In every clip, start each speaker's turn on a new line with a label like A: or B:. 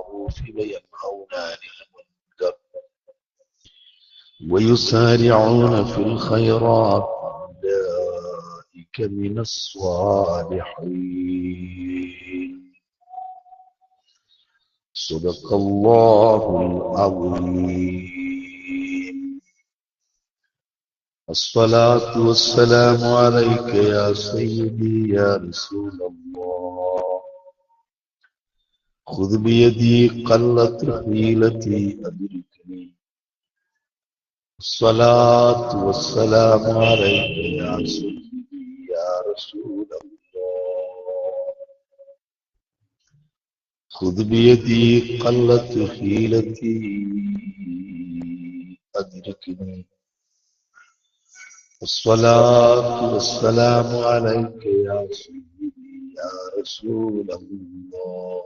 A: بالمعروف وينهون عن المنكر ويسارعون في الخيرات أولئك من الصالحين. صدق الله العظيم. الصلاة والسلام عليك يا سيدي يا رسول الله. خذ بيدي قلت حيلتي أدركني. الصلاة والسلام عليك يا سيدي يا رسول الله. خذ بيدي قلت حيلتي أدركني. الصلاة والسلام عليك يا سيدي يا رسول الله.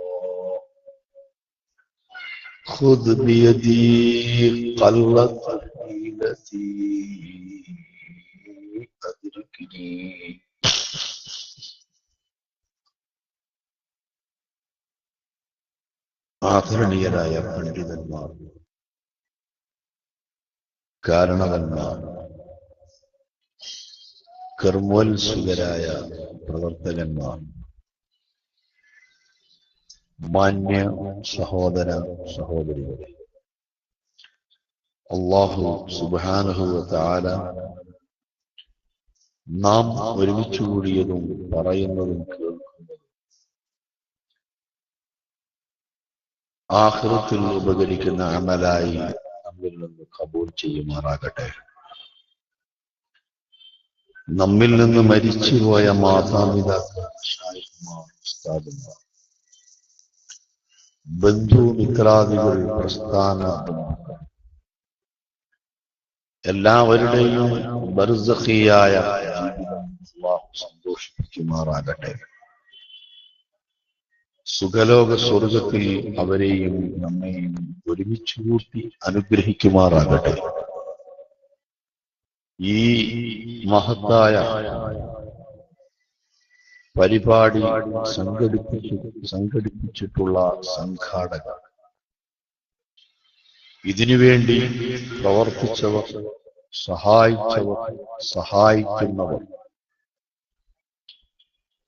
A: خذ بيدي قلت حيلتي أدركني. ആദരണീയരായ പണ്ഡിതന്മാർ, കാരണവന്മാർ, കർമ്മോത്സുകരായ പ്രവർത്തകന്മാർ, മാന്യ സഹോദര സഹോദരികളെ, അല്ലാഹു സുബ്ഹാനഹു വ തആല നാം ഒരുമിച്ച് കൂടിയതും പറയുന്നതും കേൾക്കുന്നതും ആഖിറത്തിൽ ഉപകരിക്കുന്ന അമലായി നമ്മിൽ നിന്ന് ഖബൂൽ ചെയ്യുമാറാകട്ടെ. നമ്മിൽ നിന്ന് മരിച്ചുപോയ മാതാപിതാക്കൾ, ശൈഖ്മാർ, ഉസ്താദുമാർ, ബന്ധുമിത്രാദികൾ, പ്രസ്ഥാന ബന്ധുക്കൾ എല്ലാവരുടെയും ബർസഖിയായ ജീവിതം അല്ലാഹു സന്തോഷിപ്പിക്കുമാറാകട്ടെ. സുഖലോക സ്വർഗത്തിൽ അവരെയും നമ്മെയും ഒരുമിച്ച് കൂട്ടി അനുഗ്രഹിക്കുമാറാകട്ടെ. ഈ മഹത്തായ പരിപാടി സംഘടിപ്പിച്ചിട്ടുള്ള സംഘാടകർ, ഇതിനുവേണ്ടി പ്രവർത്തിച്ചവർ, സഹായിച്ചവർ, സഹായിക്കുന്നവർ,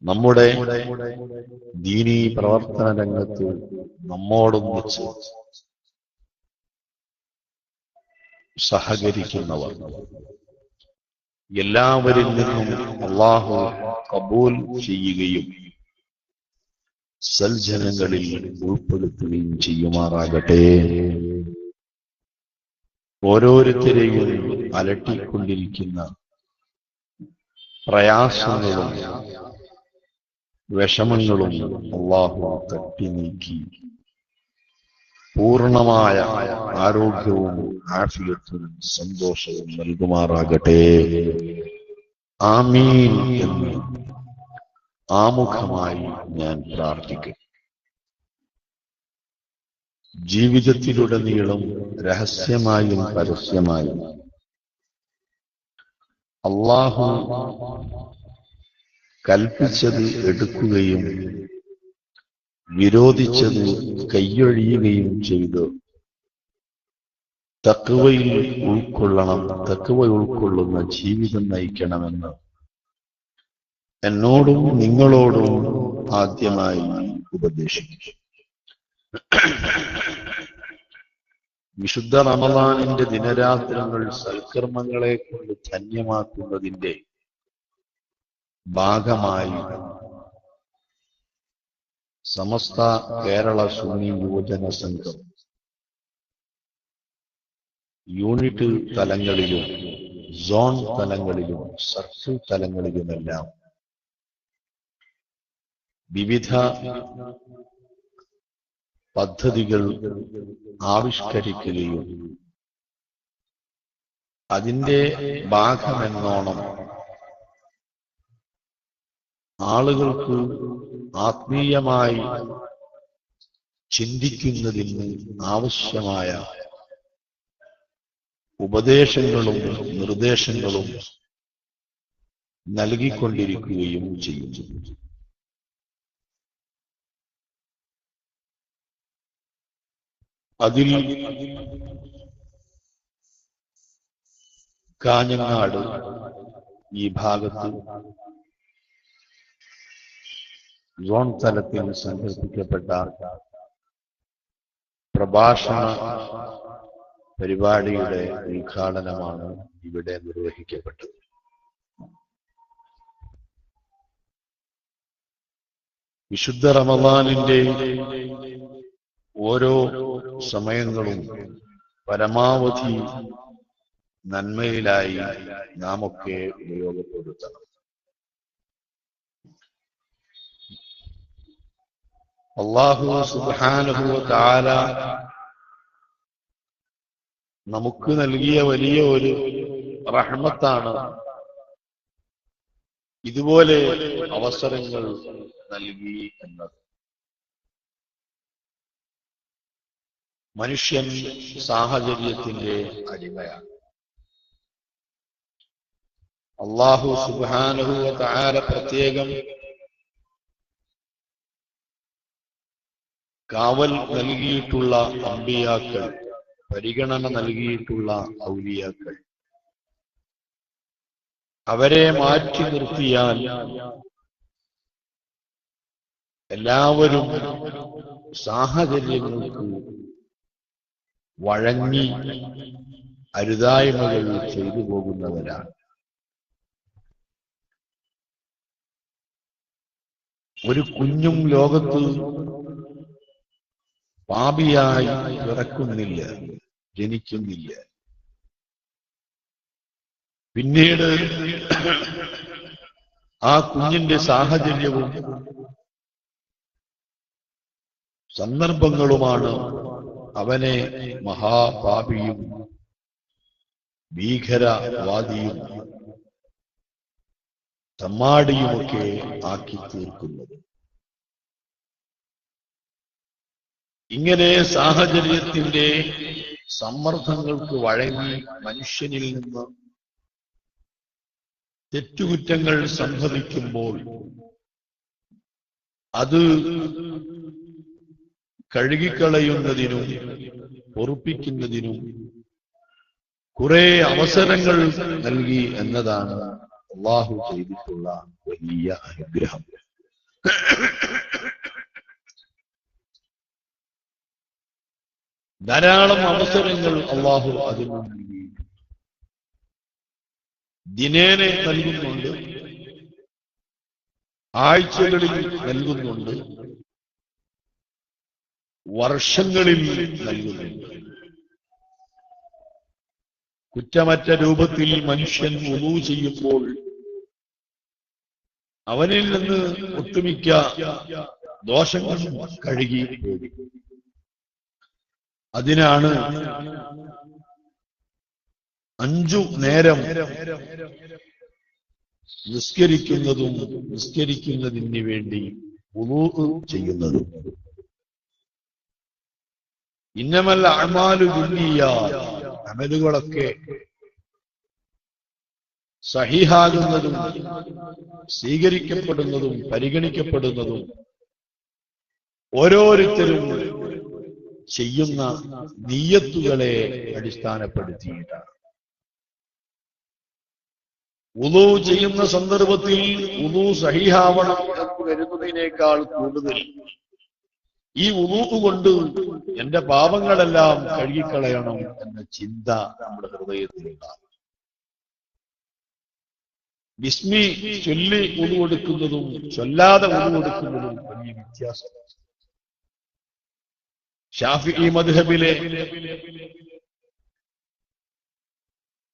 A: നമ്മുടെ ദീനീ പ്രവർത്തന രംഗത്ത് നമ്മോടൊന്നിച്ച് സഹകരിക്കുന്നവർ, എല്ലാവരിൽ നിന്നും അല്ലാഹു ഖബൂൽ ചെയ്യുകയും സൽജനങ്ങളിൽ ഉൾപ്പെടുത്തുകയും ചെയ്യുമാറാകട്ടെ. ഓരോരുത്തരെയും അലട്ടിക്കൊണ്ടിരിക്കുന്ന പ്രയാസങ്ങളും വിഷമങ്ങളും അല്ലാഹു തട്ടി നീക്കി പൂർണ്ണമായ ആരോഗ്യവും ആഫിയത്തും സന്തോഷവും നൽകുമാറാകട്ടെ. ആമീൻ എന്ന് ആമുഖമായി ഞാൻ പ്രാർത്ഥിക്കും. ജീവിതത്തിലുടനീളം രഹസ്യമായും പരസ്യമായും അല്ലാഹു കൽപ്പിച്ചത് എടുക്കുകയും വിരോധിച്ചത് കൈയൊഴിയുകയും ചെയ്ത് തഖ്വയിൽ തഖ്വ ഉൾക്കൊള്ളുന്ന ജീവിതം നയിക്കണമെന്ന് എന്നോടും നിങ്ങളോടും ആദ്യമായി ഉപദേശിക്കുന്നു. വിശുദ്ധ റമളാനിന്റെ ദിനരാത്രങ്ങൾ സൽക്കർമ്മങ്ങളെ കൊണ്ട് ധന്യമാക്കുന്നതിന്റെ ഭാഗമായി സമസ്ത കേരള സുന്നി യുവജന സംഘം യൂണിറ്റ് തലങ്ങളിലും സോൺ തലങ്ങളിലും സർക്കിൾ തലങ്ങളിലുമെല്ലാം വിവിധ പദ്ധതികൾ ആവിഷ്കരിക്കുകയും അതിന്റെ ഭാഗമെന്നോണം ആളുകൾക്ക് ആത്മീയമായി ചിന്തിക്കുന്നതിന് ആവശ്യമായ ഉപദേശങ്ങളും നിർദ്ദേശങ്ങളും നൽകിക്കൊണ്ടിരിക്കുകയും ചെയ്യുന്നു. അതിൽ കാഞ്ഞങ്ങാട് ഈ ഭാഗത്ത് സോൺ തലത്തിൽ സംഘടിപ്പിക്കപ്പെട്ട പ്രഭാഷണ പരിപാടിയുടെ ഉദ്ഘാടനമാണ് ഇവിടെ നിർവഹിക്കപ്പെട്ടത്. വിശുദ്ധ റമദാനിന്റെ ഓരോ സമയങ്ങളും പരമാവധി നന്മയിലായി നാം ഒക്കെ ഉപയോഗപ്പെടുത്തണം. അല്ലാഹു സുബ്ഹാനഹു വ തആല നമുക്ക് നൽകിയ വലിയ ഒരു റഹ്മത്താണ് ഇതുപോലെ അവസരങ്ങൾ നൽകി എന്നത്. മനുഷ്യൻ സാഹചര്യത്തിന്റെ അടിമയാണ്. അല്ലാഹു സുബ്ഹാനഹു വ തആല പ്രത്യേകം കാവൽ നൽകിയിട്ടുള്ള അമ്പിയാക്കൾ, പരിഗണന നൽകിയിട്ടുള്ള ഔലിയാക്കൾ, അവരെ മാറ്റി നിർത്തിയാൽ എല്ലാവരും സാഹചര്യങ്ങൾക്ക് വഴങ്ങി അരുതായ്മകൾ ചെയ്തു പോകുന്നവരാണ്. ഒരു കുഞ്ഞും ലോകത്ത് പാപിയായി പിറക്കുന്നില്ല, ജനിക്കുന്നില്ല. പിന്നീട് ആ കുഞ്ഞിന്റെ സാഹചര്യവും സന്ദർഭങ്ങളുമാണ് അവനെ മഹാപാപിയും ഭീകരവാദിയും തമ്മാടിയുമൊക്കെ ആക്കി തീർക്കുന്നത്. ഇങ്ങനെ സാഹചര്യത്തിന്റെ സമ്മർദ്ദങ്ങൾക്ക് വഴങ്ങി മനുഷ്യനിൽ നിന്ന് തെറ്റുകുറ്റങ്ങൾ സംഭവിക്കുമ്പോൾ അത് കഴുകിക്കളയുന്നതിനും പൊറുപ്പിക്കുന്നതിനും കുറെ അവസരങ്ങൾ നൽകി എന്നതാണ് അല്ലാഹു ചെയ്തിട്ടുള്ള വലിയ അനുഗ്രഹം. ധാരാളം അവസരങ്ങൾ അല്ലാഹു അതിന് നൽകി. ദിനേനെ നൽകുന്നുണ്ട്, ആഴ്ചകളിൽ നൽകുന്നുണ്ട്, വർഷങ്ങളിൽ നൽകുന്നുണ്ട്. കുറ്റമറ്റ രൂപത്തിൽ മനുഷ്യൻ വുളൂ ചെയ്യുമ്പോൾ അവനിൽ നിന്ന് ഒട്ടുമിക്ക ദോഷങ്ങൾ കഴുകി പോകും. അതിനാണ് 5 നേരം നിസ്കരിക്കുന്നതിന് വേണ്ടി വുളൂ ചെയ്യുന്നതും. ഇന്നമൽ അഅ്മാലു ബിന്നിയ്യാത്ത്, അമലുകളൊക്കെ സഹീഹാകുന്നതും സ്വീകരിക്കപ്പെടുന്നതും പരിഗണിക്കപ്പെടുന്നതും ഓരോരുത്തരും ചെയ്യുന്ന നിയ്യത്തുകളെ അടിസ്ഥാനപ്പെടുത്തിയിട്ടാണ്. വുളൂ ചെയ്യുന്ന സന്ദർഭത്തിൽ വുളൂ സഹീഹാവണം എന്ന് വരുന്നതിനേക്കാൾ കൂടുതൽ ഈ വുളൂ കൊണ്ട് എന്റെ പാപങ്ങളെല്ലാം കഴുകിക്കളയണം എന്ന ചിന്ത നമ്മുടെ ഹൃദയത്തിലുണ്ടാകും. ബിസ്മി ചൊല്ലി വുളൂ എടുക്കുന്നതും ചൊല്ലാതെ വുളൂ എടുക്കുന്നതും വലിയ വ്യത്യാസം. ശാഫിഈ മദ്ഹബിലെ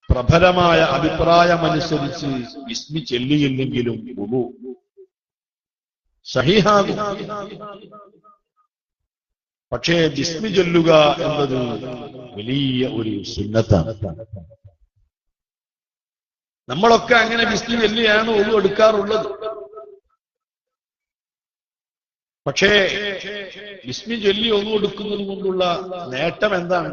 A: പ്രബലമായ അഭിപ്രായമനുസരിച്ച് ബിസ്മി ചൊല്ലിയില്ലെങ്കിലും വുളൂ സഹീഹാകും. പക്ഷേ ബിസ്മി ചൊല്ലുക എന്നത് വലിയ ഒരു സുന്നത്താണ്. നമ്മളൊക്കെ അങ്ങനെ ബിസ്മി ചൊല്ലിയാണ് വുളൂ എടുക്കാറുള്ളത്. പക്ഷേ ബിസ്മി ചൊല്ലി വുളൂ എടുക്കുന്നത് കൊണ്ടുള്ള നേട്ടം എന്താണ്?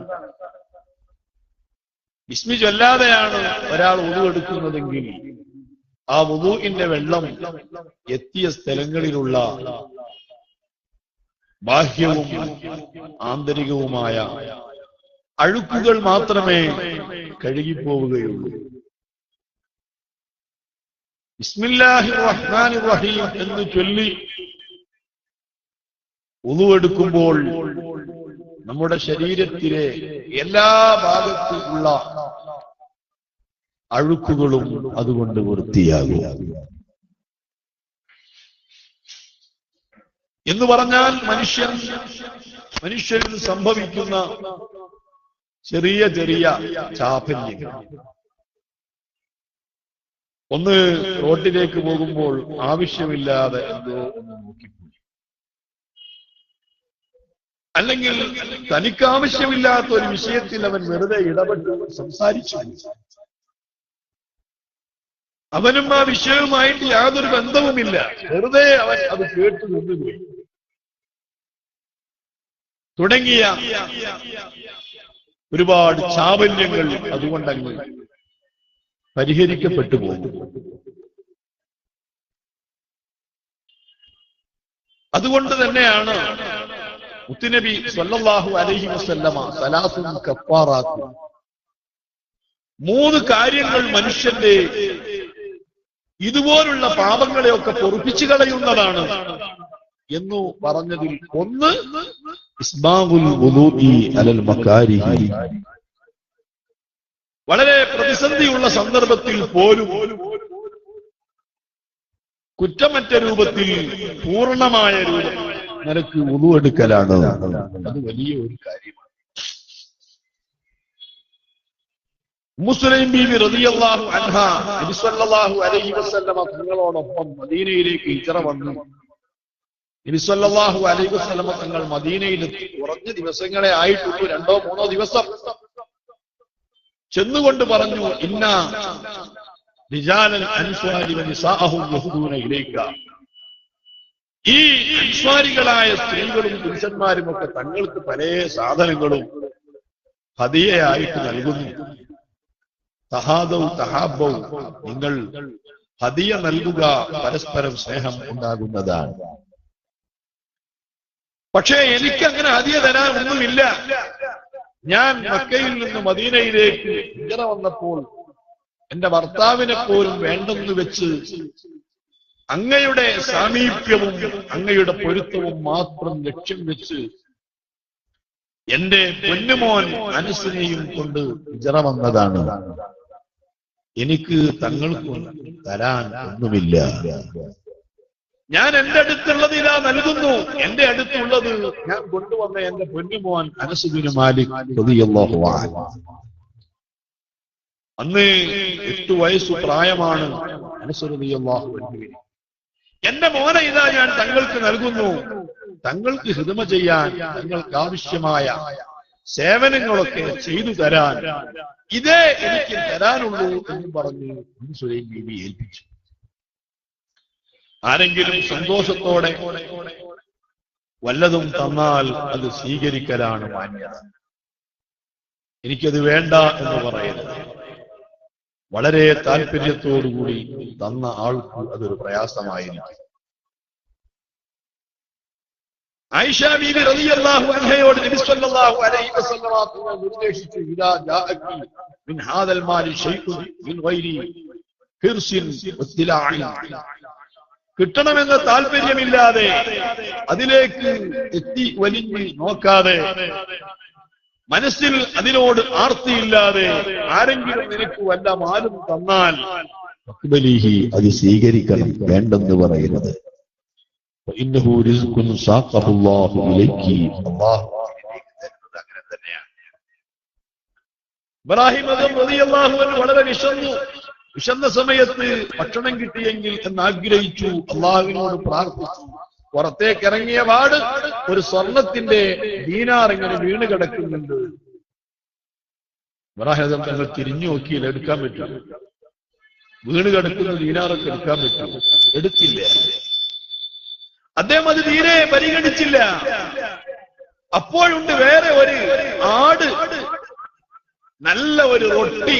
A: ബിസ്മി ചൊല്ലാതെയാണ് ഒരാൾ വുളൂ എടുക്കുന്നതെങ്കിൽ ആ വുളൂഇന്റെ വെള്ളം എത്തിയ സ്ഥലങ്ങളിലുള്ള ബാഹ്യവും ആന്തരികവുമായ അഴുക്കുകൾ മാത്രമേ കഴുകിപ്പോവുകയുള്ളൂ. ബിസ്മില്ലാഹിർ റഹ്മാനിർ റഹീം എന്ന് ചൊല്ലി വുളു എടുക്കുമ്പോൾ നമ്മുടെ ശരീരത്തിലെ എല്ലാ ഭാഗത്തുമുള്ള അഴുക്കുകളും അതുകൊണ്ട് വൃത്തിയാകും. എന്ന് പറഞ്ഞാൽ മനുഷ്യരിൽ സംഭവിക്കുന്ന ചെറിയ ചെറിയ ചാപല്യങ്ങൾ. ഒന്ന്, റോഡിലേക്ക് പോകുമ്പോൾ ആവശ്യമില്ലാതെ എന്തോ ഒന്ന് നോക്കിപ്പോയി, അല്ലെങ്കിൽ തനിക്കാവശ്യമില്ലാത്ത ഒരു വിഷയത്തിൽ അവൻ വെറുതെ ഇടപെട്ട് സംസാരിച്ചു. അവനും ആ വിഷയവുമായിട്ട് യാതൊരു ബന്ധവുമില്ല, വെറുതെ അവൻ അത് കേട്ടു നിന്നുപോയി. തുടങ്ങിയ ഒരുപാട് ചാബല്യങ്ങൾ അതുകൊണ്ടങ്ങ് പരിഹരിക്കപ്പെട്ടു പോകും. അതുകൊണ്ട് തന്നെയാണ് മുത്തുനബി സ്വല്ലല്ലാഹു അലൈഹി വസല്ലമ സലാസുൻ കഫാറാത്ത്, 3 കാര്യങ്ങൾ മനുഷ്യന്റെ ഇതുപോലുള്ള പാപങ്ങളെയൊക്കെ പൊറുപ്പിച്ചു കളയുന്നതാണ് എന്നു പറഞ്ഞതിൽ ഒന്ന് ഇസ്ബാഗുൽ വുദൂഇ അലൽ മകാരിഹി. വളരെ പ്രതിസന്ധിയുള്ള സന്ദർഭത്തിൽ പോലും കുറ്റമറ്റ രൂപത്തിൽ പൂർണ്ണമായ രൂപത്തിൽ നിനക്ക് വുദൂ എടുക്കലാണ്. അത് വലിയ ഒരു കാര്യമാണ്. ഉമ്മു സുലൈം ബീവി റളിയല്ലാഹു അൻഹാ നബി സല്ലല്ലാഹു അലൈഹി വസല്ലമ തങ്ങളോടൊപ്പം മദീനയിലേക്ക് ഹിജ്റ വന്നു. നബി സല്ലല്ലാഹു അലൈഹി വസല്ലമ തങ്ങൾ മദീനയിലെത്തി കുറഞ്ഞ ദിവസങ്ങളെ ആയിട്ടുള്ളൂ, 2-3 ദിവസം. ചെന്നുകൊണ്ട് പറഞ്ഞു, ഇന്ന റിജാലൻ അൻസ്വാരി വനിസാഅഹും യഹ്ദൂന ഇലൈക. ഈ അൻസ്വാരികളായ സ്ത്രീകളും പുരുഷന്മാരും ഒക്കെ തങ്ങൾക്ക് പല സാധനങ്ങളും ഹദിയയായിട്ട് നൽകുന്നു. തഹാദൗ തഹാബൗ, നിങ്ങൾ ഹദിയ നൽകുക, പരസ്പരം സ്നേഹം ഉണ്ടാകുന്നതാണ്. പക്ഷേ എനിക്കങ്ങനെ ഹദിയ തരാൻ ഒന്നുമില്ല. ഞാൻ മക്കയിൽ നിന്ന് മദീനയിലേക്ക് ഹിജ്റ വന്നപ്പോൾ എന്റെ ഭർത്താവിനെ പോലും വേണ്ടെന്ന് വെച്ച് അങ്ങയുടെ സാമീപ്യവും അങ്ങയുടെ പൊരുത്തവും മാത്രം ലക്ഷ്യം വെച്ച് എന്റെ പൊന്നുമോൻ അനസിനെയും കൊണ്ട് ഹിജ്റ വന്നതാണ്. എനിക്ക് തങ്ങൾക്ക് തരാൻ ഒന്നുമില്ല. ഞാൻ എന്റെ അടുത്തുള്ളത് ഇതാ നൽകുന്നു. എന്റെ അടുത്തുള്ളത് ഞാൻ കൊണ്ടുവന്ന എന്റെ പൊന്നുമോൻ അനസ് ബിൻ മാലിക് റളിയല്ലാഹു അൻഹു. അന്ന് 8 വയസ്സ് പ്രായമാണ് അനസ് റളിയല്ലാഹു അൻഹുവിന്. എന്റെ മോനെ ഇതാ ഞാൻ തങ്ങൾക്ക് നൽകുന്നു. തങ്ങൾക്ക് ഹിദ്മ ചെയ്യാൻ, തങ്ങൾക്ക് ആവശ്യമായ സേവനങ്ങളൊക്കെ ചെയ്തു തരാൻ, ഇതേ എനിക്ക് തരാനുള്ളൂ എന്ന് പറഞ്ഞ് ഉമ്മു സുലൈം ബീവി ഏൽപ്പിച്ചു. ആരെങ്കിലും സന്തോഷത്തോടെ വല്ലതും തന്നാൽ അത് സ്വീകരിക്കലാണ് മാന്യത. എനിക്കത് വേണ്ട എന്ന് പറയരുത്. വളരെ താല്പര്യത്തോടുകൂടി തന്ന ആൾക്ക് അതൊരു പ്രയാസമായിരിക്കും. ആയിഷ ബീവി റളിയല്ലാഹു അൻഹയോട് നബി സല്ലല്ലാഹു അലൈഹി വസല്ലം നിർദ്ദേശിച്ചു, ഇദാ ജാഅകി മിൻ ഹാദൽ മാലി ശൈഉൻ മിൻ ഗൈരി ഹിർസിൻ വസ്തിലാഇൻ. കിട്ടണമെന്ന താല്പര്യമില്ലാതെ, അതിലേക്ക് എത്തി വലിഞ്ഞ് നോക്കാതെ, മനസ്സിൽ അതിനോട് ആർത്തിയില്ലാതെ ആരെങ്കിലും നിനക്ക് വല്ല മാലും തന്നാൽ അത് സ്വീകരിക്കണം, വേണ്ടെന്ന് പറയരുത്. ഇന്നഹു റിസ്ഖുൻ സാഖഹു അല്ലാഹു ഇലൈകി. അല്ലാഹു അങ്ങനെ തന്നെയാണ്. ഇബ്രാഹിം റളിയല്ലാഹു അൻഹു വളരെ വിശന്ന സമയത്ത് ഭക്ഷണം കിട്ടിയെങ്കിൽ എന്നാഗ്രഹിച്ചു, അള്ളാഹുവിനോട് പ്രാർത്ഥിച്ചു. പുറത്തേക്ക് ഇറങ്ങിയ പാട് ഒരു സ്വർണത്തിന്റെ ദീനാർ ഇങ്ങനെ വീണ് കിടക്കുന്നുണ്ട്. ഇബ്രാഹിം തങ്ങൾ തിരിഞ്ഞു നോക്കിയില്ല, എടുക്കാൻ പറ്റും. വീണ് കിടക്കുന്ന ദീനാറൊക്കെ എടുക്കാൻ പറ്റും, എടുത്തില്ല. അദ്ദേഹം അത് തീരെ പരിഗണിച്ചില്ല. അപ്പോഴുണ്ട് വേറെ ഒരു ആട് നല്ല ഒരു റൊട്ടി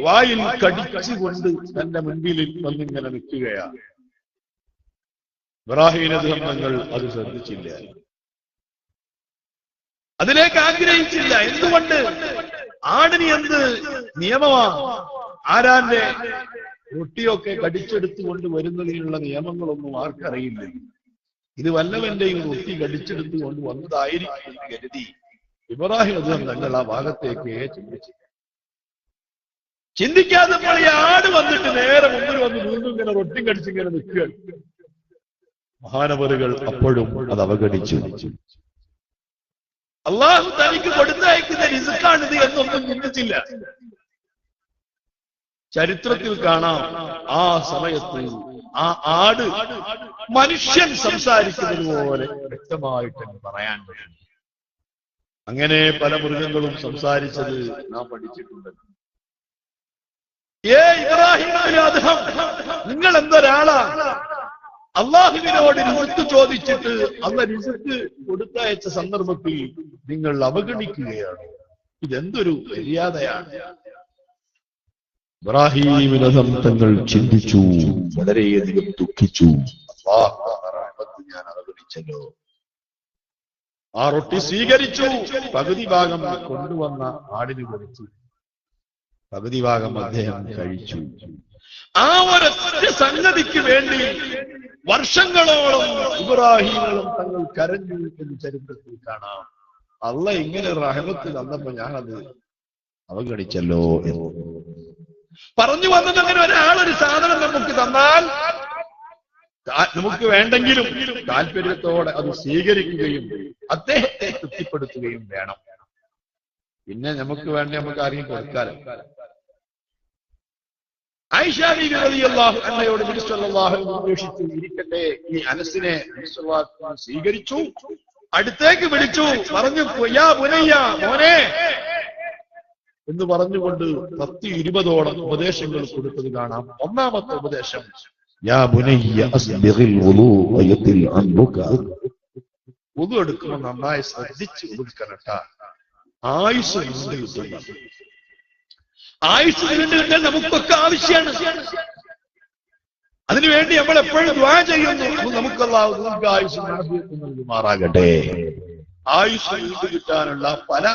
A: വായിൽ കടിച്ചുകൊണ്ട് തന്റെ മുൻപിൽ വന്നിങ്ങനെ നിൽക്കുകയാണ്. ഇബ്രാഹിം തങ്ങൾ അത് ശ്രദ്ധിച്ചില്ല. അതിലേക്ക് ആഗ്രഹിച്ചില്ല. എന്തുകൊണ്ട്? ആടിന് എന്ത് നിയമമാ? ആരാന്റെ റൊട്ടിയൊക്കെ കടിച്ചെടുത്ത് കൊണ്ട് വരുന്നതിനുള്ള നിയമങ്ങളൊന്നും ആർക്കറിയില്ല. ഇത് വല്ലവന്റെയും റൊട്ടി കടിച്ചെടുത്ത് കൊണ്ട് വന്നതായിരിക്കും എന്ന് കരുതി ഇബ്രാഹിം അദ്ദേഹം തങ്ങൾ ആ ഭാഗത്തേക്ക് ചിന്തിച്ചു. ചിന്തിക്കാതെ ഈ ആട് വന്നിട്ട് നേരെ മുമ്പിൽ വന്ന് വീണ്ടും ഇങ്ങനെ റൊട്ടി കടിച്ചിങ്ങനെ നിൽക്കുകയാണ്. മഹാനവറുകൾ അപ്പോഴും അത് അവഗണിച്ചു. അള്ളാഹു തനിക്ക് കൊടുത്തയക്കുന്ന റിസ്ക്കാണിത് എന്നൊന്നും ചിന്തിച്ചില്ല. ചരിത്രത്തിൽ കാണാം, ആ സമയത്ത് ആ ആട് മനുഷ്യൻ സംസാരിക്കുന്നത് പോലെ വ്യക്തമായിട്ട് പറയാൻ വേണ്ടി. അങ്ങനെ പല മൃഗങ്ങളും സംസാരിച്ചത് നാം പഠിച്ചിട്ടുണ്ട്. ഇബ്രാഹിം അദ്ദേഹം, നിങ്ങൾ എന്തൊരാളാ? അള്ളാഹുവിനോട് റിസ്ക് ചോദിച്ചിട്ട് അള്ള റിസ്ക് കൊടുത്തയച്ച സന്ദർഭത്തിൽ നിങ്ങൾ അവഗണിക്കുകയാണ്. ഇതെന്തൊരു മര്യാദയാണ്? ഇബ്രാഹിമിനകം തങ്ങൾ ചിന്തിച്ചു, വളരെയധികം ദുഃഖിച്ചു. റഹ്മത്ത് ഞാൻ അവഗണിച്ചല്ലോ. ആ റൊട്ടി സ്വീകരിച്ചു. പകുതി ഭാഗം കൊണ്ടുവന്ന ആടിന് കൊടുത്തു, പകുതി ഭാഗം അദ്ദേഹം കഴിച്ചു. ആ ഒരൊറ്റ സംഗതിക്ക് വേണ്ടി വർഷങ്ങളോളം ഇബ്രാഹിമും തങ്ങൾ കരഞ്ഞു എന്ന് ചരിത്രത്തിൽ കാണാം. അള്ള ഇങ്ങനെ റഹ്മത്ത് തന്നപ്പോ ഞാനത് അവഗണിച്ചല്ലോ എന്ന് പറഞ്ഞു വന്നത്. അങ്ങനെ ഒരാളൊരു സാധനം നമുക്ക് തന്നാൽ നമുക്ക് വേണ്ടെങ്കിലും താല്പര്യത്തോടെ അത് സ്വീകരിക്കുകയും അദ്ദേഹത്തെ തൃപ്തിപ്പെടുത്തുകയും വേണം. പിന്നെ നമുക്ക് വേണ്ടി നമുക്ക് ആരെയും കൊടുക്കാലോ. ആയിഷ ബീവി റളിയല്ലാഹു അൻഹയോട് നബി സല്ലല്ലാഹു അലൈഹി വസല്ലം ഉപേക്ഷിച്ചു ഇരിക്കട്ടെ. ഈ അനസിനെ സ്വീകരിച്ചു, അടുത്തേക്ക് വിളിച്ചു, പറഞ്ഞു യാ ബുനയ്യ, മോനെ എന്ന് പറഞ്ഞുകൊണ്ട് 10-20ഓളം ഉപദേശങ്ങൾ കൊടുത്തത് കാണാം. ഒന്നാമത്തെ ഉപദേശം, യാ ബുനയ്യ അസ്ബിഗിൽ വുളൂഅയത്തിൽ അൻബുക. വുളു എടുക്കുമ്പോൾ നന്നായി ശ്രദ്ധിച്ച് എടുക്കണട്ട. ആയുസ് നീണ്ടു കിട്ടുന്ന, ആയുസ് നീണ്ടു കിട്ടാൻ നമുക്കൊക്കെ ആവശ്യമാണ്. അതിനുവേണ്ടി നമ്മൾ എപ്പോഴും ദുആ ചെയ്യുന്നു, നമുക്ക് അല്ലാഹു ദീർഘായുസ്സും ആഫിയത്തും നൽകുമാറാകട്ടെ. ആയുസ് നീണ്ടു കിട്ടാനുള്ള പല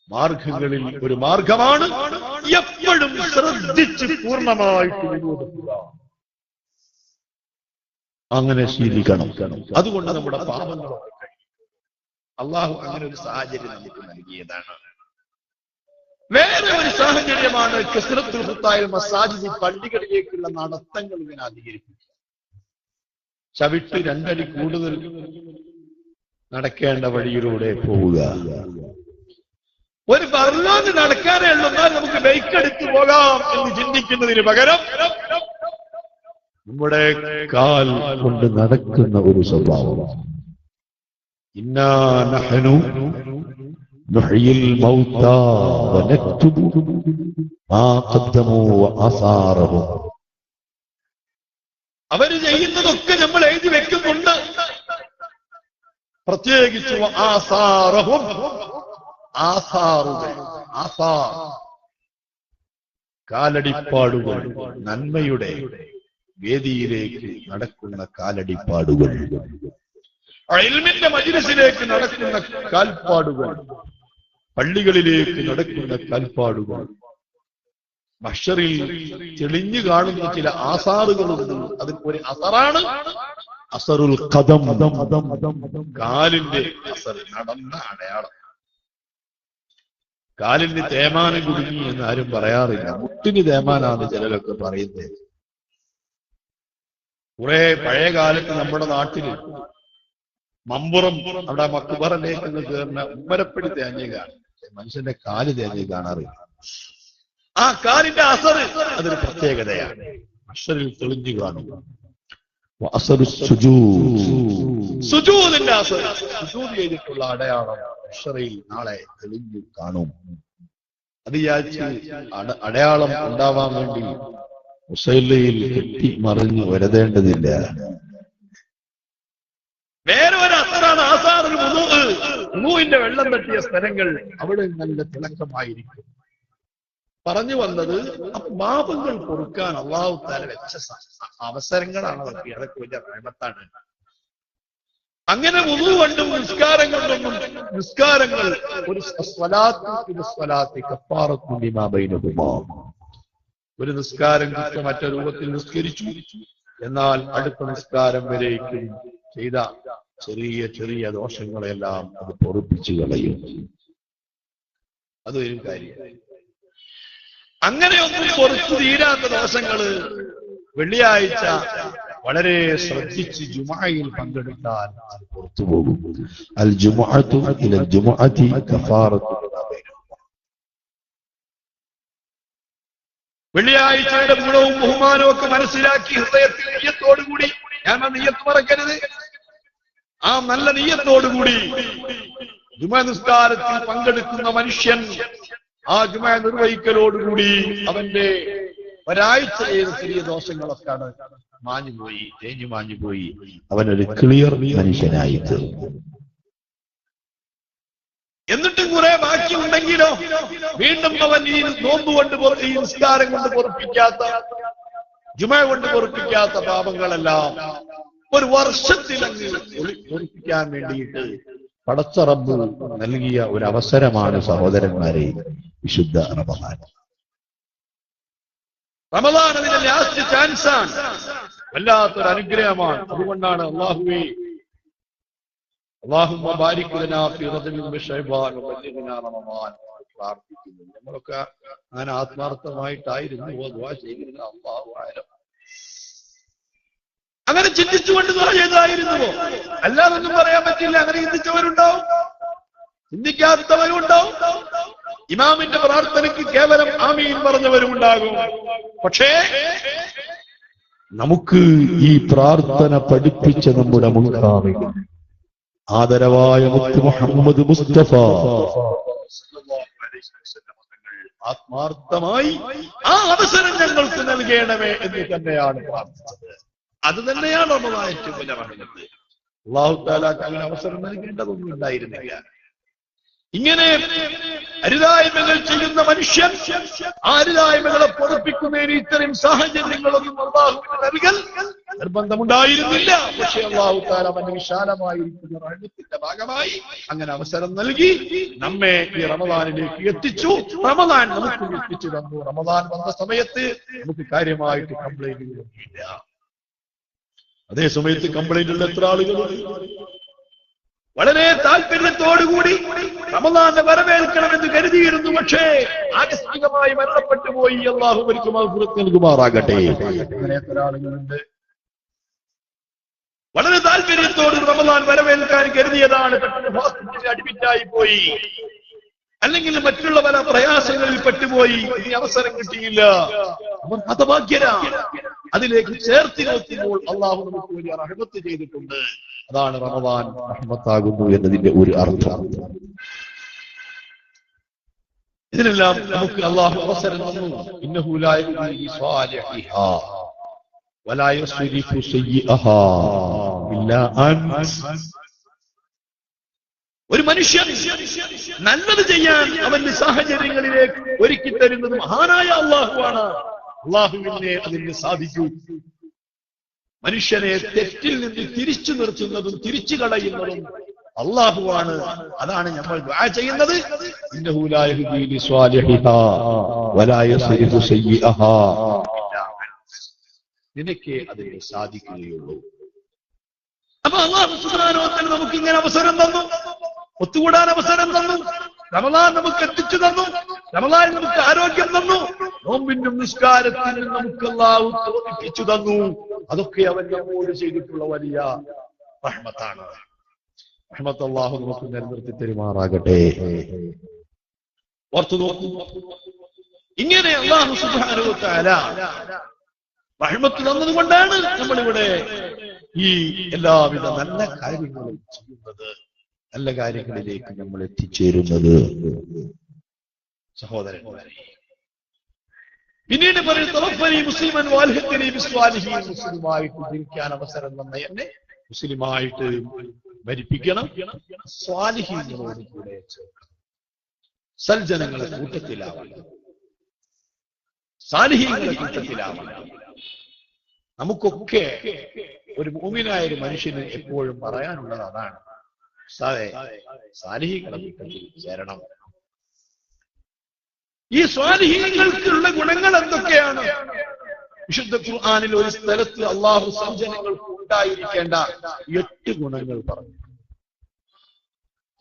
A: മാർഗങ്ങളിൽ ഒരു മാർഗമാണ് എപ്പോഴും ശ്രദ്ധിച്ച് പൂർണ്ണമായിട്ട് വിനോദിക്കുക. അങ്ങനെ ശീലിക്കണം. അതുകൊണ്ട് നമ്മുടെ പാപങ്ങളൊക്കെ കഴിയും. അള്ളാഹു അങ്ങനെ ഒരു സാഹചര്യം നമുക്ക് നൽകിയതാണ്. വേറെ ഒരു സാഹചര്യമാണ് കസ്റത്തുൽ ഖുത്തായിൽ മസാജിദ്, പള്ളികളിലേക്കുള്ള നടത്തങ്ങൾ ഇങ്ങനെ അധികരിപ്പിക്കുക. ചവിട്ട് 2 അടി കൂടുതൽ നടക്കേണ്ട വഴിയിലൂടെ പോവുക. ഒരു ഫർലോങ് നടക്കാനേ ഉള്ളെന്നാൽ നമുക്ക് ബൈക്ക് എടുത്ത് പോകാം എന്ന് ചിന്തിക്കുന്നതിന് പകരം നമ്മുടെ കാൽ കൊണ്ട് നടക്കുന്ന ഒരു സ്വഭാവം. ഇന്നാ നഹ്നു നുഹ്യിൽ മൗതാ വനക്തുബു മാ ഖദ്ദമൂ വആസാറഹും. അവര് ചെയ്യുന്നതൊക്കെ നമ്മൾ എഴുതി വെക്കുന്നുണ്ട്. പ്രത്യേകിച്ച് ആസാറഹും, ആസാറുകൾ, ആസാർ കാലടിപ്പാടുകൾ, നന്മയുടെ വേദിയിലേക്ക് നടക്കുന്ന കാലടിപ്പാടുകൾ, ഇൽമിന്റെ മജ്‌ലിസിലേക്ക് നടക്കുന്ന കാൽപ്പാടുകൾ, പള്ളികളിലേക്ക് നടക്കുന്ന കാൽപ്പാടുകൾ. മഹ്ശറിൽ തെളിഞ്ഞു കാണുന്ന ചില ആസാറുകളുണ്ട്. അതിൽ ഒരു അസറാണ് അസറുൽ ഖദം, കാലിന്റെ അസർ, നടന്ന അടയാളം. കാലിന് തേമാനം കുടുങ്ങി എന്ന് ആരും പറയാറില്ല. മുട്ടിന് തേമാനാണ് ചിലരൊക്കെ പറയുന്നത്. കുറെ പഴയ കാലത്ത് നമ്മുടെ നാട്ടില് മമ്പുറം അവിടെ മക്ബറിലേക്ക് കയറുന്ന ഉമ്മരപ്പടി തേഞ്ഞ് കാണും. മനുഷ്യന്റെ കാല് തേഞ്ഞ് കാണാറില്ല. ആ കാലിന്റെ അസർ അതൊരു പ്രത്യേകതയാണ്. അസറിൽ തെളിഞ്ഞു കാണും. സുജൂദിന്റെ അസർ, സുജൂദ് ചെയ്തിട്ടുള്ള അടയാളം അക്ഷറയിൽ നാളെ തെളിഞ്ഞു കാണും. അത് വിചാരിച്ച് അടയാളം ഉണ്ടാവാൻ വേണ്ടി മുസല്ലയിൽ കെട്ടി മറിഞ്ഞ് വരതേണ്ടതില്ല. വേറെ ഒരു അസറാണ് ആസാറുൽ വുദൂ. വുദൂഇന്റെ വെള്ളം തട്ടിയ സ്ഥലങ്ങൾ അവിടെ നല്ല തിളക്കമായിരിക്കും. പറഞ്ഞു വന്നത് പാപങ്ങൾ പൊറുക്കാൻ അല്ലാഹു തആല വെച്ച അവസരങ്ങളാണ് അതൊക്കെ. അതൊക്കെ വലിയ റഹ്മത്താണ്. അങ്ങനെ വുളു കൊണ്ടും നിസ്കാരം കൊണ്ടൊന്നും നിസ്കാരങ്ങൾ ഒരു ഒരു നിസ്കാരം മറ്റു രൂപത്തിൽ നിസ്കരിച്ചു, എന്നാൽ അടുത്ത നിസ്കാരം വരേക്കും ചെയ്ത ചെറിയ ചെറിയ ദോഷങ്ങളെല്ലാം അത് പൊറുപ്പിച്ചു കളയും. അതൊരു കാര്യം. അങ്ങനെയൊന്നും പൊറുത്തു തീരാത്ത ദോഷങ്ങള് വെള്ളിയാഴ്ച വളരെ ശ്രദ്ധിച്ച് ജുമുഅയിൽ പങ്കെടുത്താൽ അത് പുറത്തു പോകും. അൽ ജുമുഅതു ഇലൽ ജുമുഅതി കഫാറത്തു ലിമാ ബൈനഹുമാ. വെള്ളിയാഴ്ചയുടെ ഗുണവും ബഹുമാനവും ഒക്കെ മനസ്സിലാക്കി ഹൃദയത്തിൽ നിയ്യത്തോടുകൂടി, ഞാൻ നിയ്യത്ത് മറക്കരുത്, ആ നല്ല നിയ്യത്തോടുകൂടി ജുമുഅ നിസ്കാരത്തിൽ പങ്കെടുക്കുന്ന മനുഷ്യൻ ആ ജുമുഅ നിർവഹിക്കലോടുകൂടി അവന്റെ ഒരാഴ്ച ചെയ്ത ചെറിയ ദോഷങ്ങളൊക്കെ മാഞ്ഞുപോയി, തേഞ്ഞു മാഞ്ഞുപോയി, അവനൊരു ക്ലിയർ മനുഷ്യനായി തീർന്നു. എന്നിട്ടും കുറെ ബാക്കിയുണ്ടെങ്കിലോ വീണ്ടും അവൻ ഈ നോമ്പ് കൊണ്ട് ഈ നിസ്കാരം കൊണ്ട് പൊറുപ്പിക്കാത്ത, ജുമുഅ കൊണ്ട് പൊറുപ്പിക്കാത്ത പാപങ്ങളെല്ലാം ഒരു വർഷത്തിലങ്ങ് പൊറുപ്പിക്കാൻ വേണ്ടിയിട്ട് പടച്ച റബ്ബ് നൽകിയ ഒരു അവസരമാണ് സഹോദരന്മാരെ വിശുദ്ധ റമദാൻ. റമദാൻ അതിന്റെ ലാസ്റ്റ് ചാൻസാണ്, വല്ലാത്തൊരു അനുഗ്രഹമാണ്. അതുകൊണ്ടാണ് അല്ലാഹുമ്മ ബാരിക് ലനാ ഫീ റജബിൻ വശഅബാൻ വബല്ലിഗ്നാ റമദാൻ പ്രാർത്ഥിക്കുന്നു. നമ്മളൊക്കെ അങ്ങനെ ആത്മാർത്ഥമായിട്ടായിരുന്നു ദുആ ചെയ്തിരുന്നത്. അല്ലാഹു അഅലം. അങ്ങനെ ചിന്തിച്ചുകൊണ്ട് ദുആ ചെയ്തതായിരുന്നുവോ? അല്ലാതൊന്നും പറയാൻ പറ്റില്ല. അങ്ങനെ ചിന്തിച്ചവരുണ്ടാവും, ചിന്തിക്കാത്തവരും ഉണ്ടാവും. ഇമാമിന്റെ പ്രാർത്ഥനയ്ക്ക് കേവലം ആമീൻ പറഞ്ഞവരും ഉണ്ടാകും. പക്ഷേ നമുക്ക് ഈ പ്രാർത്ഥന പഠിപ്പിച്ച നമ്മുടെ മുൻഗാമികൾ ആദരവായ മുത്ത് മുഹമ്മദ് മുസ്തഫ ആത്മാർത്ഥമായി ആ അവസരം ഞങ്ങൾക്ക് നൽകണമേ എന്ന് തന്നെയാണ് പ്രാർത്ഥിച്ചത്. അത് തന്നെയാണ് റമദാൻ ഏറ്റവും വലിയ റഹ്മത്ത്. അല്ലാഹു തആലക്ക് അങ്ങനെ അവസരം നൽകേണ്ടതൊന്നും ഉണ്ടായിരുന്നില്ല. ഇങ്ങനെ അരുതായ്മകൾ ചെയ്യുന്ന മനുഷ്യൻ ആ അരുതായ്മകളെ പൊറുപ്പിക്കുന്നതിന് ഇത്തരം സാഹചര്യങ്ങളൊന്നും അല്ലാഹുവിന് നൽകൽ നിർബന്ധമുണ്ടായിരുന്നില്ല. പക്ഷേ അല്ലാഹു തആല അവന്റെ വിശാലമായിരിക്കുന്ന റഹ്മത്തിന്റെ ഭാഗമായി അങ്ങനെ അവസരം നൽകി നമ്മെ ഈ റമദാനിലേക്ക് എത്തിച്ചു. റമദാൻ നമുക്ക് എത്തിച്ചു തന്നു. റമദാൻ വന്ന സമയത്ത് നമുക്ക് കാര്യമായിട്ട് കംപ്ലൈന്റുകളൊന്നുമില്ല. അതേ സമയത്ത് കംപ്ലൈന്റ് ഉള്ള എത്ര ആളുകളുണ്ട്? വളരെ താല്പര്യത്തോടുകൂടി റമദാനെ വരവേൽക്കണമെന്ന് കരുതിയിരുന്നു, പക്ഷേ ആകസ്മികമായി മരണപ്പെട്ടു പോയി. അല്ലാഹു അവർക്ക് മഗ്ഫിറത്ത് നൽകുമാറാകട്ടെ. അങ്ങനെ എത്ര ആളുകളുണ്ട്? വളരെ താല്പര്യത്തോട് റമദാൻ വരവേൽക്കാൻ കരുതിയതാണ്, പെട്ടെന്ന് ഹോസ്പിറ്റലിൽ അഡ്മിറ്റായി പോയി, അല്ലെങ്കിൽ മറ്റുള്ള പല പ്രയാസങ്ങളിൽ പെട്ടുപോയി, ഇനി അവസരം കിട്ടിയില്ല. അവർ ഹതഭാഗ്യരാണ്. അതിലേക്ക് ചേർത്തി നോക്കുമ്പോൾ അല്ലാഹു നമുക്ക് വലിയ റഹ്മത്ത് ചെയ്തിട്ടുണ്ട്. അതാണ് റമദാൻ റഹ്മത്താകുന്നു എന്നതിന്റെ ഒരു അർത്ഥം. ഇതിനെല്ലാം നമുക്ക് അല്ലാഹു അവസരം തന്നു. ഇന്നഹു ലാ യുദീ സ്വാലിഹിഹാ വലാ യുസ്രിഫു സയ്യിഅഹാ ഇല്ലാ അൻത. ഒരു മനുഷ്യൻ നല്ലത് ചെയ്യാൻ അവന്റെ സാഹചര്യങ്ങളിലേക്ക് ഒരുക്കി തരുന്നത് മഹാനായ അല്ലാഹുവാണ്. അല്ലാഹുവിനെ അതിന് സാധിക്കൂ. മനുഷ്യനെ തെറ്റിൽ നിന്ന് തിരിച്ചു നിർത്തുന്നതും തിരിച്ചു കളയുന്നതും അല്ലാഹുവാണ്. അതാണ് നമ്മൾ ദുആ ചെയ്യുന്നത്. ഇന്നഹു ലാ യഹ്ദീ ലിസ്വാലിഹിഹാ വലാ യസ്രിഫു സയ്യിഅഹാ. നിനക്ക് അതിന് സാധിക്കുകയുള്ളൂ. അപ്പൊ അല്ലാഹു സുബ്ഹാനഹു വ തആല നമുക്ക് ഇങ്ങനെ അവസരം തന്നു, ഒത്തുകൂടാൻ അവസരം തന്നു, റമദാൻ നമുക്ക് എത്തിച്ചു തന്നു, റമദാൻ നമുക്ക് ആരോഗ്യം തന്നു, നോമ്പിനും നിസ്കാരത്തിനും നമുക്ക് അല്ലാഹു തോന്നിപ്പിച്ചു തന്നു. അതൊക്കെ അവൻ നമ്മോട് ചെയ്തിട്ടുള്ള വലിയ റഹ്മത്താണ്. റഹ്മത്ത് അല്ലാഹു നമുക്ക് നിലനിർത്തി തരുമാറാകട്ടെ. ഓർത്തു നോക്കൂ, ഇങ്ങനെ അല്ലാഹു സുബ്ഹാനഹു വ തആല റഹ്മത്ത് തന്നതുകൊണ്ടാണ് നമ്മളിവിടെ ഈ എല്ലാവിധ നല്ല കാര്യങ്ങളും ചെയ്യുന്നത്, നല്ല കാര്യങ്ങളിലേക്ക് നമ്മൾ എത്തിച്ചേരുന്നത്. സഹോദരന്മാരെ, പിന്നീട് പറയുന്നത് മുസ്ലിമൻ വാൽഹിഖ്നി ബിസ്വാലിഹീൻ. മുസ്ലിമായിട്ട് ജീവിക്കാൻ അവസരം തന്ന എന്നെ മുസ്ലിമായിട്ട് മരിപ്പിക്കണം, സ്വാലിഹീങ്ങളോട് കൂടെ ചേർക്കണം, സൽജനങ്ങളെ കൂട്ടത്തിലാവണം, സാലിഹീങ്ങളെ കൂട്ടത്തിലാവണം. നമുക്കൊക്കെ ഒരു മുഅ്മിനായ ഒരു മനുഷ്യന് എപ്പോഴും പറയാനുള്ളത് അതാണ്. സാലിഹീങ്ങളുടെ കൂട്ടത്തിൽ ചേരണം. ഈ സ്വാലിഹീങ്ങൾക്കുള്ള ഗുണങ്ങൾ എന്തൊക്കെയാണ്? വിശുദ്ധ ഖുർആനിൽ ഒരു സ്ഥലത്ത് അള്ളാഹു സജ്ജനങ്ങൾക്ക് ഉണ്ടായിരിക്കേണ്ട 8 ഗുണങ്ങൾ പറഞ്ഞു.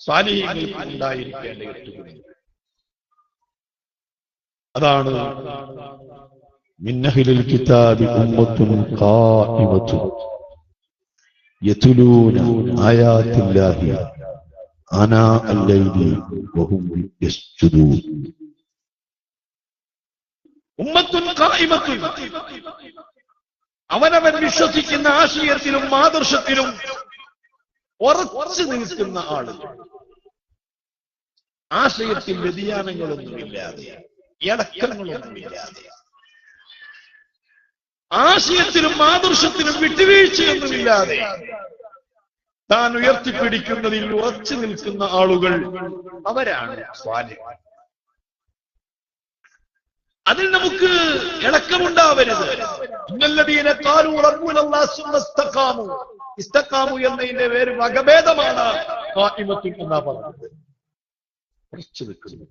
A: സ്വാലിഹീങ്ങൾക്ക് ഉണ്ടായിരിക്കേണ്ട 8 ഗുണങ്ങൾ അതാണ്. മിൻ അഹ്ലിൽ കിതാബി ഉമ്മത്തുൻ ഖായിമത്തുൻ യത്ലൂന ആയാത്തില്ലാഹി ആനാ അൽ-ലൈലി വഹും യസ്ജുദൂൻ. ഉമ്മത്തുൻ ഖായിമത്തുൻ, അവനവൻ വിശ്വസിക്കുന്ന ആശയത്തിലും ആദർശത്തിലും ഉറച്ചു നിൽക്കുന്ന ആളുകൾ, ആശയത്തിൽ വ്യതിയാനങ്ങളൊന്നുമില്ലാതെ, ഇടക്കങ്ങളൊന്നുമില്ലാതെ, ആശയത്തിലും ആദർശത്തിലും വിട്ടുവീഴ്ചയൊന്നുമില്ലാതെ താൻ ഉയർത്തിപ്പിടിക്കുന്നതിൽ ഉറച്ചു നിൽക്കുന്ന ആളുകൾ, അവരാണ് സ്വാലിഹ്. അതിൽ നമുക്ക് ഇളക്കമുണ്ടാവരുത്. ഇന്നല്ലദീന ഖാലൂ റബ്ബുനല്ലാഹു സുമ്മ ഇസ്തഖാമു, ഇസ്തഖാമു എന്നതിന്റെ പേര് വകഭേദമാണ് ഖായിമത്തുൻ എന്നാ പറഞ്ഞത്. ഉറച്ചു നിൽക്കുന്നു.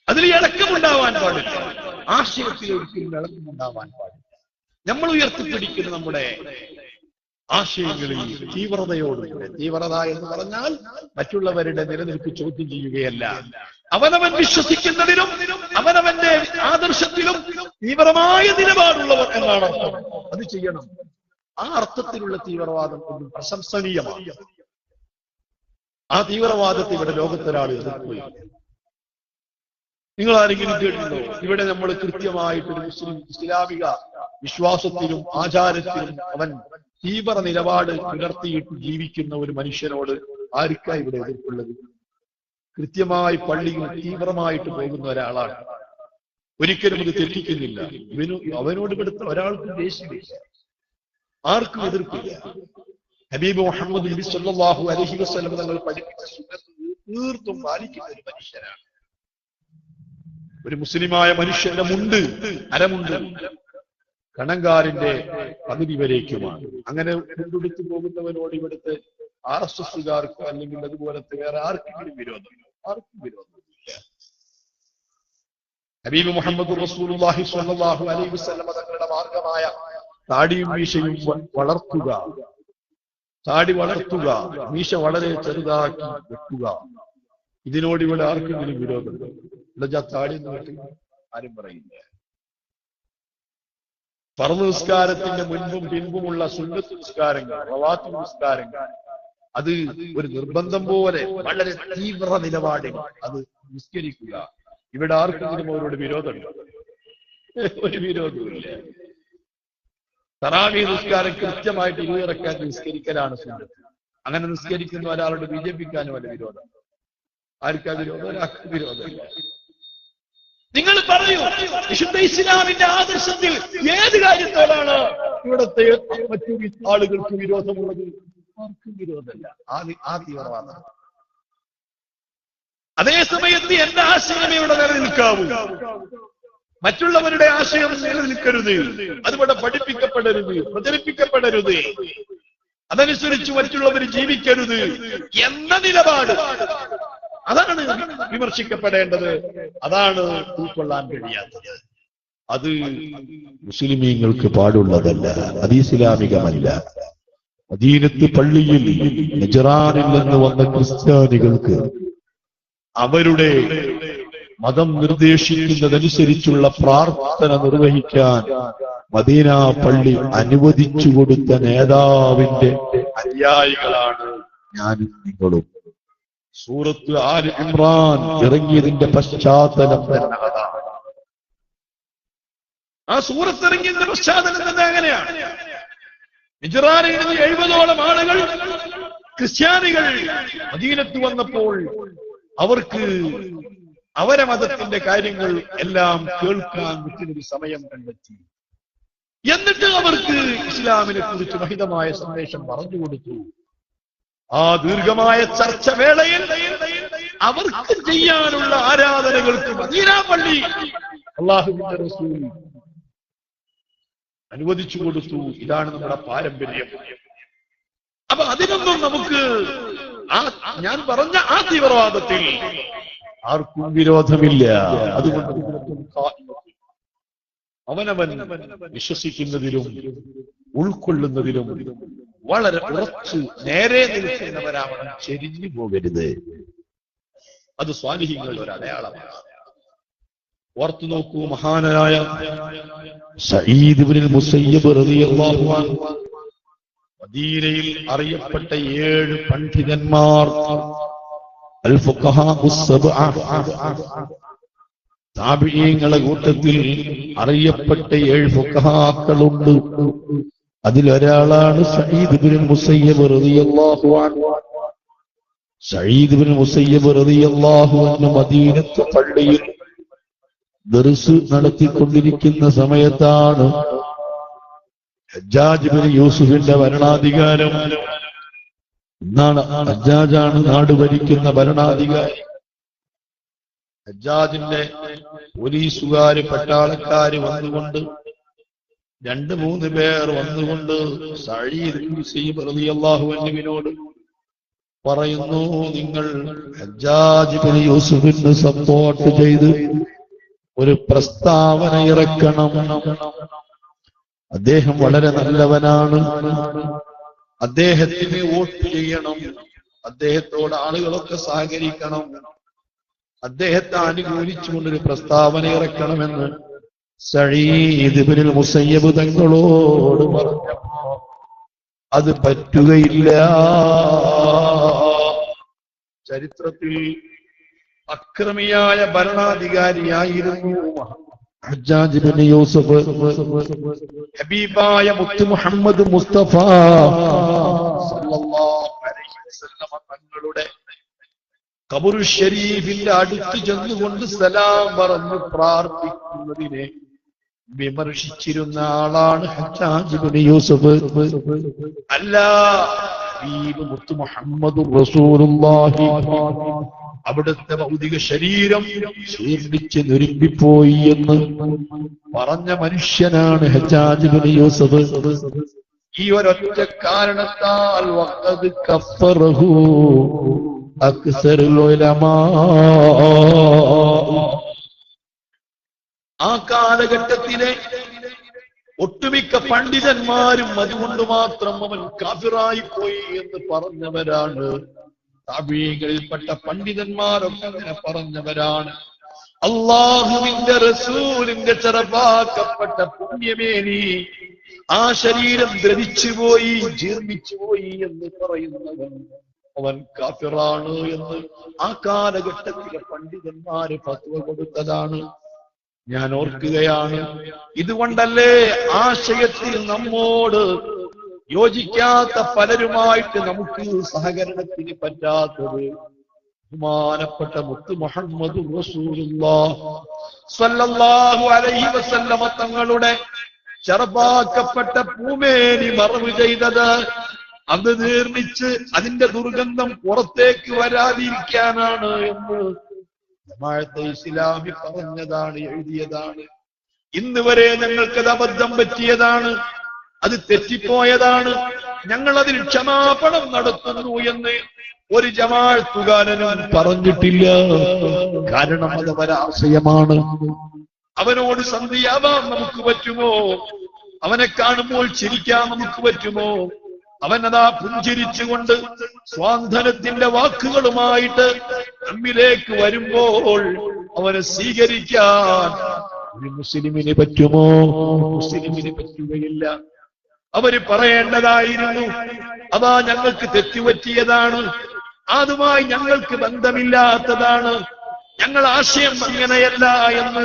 A: അതിൽ ഇളക്കമുണ്ടാവാൻ പാടില്ല. ആശയത്തിൽ ഒരിക്കലും ഇളക്കമുണ്ടാവാൻ പാടില്ല. നമ്മൾ ഉയർത്തിപ്പിടിക്കുന്ന നമ്മുടെ ആശയങ്ങളിൽ തീവ്രതയോടുകൂടെ, തീവ്രത എന്ന് പറഞ്ഞാൽ മറ്റുള്ളവരുടെ നിലനിൽപ്പ് ചോദ്യം ചെയ്യുകയല്ല, അവനവൻ വിശ്വസിക്കുന്നതിലും അവനവന്റെ ആദർശത്തിലും തീവ്രമായ നിലപാടുള്ളവർ എന്നാണ് അർത്ഥം. അത് ചെയ്യണം. ആ അർത്ഥത്തിലുള്ള തീവ്രവാദം ഒന്നും പ്രശംസനീയമാണ്. ആ തീവ്രവാദത്തെ ഇവിടെ ലോകത്തൊരാൾ എതിർക്കുകയില്ല. നിങ്ങൾ ആരെങ്കിലും കേട്ടിട്ടുണ്ടോ? ഇവിടെ നമ്മൾ കൃത്യമായിട്ടൊരു ഇസ്ലാമിക വിശ്വാസത്തിലും ആചാരത്തിലും അവൻ തീവ്ര നിലപാട് പുലർത്തിയിട്ട് ജീവിക്കുന്ന ഒരു മനുഷ്യനോട് ആർക്കാ ഇവിടെ എതിർപ്പുള്ളത്? കൃത്യമായി പള്ളിയിൽ തീവ്രമായിട്ട് പോകുന്ന ഒരാളാണ്. ഒരിക്കലും അത് തെറ്റിക്കുന്നില്ല. അവനോട് ഇവിടുത്തെ ഒരാൾക്കും ദേഷ്യമില്ല, ആർക്കും എതിർപ്പില്ല. ഹബീബ് മുഹമ്മദ് നബി സല്ലല്ലാഹു അലൈഹി വസല്ലം തങ്ങൾ പഠിപ്പിച്ച സുന്നത്ത് തീർത്തും പാലിക്കുന്ന ഒരു മനുഷ്യനാണ്. ഒരു മുസ്ലിമായ മനുഷ്യന്റെ മുണ്ട്, അരമുണ്ട് കണങ്കാലിന്റെ പകുതി വരേക്കുമാണ്. അങ്ങനെ മുണ്ടെടുത്തു പോകുന്നവനോട് ഇവിടുത്തെ RSSകാർക്ക് അല്ലെങ്കിൽ അതുപോലത്തെ വേറെ ആർക്കെങ്കിലും വിരോധമില്ല, ആർക്കും വിരോധമില്ല. ഹബീബ് മുഹമ്മദ് റസൂലുള്ളാഹി സ്വല്ലല്ലാഹു അലൈഹി വസല്ലം തങ്ങളുടെ മാർഗമായ താടിയും മീശയും വളർത്തുക, താടി വളർത്തുക, മീശ വളരെ ചെറുതാക്കി വെക്കുക, ഇതിനോട് ഇവിടെ ആർക്കെങ്കിലും വിരോധമുണ്ടോ? ഇവിടെ താടി എന്ന് കേട്ട് ആരും പറയില്ല. ഫർദ് നിസ്കാരത്തിന്റെ മുൻപും പിൻപുമുള്ള സുന്നത്ത് നിസ്കാരങ്ങൾ, റവാത്തിബ് നിസ്കാരങ്ങൾ, അത് ഒരു നിർബന്ധം പോലെ വളരെ തീവ്ര നിലപാടിൽ അത് നിസ്കരിക്കുക. ഇവിടെ ആർക്കെങ്കിലും അവരോട് വിരോധമുണ്ടോ? ഒരു വിരോധവുമില്ല. തറാവീഹ് നിസ്കാരം കൃത്യമായിട്ട് 20 റക്അത്ത് നിസ്കരിക്കലാണ് സുന്നത്ത്. അങ്ങനെ നിസ്കരിക്കുന്ന ഒരാളോട് ബിജെപിക്കാനും വല്ല വിരോധം? ആർക്കാ വിരോധം? ഒരാൾക്ക് വിരോധമില്ല. നിങ്ങൾ പറയൂ, വിശുദ്ധ ഇസ്ലാമിന്റെ ആദർശത്തിൽ ഏത് കാര്യത്തോടാണ് ഇവിടുത്തെ മറ്റു ആളുകൾക്ക് വിരോധമുള്ളത്? ആർക്കും വിരോധമല്ല. ആ തീവ്രവാദം. അതേ സമയത്ത് എന്റെ ആശയമേ ഇവിടെ നിലനിൽക്കാവൂ, മറ്റുള്ളവരുടെ ആശയം നിലനിൽക്കരുത്, അതിവിടെ പഠിപ്പിക്കപ്പെടരുത്, പ്രചരിപ്പിക്കപ്പെടരുത്, അതനുസരിച്ച് മറ്റുള്ളവർ ജീവിക്കരുത് എന്ന നിലപാട്, അതാണ് വിമർശിക്കപ്പെടേണ്ടത്, അതാണ് ഉൾക്കൊള്ളാൻ കഴിയാത്തത്. അത് മുസ്ലിമീങ്ങൾക്ക് പാടുള്ളതല്ല, അത് ഇസ്ലാമികമല്ല. മദീനത്ത് പള്ളിയിൽ നജ്റാനിൽ നിന്ന് വന്ന ക്രിസ്ത്യാനികൾക്ക് അവരുടെ മതം നിർദ്ദേശിക്കുന്നതനുസരിച്ചുള്ള പ്രാർത്ഥന നിർവഹിക്കാൻ മദീന പള്ളി അനുവദിച്ചു കൊടുത്ത നേതാവിന്റെ അനുയായികളാണ് ഞാനും നിങ്ങളും. സൂറത്ത് ആൽ ഇമ്രാൻ ഇറങ്ങിയതിന്റെ പശ്ചാത്തലം തന്നെ അതാണ്. ആ സൂറത്ത് ഇറങ്ങിയതിന്റെ പശ്ചാത്തലം തന്നെ അങ്ങനെയാണ്. നജ്റാനിൽ നിന്ന് 70ഓളം ആളുകൾ ക്രിസ്ത്യാനികൾ മദീനത്ത് വന്നപ്പോൾ അവർക്ക് അവരെ മതത്തിന്റെ കാര്യങ്ങൾ എല്ലാം കേൾക്കാൻ പറ്റുന്നൊരു സമയം കണ്ടെത്തി. എന്നിട്ട് അവർക്ക് ഇസ്ലാമിനെ കുറിച്ച് മഹിതമായ സന്ദേശം പറഞ്ഞു കൊടുത്തു. ആ ദീർഘമായ ചർച്ച വേളയിൽ അവർക്ക് ചെയ്യാനുള്ള ആരാധനകൾക്ക് മദീന പള്ളി അല്ലാഹുവിന്റെ റസൂൽ അനുവദിച്ചു കൊടുത്തു. ഇതാണ് നമ്മുടെ പാരമ്പര്യം. അപ്പൊ അതിനൊന്നും നമുക്ക് ഞാൻ പറഞ്ഞ ആ തീവ്രവാദത്തിൽ ആർക്കും വിരോധമില്ല. അതുകൊണ്ട് അവനവൻ വിശ്വസിക്കുന്നതിലും ഉൾക്കൊള്ളുന്നതിലും വളരെ ഉറച്ചു നേരെ നിൽക്കുന്നവരാവണം, ചെരിഞ്ഞു പോകരുത്. അത് സ്വാലിഹീങ്ങളുടെ ഒരു അടയാളമാണ്. ഓർത്തു നോക്കൂ, മഹാനായ സഈദ് ഇബ്നുൽ മുസയ്യിബ് റളിയല്ലാഹു അൻഹു മദീനയിൽ അറിയപ്പെട്ട 7 പണ്ഡിതന്മാർ, അൽ ഫുഖഹാഉ സബ്അ, താബിഈങ്ങളുടെ കൂട്ടത്തിൽ അറിയപ്പെട്ട 7 ഫുഖഹാക്കളുണ്ട്. അതിലൊരാളാണ് സഈദ് ഇബ്നുൽ മുസയ്യിബ് റളിയല്ലാഹു അൻഹു. സഈദ് ഇബ്നുൽ മുസയ്യിബ് റളിയല്ലാഹു അൻഹു മദീനത്തെ പള്ളിയിൽ ദർസ് നടത്തിക്കൊണ്ടിരിക്കുന്ന സമയത്താണ് ഹജ്ജാജ് ഇബ്നു യൂസുഫിന്റെ ഭരണാധികാരം. എന്നാണ് ഹജ്ജാജാണ് നാട് ഭരിക്കുന്ന ഭരണാധികാരി. ഹജ്ജാജിന്റെ പോലീസുകാര് പട്ടാളക്കാര് വന്നുകൊണ്ട് 2-3 പേർ വന്നുകൊണ്ട് സഈദ് ഇബ്നു മുസയ്യിബ് റളിയല്ലാഹു അൻഹുവിനോട് പറയുന്നു, നിങ്ങൾ ഹജ്ജാജ് ഇബ്നു യൂസുഫിന് സപ്പോർട്ട് ചെയ്ത് ഒരു പ്രസ്താവന ഇറക്കണം. അദ്ദേഹം വളരെ നല്ലവനാണ്, അദ്ദേഹത്തിന് വോട്ട് ചെയ്യണം, അദ്ദേഹത്തോട് ആളുകളൊക്കെ സഹകരിക്കണം, അദ്ദേഹത്തെ അനുകൂലിച്ചുകൊണ്ടൊരു പ്രസ്താവന ഇറക്കണമെന്ന് സഈദ് ഇബ്നുൽ മുസയ്യിബ് തങ്ങളോട് പറഞ്ഞപ്പോ അത് പറ്റുകയില്ല. ചരിത്രത്തിൽ അക്രമിയായ ഭരണാധികാരിയായിരുന്നു ഹജ്ജാജ് ഇബ്നു യൂസുഫ്. ഹബീബായ മുത്ത് മുഹമ്മദ് മുസ്തഫ സല്ലല്ലാഹു അലൈഹി വസല്ലം തങ്ങളുടെ ഖബറു ശരീഫിന്റെ അടുത്ത് ചെന്നുകൊണ്ട് സലാം പറഞ്ഞു പ്രാർത്ഥിക്കുന്നതിനെ വിമർശിച്ചിരുന്ന ആളാണ് ഹജ്ജാജ് ഇബ്നു യൂസുഫ്. അല്ല, ഹബീബ് മുത്ത് മുഹമ്മദ് റസൂലുള്ളാഹി അവിടുത്തെ ഭൗതിക ശരീരം ശീർണിച്ച് നുരുമ്പിപ്പോയി എന്ന് പറഞ്ഞ മനുഷ്യനാണ് ഹജ്ജാജ് ഇബ്നു യൂസുഫ്. ഈ ഒരൊറ്റ കാരണത്താൽ വഖദ് കഫറഹു അക്സറുൽ ഉലമാ. ആ കാലഘട്ടത്തിലെ ഒട്ടുമിക്ക പണ്ഡിതന്മാരും അതുകൊണ്ട് മാത്രം അവൻ കാഫിറായി പോയി എന്ന് പറഞ്ഞവരാണ്. താബീകളിൽപ്പെട്ട പണ്ഡിതന്മാരൊക്കെ അങ്ങനെ പറഞ്ഞവരാണ്. അല്ലാഹുവിന്റെ റസൂലിന്റെ ചെറുപ്പാക്കപ്പെട്ട പുണ്യമേനി ആ ശരീരം ദ്രവിച്ചുപോയി, ജീർണിച്ചുപോയി എന്ന് പറയുന്നവൻ അവൻ കാഫിറാണ് എന്ന് ആ കാലഘട്ടത്തിലെ പണ്ഡിതന്മാര് ഫത്വ കൊടുത്തതാണ്. ഞാൻ ഓർക്കുകയാണ്. ഇതുകൊണ്ടല്ലേ ആശയത്തിൽ നമ്മോട് യോജിക്കാത്ത പലരുമായിട്ട് നമുക്ക് സഹകരണത്തിന് പറ്റാത്തത്. ബഹുമാനപ്പെട്ട മുത്ത് മുഹമ്മദ് റസൂലുള്ളാഹി സ്വല്ലല്ലാഹു അലൈഹി വസല്ലമ തങ്ങളുടെ ചെറുപ്പാക്കപ്പെട്ട പൂമേനി മറവ് ചെയ്തത് അത് നിർമ്മിച്ച് അതിന്റെ ദുർഗന്ധം പുറത്തേക്ക് വരാതിരിക്കാനാണ് എന്ന് ജമാഅത്തെ ഇസ്ലാമി പറഞ്ഞതാണ്, എഴുതിയതാണ്. ഇന്ന് വരെ ഞങ്ങൾക്കത് അബദ്ധം പറ്റിയതാണ്, അത് തെറ്റിപ്പോയതാണ്. ഞങ്ങൾ അതിൽ ക്ഷമാപണം നടത്തുന്നു എന്ന് ഒരു ജമാഅത്തുകാരനും പറഞ്ഞിട്ടില്ല. കാരണം അത് ഒരാശയമാണ്. അവനോട് സന്ധിയാവാൻ നമുക്ക് പറ്റുമോ? അവനെ കാണുമ്പോൾ ചിരിക്കാൻ നമുക്ക് പറ്റുമോ? അവനതാ പുഞ്ചിരിച്ചുകൊണ്ട് സ്വാന്തനത്തിന്റെ വാക്കുകളുമായിട്ട് നമ്മിലേക്ക് വരുമ്പോൾ അവനെ സ്വീകരിക്കാൻ ഒരു മുസ്ലിമിന് പറ്റുമോ? മുസ്ലിമിന് പറ്റുകയില്ല. അവര് പറയേണ്ടതായിരുന്നു, അതാ ഞങ്ങൾക്ക് തെറ്റുപറ്റിയതാണ്, അതുമായി ഞങ്ങൾക്ക് ബന്ധമില്ലാത്തതാണ്, ഞങ്ങൾ ആശയം അങ്ങനെയല്ല എന്ന്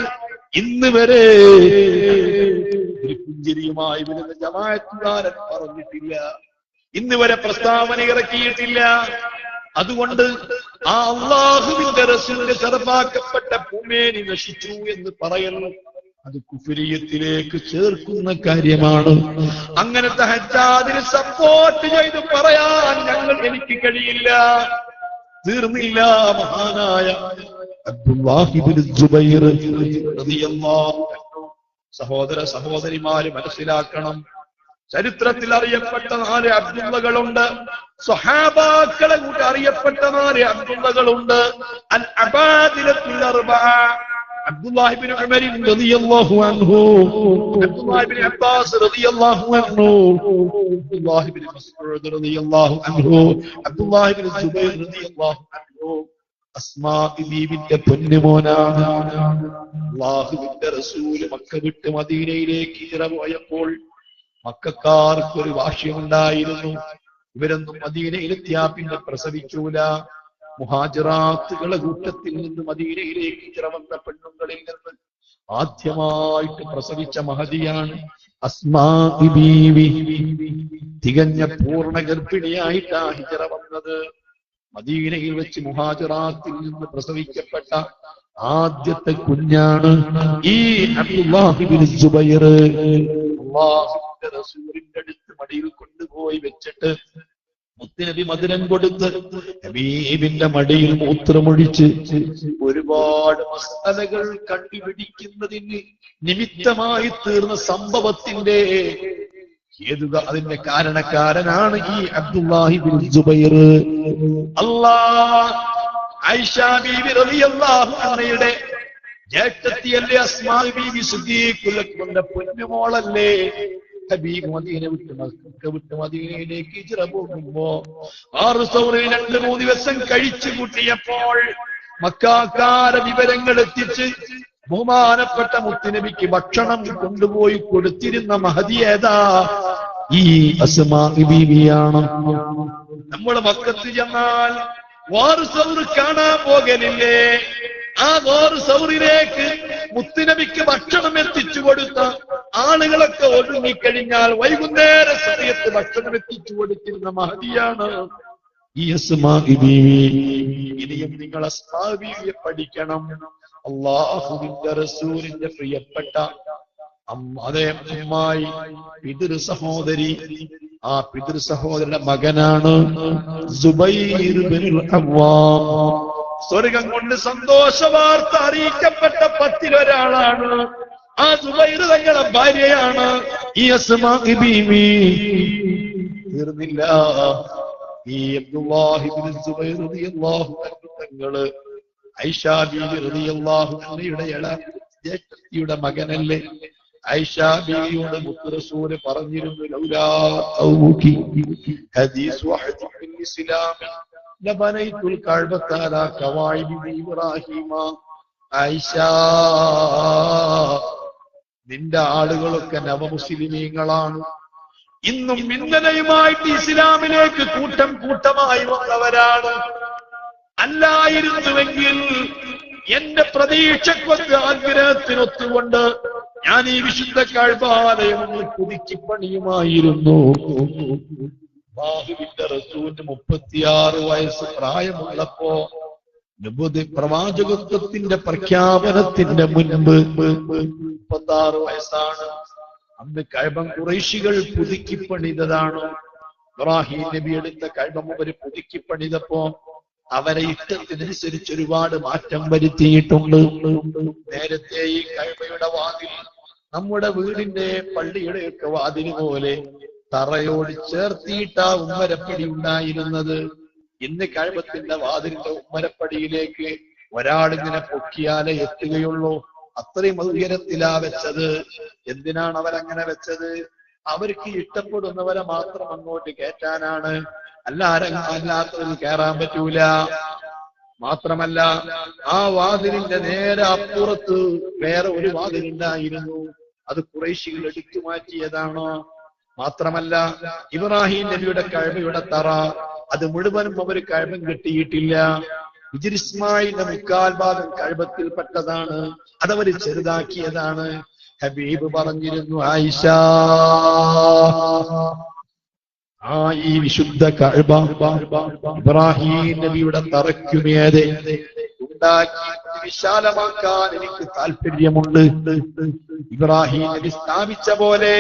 A: ഇന്ന് വരെ ഒരു പുഞ്ചിരിയുമായി വരുന്ന ജമാഅത്തുകാരൻ പറഞ്ഞിട്ടില്ല. ഇന്ന് വരെ പ്രസ്താവന ഇറക്കിയിട്ടില്ല. അതുകൊണ്ട് ആ അല്ലാഹുവിന്റെ റസൂലിന്റെ ചെറുപ്പാക്കപ്പെട്ട പൂമേനി നശിച്ചു എന്ന് പറയുന്നു, അത് കുഫ്രിയത്തിലേക്ക് ചേർക്കുന്ന കാര്യമാണ്. അങ്ങനത്തെ ഹജ്ജാദിനെ സപ്പോർട്ട് ചെയ്ത് പറയാൻ എനിക്ക് കഴിയില്ല. തീർന്നില്ല. മഹാനായ അബ്ദുല്ലാഹി ഇബ്നു സുബൈർ റളിയല്ലാഹു അൻഹു സഹോദര സഹോദരിമാര് മനസ്സിലാക്കണം, ചരിത്രത്തിൽ അറിയപ്പെട്ട 4 അബ്ദുള്ളകളുണ്ട്. സ്വഹാബാക്കളെ കൂട്ടി അറിയപ്പെട്ട 4 അബ്ദുള്ളകളുണ്ട്. അൽ അബാദിലത്തുൽ അർബഅ, അബ്ദുല്ലാഹി ഇബ്നു ഉമർ റളിയല്ലാഹു അൻഹു, അബ്ദുല്ലാഹി ഇബ്നു അബ്ബാസ് റളിയല്ലാഹു അൻഹു, അബ്ദുല്ലാഹി ഇബ്നു മസ്ഊദ് റളിയല്ലാഹു അൻഹു, അബ്ദുല്ലാഹി ഇബ്നു സുബൈർ റളിയല്ലാഹു അൻഹു. അസ്മാ ബീവിന്റെ പൊന്നുമോനാണ്. അല്ലാഹുവിന്റെ റസൂൽ മക്ക വിട്ട് മദീനയിലേക്ക് ഹിജ്റ പോയപ്പോൾ മക്കക്കാർക്കൊരു വാശിയുണ്ടായിരുന്നു. ഇവരൊന്നും മദീനയിലെത്തിയാ പിന്നെ പ്രസവിക്കൂല. മുഹാജിറാത്തുകളെ കൂട്ടത്തിൽ നിന്ന് മദീനയിലേക്ക് ഹിജ്റ വന്ന പെണ്ണുങ്ങളിൽ നിന്ന് ആദ്യമായിട്ട് പ്രസവിച്ച മഹദിയാണ് അസ്മാ ബീവി. തികഞ്ഞ പൂർണ്ണ ഗർഭിണിയായിട്ടാ ഹിജ്റ വന്നത്. മദീനയിൽ വെച്ച് മുഹാജിറാത്തിൽ നിന്ന് പ്രസവിക്കപ്പെട്ട ആദ്യത്തെ കുഞ്ഞാണ് ഈ അബ്ദുല്ലാഹി ഇബ്നു സുബൈർ. അല്ലാഹുവിന്റെ റസൂലിന്റെ അടുത്ത് മടിയിൽ കൊണ്ടുപോയി വെച്ചിട്ട് മുത്തുനബി മധുരം കൊടുത്ത് ഹബീബിന്റെ മടിയിൽ മൂത്രമൊഴിച്ച് ഒരുപാട് മസ്അലകൾ കണ്ടുപിടിക്കുന്നതിന് നിമിത്തമായി തീർന്ന സംഭവത്തിന്റെ അതിന്റെ കാരണക്കാരനാണ് ഈ അബ്ദുല്ലാഹി ഇബ്നു സുബൈർ. ആയിഷ ബീവി റളിയല്ലാഹു അൻഹയുടെ ജേഷ്ഠത്തിയല്ലേ അസ്മാ ബീവി സിദ്ദീഖുൽ അക്ബറിന്റെ പൊന്നുമോളല്ലേ. ഹബീബ് മദീന വിട്ട് മദീനയിലേക്ക് ഹിജ്റ പോകുമ്പോ 6 സൗറിൽ 2-3 ദിവസം കഴിച്ചു കൂട്ടിയപ്പോൾ മക്കാക്കാര വിവരങ്ങൾ എത്തിച്ച് ബഹുമാനപ്പെട്ട മുത്തുനബിക്ക് ഭക്ഷണം കൊണ്ടുപോയി കൊടുത്തിരുന്ന മഹദി ഏതാ? ഈ അസ്മാ ബീവിയാണ്. നമ്മുടെ മക്കത്ത് ചെന്നാൽ വാറ് സൗറ് കാണാൻ പോകലില്ലേ? ആ വാറ് സൗറിലേക്ക് മുത്തുനബിക്ക് ഭക്ഷണം എത്തിച്ചു കൊടുത്ത ആളുകളൊക്കെ ഒതുങ്ങിക്കഴിഞ്ഞാൽ വൈകുന്നേര സമയത്ത് ഭക്ഷണം എത്തിച്ചു കൊടുത്തിരുന്ന മഹദിയാണ് ഈ അസ്മാ ബീവി. ഇനിയും നിങ്ങൾ അസ്മാ ബീവിയെ പഠിക്കണം. അല്ലാഹുവിന്റെ റസൂലിന്റെ പ്രിയപ്പെട്ട അതേ അമ്മായി പിതൃ സഹോദരി. ആ പിതൃ സഹോദരന്റെ മകനാണ് സുബൈർ ഇബ്നുൽ അവ്വാം. സ്വർഗം കൊണ്ട് സന്തോഷ വാർത്ത അറിയിക്കപ്പെട്ട 10 ഒരാളാണ്. ആ സുബൈർ തങ്ങളുടെ ഭാര്യയാണ് ഈ അസ്മാ ബീവി. തീർന്നില്ല, ഈ അബ്ദുല്ലാഹി ഇബ്നു സുബൈർ റളിയല്ലാഹു അൻഹു തങ്ങള് ആയിഷ ബീവി റളിയല്ലാഹു അൻഹയുടെ ജ്യേഷ്ഠത്തിയുടെ മകനല്ലേ. ആയിഷ ബീവിയോട് മുത്ത് റസൂൽ പറഞ്ഞിരുന്നു, ലൗലാ ഖൗമുകി ഹദീസ് വഹദ് ഫിൽ ഇസ്ലാം ലബനൈതുൽ കഅബത അലാ ഖവാഇദി ഇബ്രാഹിമ. ആയിഷ, നിന്റെ ആളുകളൊക്കെ നവമുസ്ലിമീങ്ങളാണ്. ഇന്നും ഇന്നലെയുമായിട്ട് ഇസ്ലാമിലേക്ക് കൂട്ടം കൂട്ടമായി വന്നവരാണ്. അല്ലായിരുന്നുവെങ്കിൽ എന്റെ പ്രതീക്ഷക്കൊത്ത് ആഗ്രഹത്തിനൊത്തുകൊണ്ട് ഞാൻ ഈ വിശുദ്ധ കഅബാലയം പുതുക്കി പണിയുമായിരുന്നു. അല്ലാഹുവിന്റെ റസൂലിന് 36 വയസ്സ് പ്രായമുള്ളപ്പോ നബുവത്ത് പ്രവാചകത്വത്തിന്റെ പ്രഖ്യാപനത്തിന്റെ മുൻപ് 36 വയസ്സാണ്. അന്ന് കഅബ ഖുറൈശികൾ പുതുക്കി പണിതതാണ്. ഇബ്രാഹിം നബി എടുത്ത കഅബ അവര് പുതുക്കി പണിതപ്പോ അവരെ ഇഷ്ടത്തിനനുസരിച്ച് ഒരുപാട് മാറ്റം വരുത്തിയിട്ടുണ്ട്. നേരത്തെ ഈ കഅബയുടെ വാതിൽ നമ്മുടെ വീടിന്റെ പള്ളിയുടെയൊക്കെ വാതില് പോലെ തറയോട് ചേർത്തിയിട്ടാ ഉമ്മരപ്പടി ഉണ്ടായിരുന്നത്. ഇന്ന് കഅബത്തിന്റെ വാതിലിന്റെ ഉമ്മരപ്പടിയിലേക്ക് ഒരാളിങ്ങനെ പൊക്കിയാലേ എത്തുകയുള്ളൂ. അത്രയും ഉയരത്തിലാ വെച്ചത്. എന്തിനാണ് അവരങ്ങനെ വെച്ചത്? അവർക്ക് ഇഷ്ടപ്പെടുന്നവരെ മാത്രം അങ്ങോട്ട് കയറ്റാനാണ്. അല്ലാത്തവരിൽ കയറാൻ പറ്റൂല. മാത്രമല്ല, ആ വാതിലിന്റെ നേരെ അപ്പുറത്ത് വേറെ ഒരു വാതിലുണ്ടായിരുന്നു. അത് ഖുറൈശികൾ എടുത്തു മാറ്റിയതാണ്. മാത്രമല്ല, ഇബ്രാഹിം നബിയുടെ കഅബയുടെ തറ അത് മുഴുവനും അവർ കഅബം കെട്ടിയിട്ടില്ല. ഹിജ്ർ ഇസ്മായിലിന്റെ 3/4 ഭാഗം കഅബത്തിൽപ്പെട്ടതാണ്. അതവര് ചെറുതാക്കിയതാണ്. ഹബീബ് പറഞ്ഞിരുന്നു, ആയിഷ, ഈ വിശുദ്ധ കഅബ ഇബ്രാഹിം നബിയുടെ തറയ്ക്കുമേതെ ഉണ്ടാക്കി വിശാലമാക്കാൻ എനിക്ക് താല്പര്യമുണ്ട്. ഇബ്രാഹിം നബി സ്ഥാപിച്ച പോലെ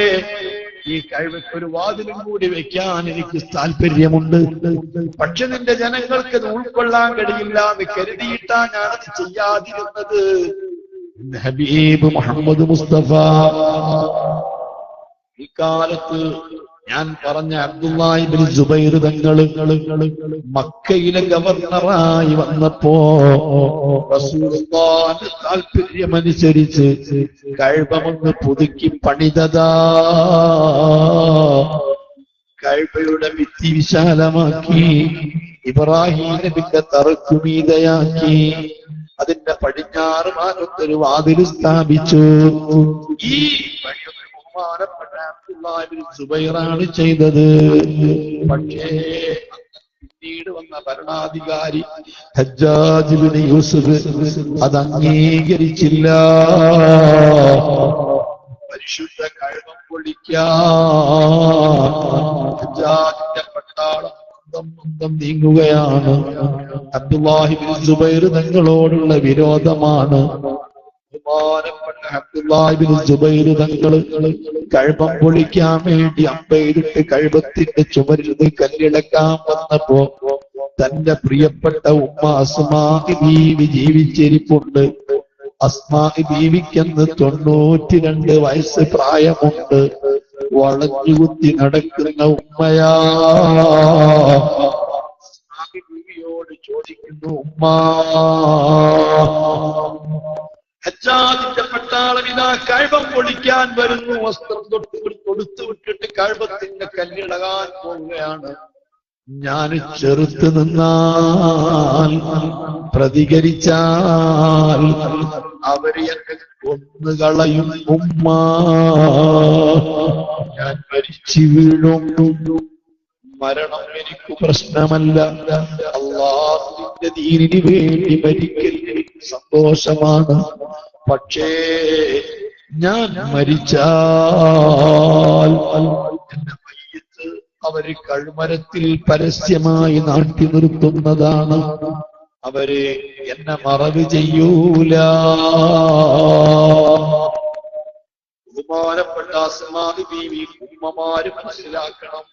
A: ഈ കഅബയ്ക്ക് ഒരു വാതിലും കൂടി വെക്കാൻ എനിക്ക് താല്പര്യമുണ്ട്. പക്ഷെ നിന്റെ ജനങ്ങൾക്ക് ഉൾക്കൊള്ളാൻ കഴിയില്ല എന്ന് കരുതിയിട്ടാ ഞാനത് ചെയ്യാതിരുന്നത്. ഹബീബ് മുഹമ്മദ് മുസ്തഫ. ഇക്കാലത്ത് ഞാൻ പറഞ്ഞ അബ്ദുല്ലാഹി ഇബ്നു സുബൈർ തങ്ങള് മക്കയിലെ ഗവർണറായി വന്നപ്പോ റസൂലുള്ളാഹിന്റെ താല്പര്യമനുസരിച്ച് കഅബ പുതുക്കി പണിതതാ. കഅബയുടെ ഭിത്തി വിശാലമാക്കി, ഇബ്രാഹിം നബിയുടെ തറക്കുമീതയാക്കി, അതിന്റെ പടിഞ്ഞാറ് ഭാഗത്തൊരു വാതിൽ സ്ഥാപിച്ചു. ഈ പണിയൊക്കെ ബഹുമാനപ്പെട്ട അബ്ദുല്ലാഹി ഇബ്നു സുബൈറാണ് ചെയ്തത്. പക്ഷേ പിന്നീട് വന്ന ഭരണാധികാരി ഹജ്ജാജ് ഇബ്നു യൂസുഫ് അത് അംഗീകരിച്ചില്ല. പരിശുദ്ധ കഅബ പൊളിക്കാൻ ഹജ്ജാജിന്റെ പട്ടാളം നീങ്ങുകയാണ്. അബ്ദുല്ലാഹി ഇബ്നു സുബൈർ തങ്ങളോടുള്ള വിരോധമാണ്. ബഹുമാനപ്പെട്ട അബ്ദുല്ലാഹി ഇബ്നു സുബൈർ തങ്ങള് കഅബ പൊളിക്കാൻ വേണ്ടി അമ്പെയ്തിട്ട് കഅബത്തിന്റെ ചുമരിൽ കല്ലിളക്കാൻ വന്നപ്പോ തന്റെ പ്രിയപ്പെട്ട ഉമ്മ അസ്മാ ബീവി ജീവിച്ചിരിപ്പുണ്ട്. അസ്മാ ബീവിക്കെന്ന് 92 വയസ്സ് പ്രായമുണ്ട്. വളഞ്ഞുകുത്തി നടക്കുന്ന ഉമ്മയാ. ബീവിയോട് ചോദിക്കുന്നു, ഉമ്മാ, ഹജ്ജാജിന്റെ പട്ടാളം ഇതാ കഅബ പൊളിക്കാൻ വരുന്നു, വസ്ത്രം കൊടുത്തു വിട്ടിട്ട് കഅബത്തിന്റെ കല്ലിളകാൻ പോവുകയാണ്. ഞാൻ ചെറുത്ത് നിന്നാൽ, പ്രതികരിച്ചാൽ അവര് എന്നെ കൊന്നുകളയും ഉമ്മ. ഞാൻ മരിച്ചു വീഴും. മരണം എനിക്ക് പ്രശ്നമല്ല. അല്ലാഹുവിന്റെ ദീനിന് വേണ്ടി മരിക്കൽ എനിക്ക് സന്തോഷമാണ്. പക്ഷേ ഞാൻ മരിച്ചാൽ എന്റെ മയ്യത്ത് അവര് കഴുമരത്തിൽ പരസ്യമായി നാട്ടി നിർത്തുന്നതാണ്. അവര് എന്നെ മറവ് ചെയ്യൂല. ബഹുമാനപ്പെട്ട അസ്മാ ബീവി ഉമ്മമാര് മനസ്സിലാക്കണം,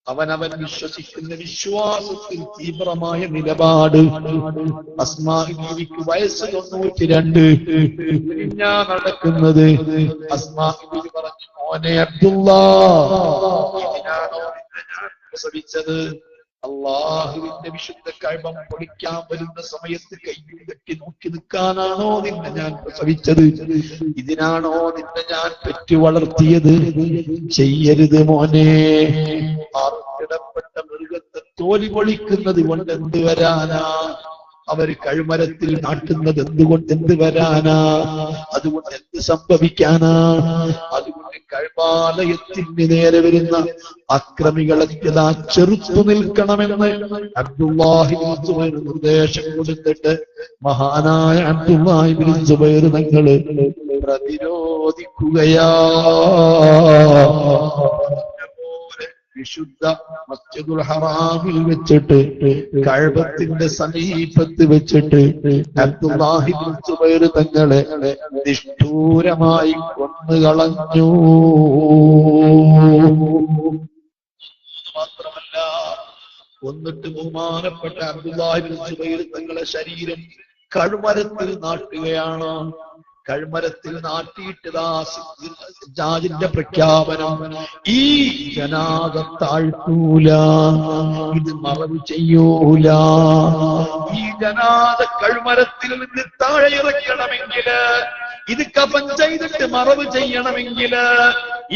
A: അവനവൻ വിശ്വസിക്കുന്ന വിശ്വാസത്തിൽ തീവ്രമായ നിലപാട്. അസ്മാ ബീവിക്ക് വയസ്സ് 92. ഞാൻ നടക്കുന്നത്. അസ്മാ ബീവി പറഞ്ഞു, മോനെ അബ്ദുല്ലാഹ്, ഇതിനാണോ നിന്നെ ഞാൻ പ്രസവിച്ചത്? അള്ളാഹുവിന്റെ വിശുദ്ധ കഅബ പൊളിക്കാൻ വരുന്ന സമയത്ത് കയ്യിൽ കെട്ടി നോക്കി നിൽക്കാനാണോ നിന്നെ ഞാൻ പ്രസവിച്ചത്? ഇതിനാണോ നിന്നെ ഞാൻ പെറ്റു വളർത്തിയത്? ചെയ്യരുത് മോനെ. ആർക്കിടപ്പെട്ട മൃഗത്തെ തോലി പൊളിക്കുന്നത് കൊണ്ട് എന്ത് വരാനാ? അവർ കഴുമരത്തിൽ നാട്ടുന്നത് എന്ത് വരാനാ? അതുകൊണ്ട് എന്ത് സംഭവിക്കാനാ? അതുകൊണ്ട് കഅബാലയത്തിന് നേരെ വരുന്ന അക്രമികളെ ചെറുത്തു നിൽക്കണമെന്ന് അബ്ദുല്ലാഹി ഇബ്നു സുബൈർ നിർദ്ദേശം കൊടുത്തിട്ട് മഹാനായ അബ്ദുല്ലാഹി ഇബ്നു സുബൈർ തങ്ങള് പ്രതിരോധിക്കുകയാ. വിശുദ്ധ മസ്ജിദുൽ ഹറാമിൽ വെച്ചിട്ട് കഅബത്തിന്റെ സമീപത്ത് വെച്ചിട്ട് അബ്ദുല്ലാഹി ഇബ്നു സുബൈർ തങ്ങളെ നിഷ്ഠൂരമായി കൊന്നുകളഞ്ഞു. മാത്രമല്ല, കൊന്നിട്ട് ബഹുമാനപ്പെട്ട അബ്ദുല്ലാഹി ഇബ്നു സുബൈർ തങ്ങളെ ശരീരം കഴുമരത്തിൽ നാട്ടുകയാണ്. കഴുമരത്തിൽ നാട്ടിയിട്ടതാ ഹജ്ജാജിന്റെ പ്രഖ്യാപനം, ഈ ജനാദ താഴ്ത്തൂല, ഇത് മറവ് ചെയ്യൂല. ഈ ജനാദ കഴുമരത്തിൽ നിന്ന് താഴെ ഇറക്കണമെങ്കില്, ഇത് കഫൻ ചെയ്തിട്ട് മറവ് ചെയ്യണമെങ്കില്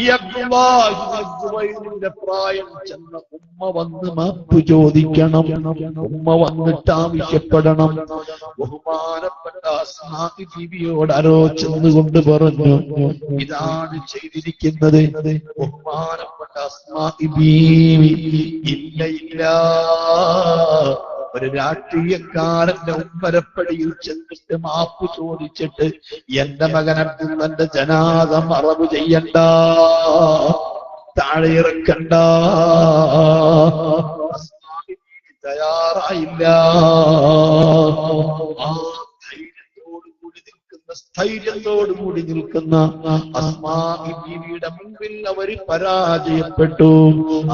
A: ഈ അബ്ദുല്ലാഹിന്റെ പ്രായം ചെന്ന ഉമ്മ വന്ന് മാപ്പ് ചോദിക്കണം. ഉമ്മ വന്നിട്ട് ആവശ്യപ്പെടണം. ബഹുമാനപ്പെട്ട അസ്മാ ബീവിയോട് ആരോ ചെന്നുകൊണ്ട് പറഞ്ഞു, ഇതാണ് ചെയ്തിരിക്കുന്നത്. ബഹുമാനപ്പെട്ട അസ്മാ ബീവി, ഇല്ല, ഒരു രാഷ്ട്രീയക്കാരന്റെ ഉമ്മരപ്പടിയിൽ ചെന്നിട്ട് മാപ്പ് ചോദിച്ചിട്ട് എന്റെ മകൻ അബ്ദുള്ളന്റെ ജനാദ മറവ് ചെയ്യണ്ട, താഴെ ഇറക്കണ്ട, തയ്യാറായില്ല. സ്ഥൈര്യത്തോടുകൂടി നിൽക്കുന്ന അസ്മാ ബീവിയുടെ മുൻപിൽ അവര് പരാജയപ്പെട്ടു.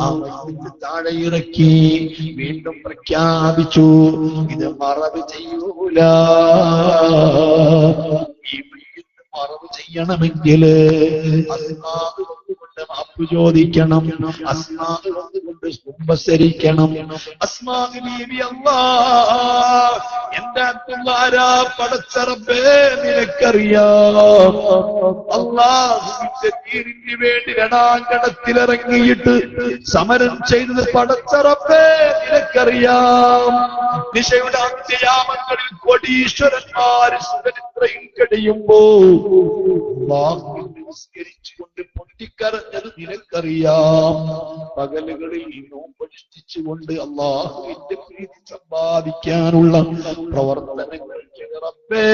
A: ആ മയ്യത്ത് താഴെ ഇറക്കി വീണ്ടും പ്രഖ്യാപിച്ചു, ഇത് മറവ് ചെയ്യൂല. ഈ മയ്യിത്ത് മറവ് ചെയ്യണമെങ്കിൽ അസ്മാ കൊണ്ട് മാപ്പ് ചോദിക്കണം, അസ്മാ കൊണ്ട് ഉപസരിക്കണം. അസ്മാ ബീവി അല്ലാഹ് എന്റെ അബ്ദുല്ലാ പടച്ച റബ്ബേ നിനക്കറിയാം, അല്ലാഹുവിന്റെ ദീനിന് വേണ്ടി രണാങ്കണത്തിലിറങ്ങിയിട്ട് സമരം ചെയ്തത് പടച്ച റബ്ബേ നിനക്കറിയാം. നിശയുടെ അന്ത്യയാമങ്ങളിൽ കോടീശ്വരന്മാര് സുഖനിദ്രയിൽ കഴിയുമ്പോ നിസ്കരിച്ചുകൊണ്ട് പൊട്ടിക്കരഞ്ഞത് നിനക്കറിയാം. പകലുകളിൽ നോമ്പനുഷ്ഠിച്ചുകൊണ്ട് അല്ലാഹുവിന്റെ പ്രീതി സമ്പാദിക്കാനുള്ള പ്രവർത്തനങ്ങൾ റബ്ബേ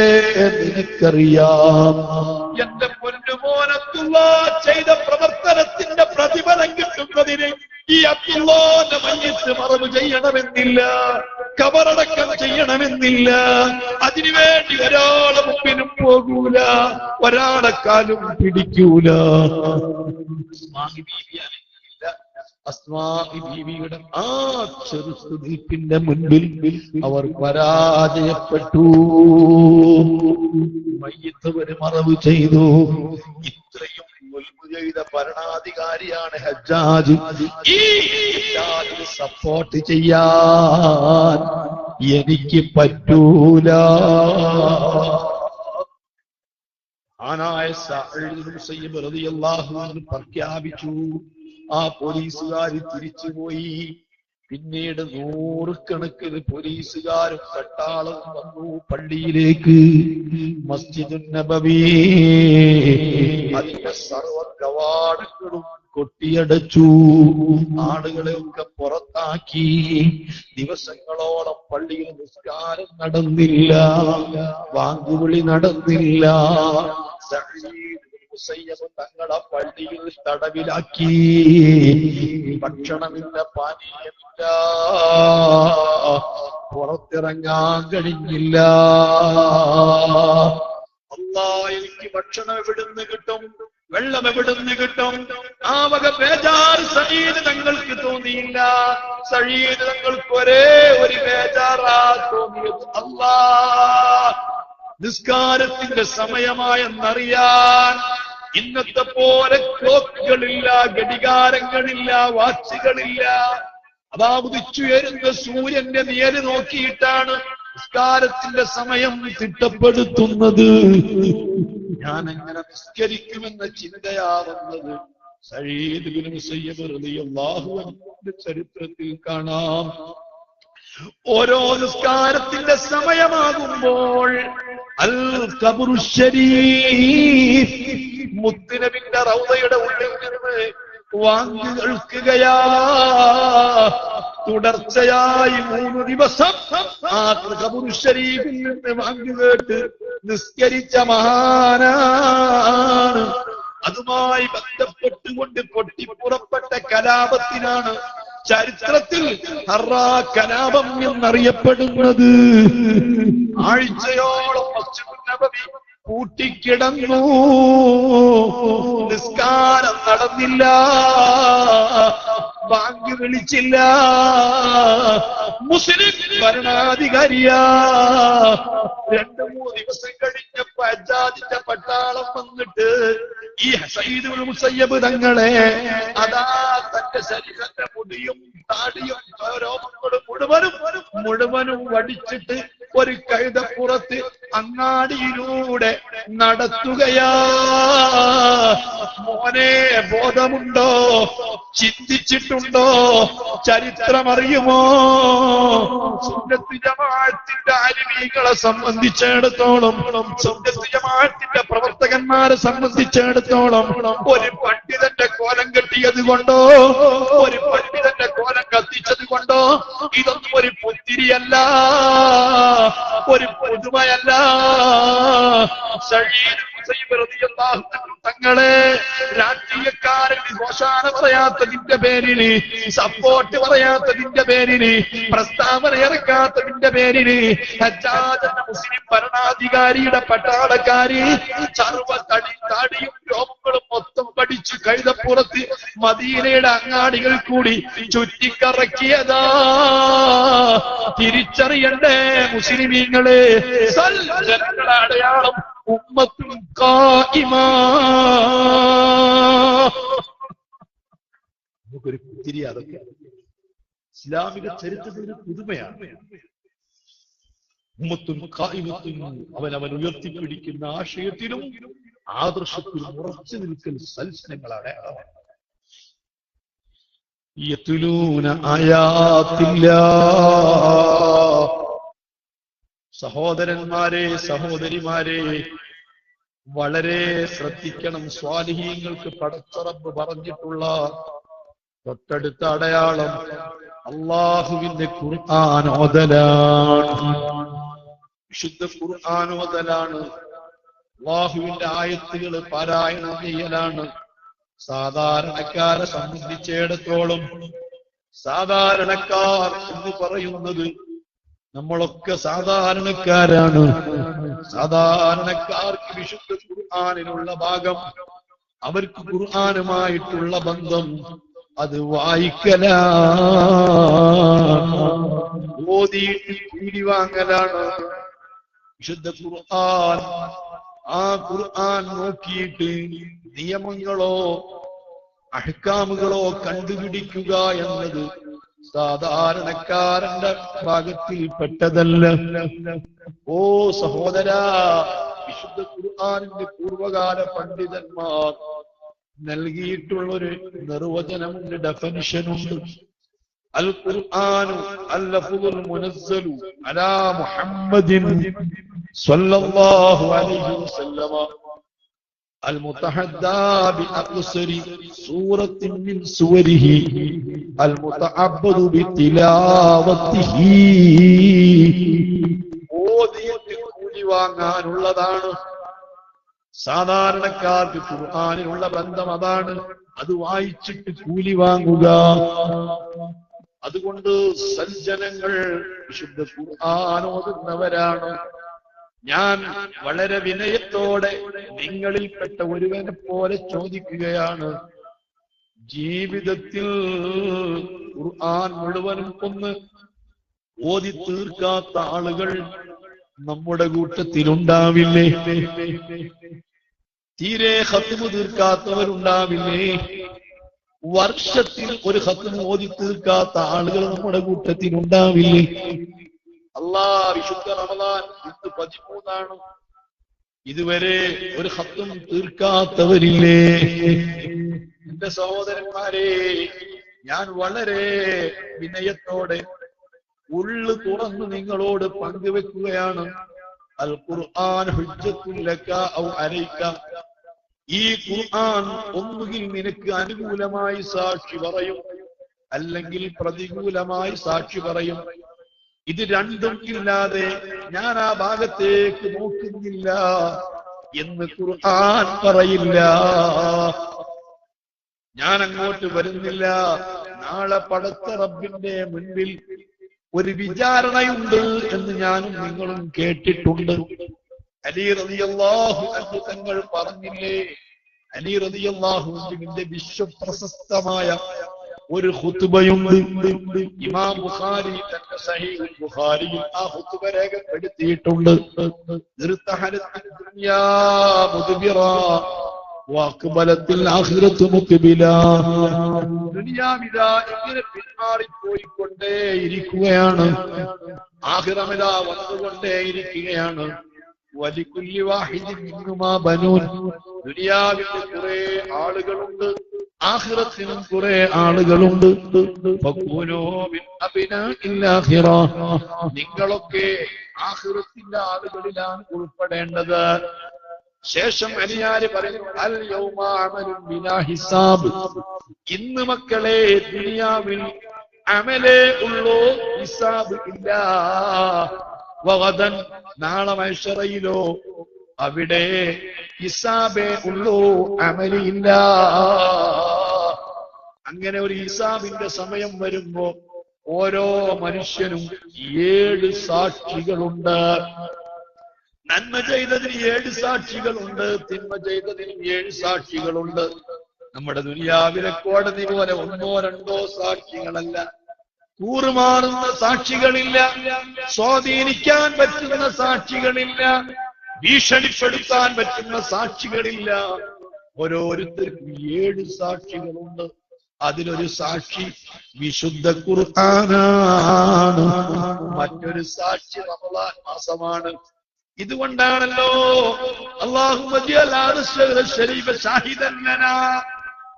A: നിനക്കറിയാം. എന്റെ പൊന്നുമോനത്തുള്ള ചെയ്ത പ്രവർത്തനത്തിന്റെ പ്രതിഫലം കിട്ടുന്നതിന് ഈ അബ്ദുല്ലാന്റെ മയ്യിത്ത് മറവ് ചെയ്യണമെന്നില്ല, കബറടക്കം ചെയ്യണമെന്നില്ല. അതിനുവേണ്ടി ഒരാളെ മുമ്പിനും പോകൂല, ഒരാളെ കാലും പിടിക്കൂല. അസ്മാഇ ബീവിയുടെ ആ ചെറുത്തുനിൽപ്പിന്റെ മുൻപിൽ അവർ പരാജയപ്പെട്ടു. മയ്യിത്ത് ഒരു മറവ് ചെയ്തു. ഇത്രയും ചെയ്ത ഭരണാധികാരിയാണ് ഹജ്ജാജ്. ഈ ഹജ്ജാജിന് സപ്പോർട്ട് ചെയ്യാൻ എനിക്ക് പറ്റൂല. ആനായ സഈദ് ഇബ്നു മുസയ്യിബ് റളിയല്ലാഹു അൻഹു പ്രഖ്യാപിച്ചു. ആ പോലീസുകാർ തിരിച്ചുപോയി. പിന്നീട് നൂറുകണക്കിന് പോലീസുകാരും പട്ടാളവും വന്നു പള്ളിയിലേക്ക്. മസ്ജിദുൻ നബവി അതിന്റെ സർവ കവാടങ്ങളും കൊട്ടിയടച്ചു. ആളുകളെയൊക്കെ പുറത്താക്കി. ദിവസങ്ങളോളം പള്ളിയിൽ നിസ്കാരം നടന്നില്ല, വാങ്കുവിളി നടന്നില്ല. മുസയ്യബ് തങ്ങളെ പള്ളിയിൽ തടവിലാക്കി. ഭക്ഷണമില്ല, പാനീയമില്ല, പുറത്തിറങ്ങാൻ കഴിഞ്ഞില്ല. അല്ലാഹ് എനിക്ക് ഭക്ഷണം എവിടുന്ന് കിട്ടും, വെള്ളം എവിടുന്ന് കിട്ടും? ആ വക ബേജാറ് സഈദ് തങ്ങൾക്ക് തോന്നിയില്ല. സഈദ് തങ്ങൾക്ക് ഒരേ ഒരു ബേജാറാ തോന്നിയത്, അല്ലാഹ് നിസ്കാരത്തിന്റെ സമയമായെന്നറിയാൻ. ഇന്നത്തെ പോലെ ക്ലോക്കുകളില്ല, ഘടികാരങ്ങളില്ല, വാച്ചുകളില്ല. അതാ ഉദിച്ചുയരുന്ന സൂര്യന്റെ നിഴല് നോക്കിയിട്ടാണ് നിസ്കാരത്തിന്റെ സമയം തിട്ടപ്പെടുത്തുന്നത്. ഞാൻ എങ്ങനെ നിസ്കരിക്കുമെന്ന ചിന്തയാവുന്നത് സഈദ് ഇബ്നു മുസയ്യിബ് റളിയല്ലാഹു അൻഹുവിന്റെ ചരിത്രത്തിൽ കാണാം. ഓരോ നിസ്കാരത്തിന്റെ സമയമാകുമ്പോൾ അൽ ഖബ്റു ശരീഫ് മുത്തുനബിയുടെ റൗദയുടെ ഉള്ളിൽ നിന്ന് വാങ്ങി കേൾക്കുകയാ. തുടർച്ചയായി 3 ദിവസം ആ ഖബ്റു ശരീഫിൽ നിന്ന് വാങ്ങി കേട്ട് നിസ്കരിച്ച മഹാനാണ്. അതുമായി ബന്ധപ്പെട്ടുകൊണ്ട് പൊട്ടിപ്പുറപ്പെട്ട കലാപത്തിനാണ് ചരിത്രത്തിൽ ഹറാ കലാപം എന്നറിയപ്പെടുന്നത്. ആഴ്ചയോളം മസ്ജിദുൻ നബവി പൂട്ടിക്കിടന്നു. നിസ്കാരം നടന്നില്ല, ബാങ്ക് വിളിച്ചില്ല. മുസ്ലിം ഭരണാധികാരിയാ. 2-3 ദിവസം കഴിഞ്ഞപ്പോ ഹജ്ജാജിന്റെ പട്ടാളം വന്നിട്ട് ഈ സഈദ് ഇബ്നു മുസയ്യിബ് തങ്ങളെ അതാ തന്റെ ശരീരത്തെ മുടിയും താടിയും രോമങ്ങളും മുഴുവനും വടിച്ചിട്ട് ഒരു കഴുതപ്പുറത്ത് അങ്ങാടിയിലൂടെ നടത്തുകയാ. മോനെ, ബോധമുണ്ടോ? ചിന്തിച്ചിട്ടുണ്ടോ? ചരിത്രമറിയുമോ? സുന്നത്ത് ജമാഅത്തിന്റെ ആലിമീങ്ങളെ സംബന്ധിച്ചിടത്തോളം, സുന്നത്ത് ജമാഅത്തിന്റെ പ്രവർത്തകന്മാരെ സംബന്ധിച്ചിടത്തോളം ഒരു പണ്ഡിതന്റെ കോലം കെട്ടിയത് കൊണ്ടോ, ഒരു പണ്ഡിതന്റെ കോലം കത്തിച്ചത് കൊണ്ടോ ഇതൊന്നും ഒരു പുത്തിരിയല്ല, ഒരു പുതുമയല്ല. സഈദ് മുസയ്യിബ് റളിയല്ലാഹു അൻഹു തങ്ങളെ രാഷ്ട്രീയക്കാരന് ഘോഷാന പറയാത്തതിന്റെ പേരില്, സപ്പോർട്ട് പറയാത്തതിന്റെ പേരില്, പ്രസ്താവന ഇറക്കാത്തതിന്റെ പേരില് ഹജ്ജാജ് എന്ന മുസ്ലിം ഭരണാധികാരിയുടെ പട്ടാളക്കാര് താടിയും രോമങ്ങളും മൊത്തം പഠിച്ചു കഴുതപ്പുറത്ത് മദീനയുടെ അങ്ങാടികൾ കൂടി ചുറ്റിക്കറക്കിയതാ. തിരിച്ചറിയണ്ടേ മുസ്ലിമീങ്ങളെ, ജനങ്ങളുടെ അടയാളം ഉമ്മത്തുൻ ഖായിമാ. നമുക്കൊരു പുത്തിരി അതൊക്കെ ഇസ്ലാമിക ചരിത്രത്തിന് പുതുമയാണ്. ഉമ്മത്തുൻ ഖായിമത്തുൻ, അവൻ ഉയർത്തിപ്പിടിക്കുന്ന ആശയത്തിലും ആദർശത്തിലും ഉറച്ചു നിൽക്കൽ സൽസ്നങ്ങളാണ്. യത്ലൂന ആയാത്തില്ലാഹ്. സഹോദരന്മാരെ, സഹോദരിമാരെ, വളരെ ശ്രദ്ധിക്കണം. സ്വാലിഹീങ്ങൾക്ക് പടച്ച റബ്ബ് പറഞ്ഞിട്ടുള്ള തൊട്ടടുത്ത അടയാളം അല്ലാഹുവിന്റെ ഖുർആൻ ഓതലാണ്. വിശുദ്ധ ഖുർആൻ ഓതലാണ്. അല്ലാഹുവിന്റെ ആയത്തുകൾ പാരായണം ചെയ്യലാണ്. സാധാരണക്കാരെ സംബന്ധിച്ചിടത്തോളം സാധാരണക്കാർ എന്ന് പറയുന്നത് നമ്മളൊക്കെ സാധാരണക്കാരാണ്. സാധാരണക്കാർക്ക് വിശുദ്ധ ഖുർആനിനുള്ള ഭാഗം, അവർക്ക് ഖുർആനുമായിട്ടുള്ള ബന്ധം അത് വായിക്കലാണ്, ഓതിയിട്ട് കൂലി വാങ്ങലാണ്. വിശുദ്ധ ഖുർആൻ, ആ ഖുർആൻ നോക്കിയിട്ട് നിയമങ്ങളോ അഹ്കാമുകളോ കണ്ടുപിടിക്കുക എന്നത് സാധാരണക്കാരന്റെ ഭാഗത്തിൽ പെട്ടതല്ല. ഓ സഹോദരാ, വിശുദ്ധ ഖുർആനിന്റെ പൂർവകാല പണ്ഡിതന്മാർ നൽകിയിട്ടുള്ളൊരു നിർവചനമുണ്ട്, ഡെഫിനിഷനുണ്ട്. അൽ ഖുർആനു അൽ-ലഫ്ദുൽ മുനസ്സലു അലാ മുഹമ്മദിൻ സ്വല്ലല്ലാഹു അലൈഹി വസല്ലമ المتحدى بأقصر سورة من سوره المتعبد بتلاوته. ഓതിയിട്ട് കൂലി വാങ്ങാനുള്ളതാണ്. സാധാരണക്കാർക്ക് ഖുർആനിനുള്ള ബന്ധം അതാണ്. അത് വായിച്ചിട്ട് കൂലി വാങ്ങുക. അതുകൊണ്ട് സജ്ജനങ്ങൾ വിശുദ്ധ ഖുർആൻ ഓതുന്നവരാണ്. ഞാൻ വളരെ വിനയത്തോടെ നിങ്ങളിൽപ്പെട്ട ഒരുവനെ പോലെ ചോദിക്കുകയാണ്, ജീവിതത്തിൽ ഖുർആൻ മുഴുവനും ഒന്ന് ഓതി തീർക്കാത്ത ആളുകൾ നമ്മുടെ കൂട്ടത്തിലുണ്ടാവില്ലേ? തീരെ ഖത്മ് തീർക്കാത്തവരുണ്ടാവില്ലേ? വർഷത്തിൽ ഒരു ഖത്മ് ഓതി തീർക്കാത്ത ആളുകൾ നമ്മുടെ കൂട്ടത്തിലുണ്ടാവില്ലേ? വിശുദ്ധ റമദാൻ ഇന്ന് 13 ഇതുവരെ ഒരു ഖത്ം തീർക്കാത്തവരില്ലേ? എന്റെ സഹോദരന്മാരെ, ഞാൻ വളരെ വിനയത്തോടെ ഉള്ളു തുറന്ന് നിങ്ങളോട് പങ്കുവെക്കുകയാണ്. അൽ ഖുർആൻ ഹുജ്ജത്തുൻ ലക ഔ അലൈക. ഈ ഖുർആൻ ഒന്നുകിൽ നിനക്ക് അനുകൂലമായി സാക്ഷി പറയും, അല്ലെങ്കിൽ പ്രതികൂലമായി സാക്ഷി പറയും. ഇത് രണ്ടും ഇല്ലാതെ ഞാൻ ആ ഭാഗത്തേക്ക് നോക്കുന്നില്ല എന്ന് ഖുർആൻ പറയില്ല. ഞാൻ അങ്ങോട്ട് വരുന്നില്ല. നാളെ പടച്ച റബ്ബിന്റെ മുൻപിൽ ഒരു വിചാരണയുണ്ട് എന്ന് ഞാനും നിങ്ങളും കേട്ടിട്ടുണ്ട്. അലി റളിയല്ലാഹു അൻഹു തങ്ങൾ പറഞ്ഞില്ലേ? അലി റളിയല്ലാഹു അൻഹുവിന്റെ വിശ്വപ്രശസ്തമായ ഒരു ഖുതുബയുണ്ട്. ഇമാം ബുഖാരി തന്റെ സഹീഹുൽ ബുഖാരിയിൽ ആ ഖുതുബ രേഖപ്പെടുത്തിയിട്ടുണ്ട്. ഇർതഹലത്തിൽ ദുനിയാ മുദ്ബിറാ വഅഖ്ബലത്തിൽ ആഖിറത്തു മുഖ്ബിലാ. ദുനിയാവിതാ ഇങ്ങനെ പിന്മാറിപ്പോയിക്കൊണ്ടേയിരിക്കുകയാണ്, ആഖിറമിതാ വന്നുകൊണ്ടേയിരിക്കുകയാണ്. വലികുല്ലി വാഹിദിൻ മിൻഹുമാ ബനൂൻ. ദുനിയാവിൽ കുറെ ആളുകളുണ്ട്, ആഖിറത്തിനും കുറെ ആളുകളുണ്ട്. നിങ്ങളൊക്കെ ആഖിറത്തിന്റെ ആളുകളിലാണ് ഉൾപ്പെടേണ്ടത്. ശേഷം അലിയാര് പറയുന്നു, അൽ യൗമ അമലുൻ ബിലാ ഹിസാബ്. ഇന്ന് മക്കളെ ദുനിയാവിൽ അമലേ ഉള്ളൂ, ഹിസാബ് ഇല്ല. വഗദൻ, നാളെ മഹ്ശറയിലോ അവിടെ ഹിസാബേ ഉള്ളൂ, അമലില്ല. അങ്ങനെ ഒരു ഹിസാബിന്റെ സമയം വരുമ്പോ ഓരോ മനുഷ്യനും 7 സാക്ഷികളുണ്ട്. നന്മ ചെയ്തതിന് 7 സാക്ഷികളുണ്ട്, തിന്മ ചെയ്തതിനും 7 സാക്ഷികളുണ്ട്. നമ്മുടെ ദുനിയാവിലെ കോടതി പോലെ 1 or 2 സാക്ഷികളല്ല, കൂറുമാറുന്ന സാക്ഷികളില്ല, സ്വാധീനിക്കാൻ പറ്റുന്ന സാക്ഷികളില്ല. ഭീഷണിപ്പെടുത്താൻ പറ്റുന്ന സാക്ഷികളില്ല. ഓരോരുത്തർക്കും 7 സാക്ഷികളുണ്ട്. അതിലൊരു സാക്ഷി വിശുദ്ധ ഖുർആനാണ്, മറ്റൊരു സാക്ഷി റമളാൻ മാസമാണ്. ഇതുകൊണ്ടാണല്ലോ അല്ലാഹുമ്മ ജഅൽ അർശൽ ശരീഫ ഷാഹിദൻ ലനാ,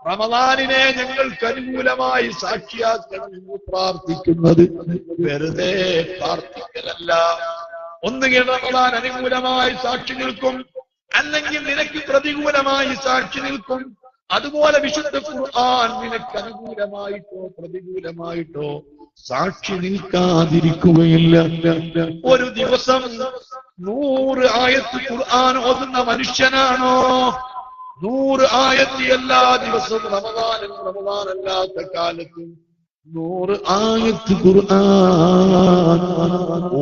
A: റമളാനിനെ ഞങ്ങൾക്ക് അനുകൂലമായി സാക്ഷിയാക്കണം എന്ന് പ്രാർത്ഥിക്കുന്നത്. വെറുതെ പ്രാർത്ഥിക്കലല്ല. ഒന്നുകിൽ റമളാൻ അനുകൂലമായി സാക്ഷി നിൽക്കും, അല്ലെങ്കിൽ നിനക്ക് പ്രതികൂലമായി സാക്ഷി നിൽക്കും. അതുപോലെ വിശുദ്ധ ഖുർആൻ നിനക്ക് അനുകൂലമായിട്ടോ പ്രതികൂലമായിട്ടോ സാക്ഷി നിൽക്കാതിരിക്കുകയില്ല. ഒരു ദിവസം 100 ആയത്ത് ഖുർആൻ ഓതുന്ന മനുഷ്യനാണോ? 100 ആയത്ത് എല്ലാ ദിവസവും റമളാനല്ലാത്ത കാലത്തും 100 ആയത്ത് ഖുർആൻ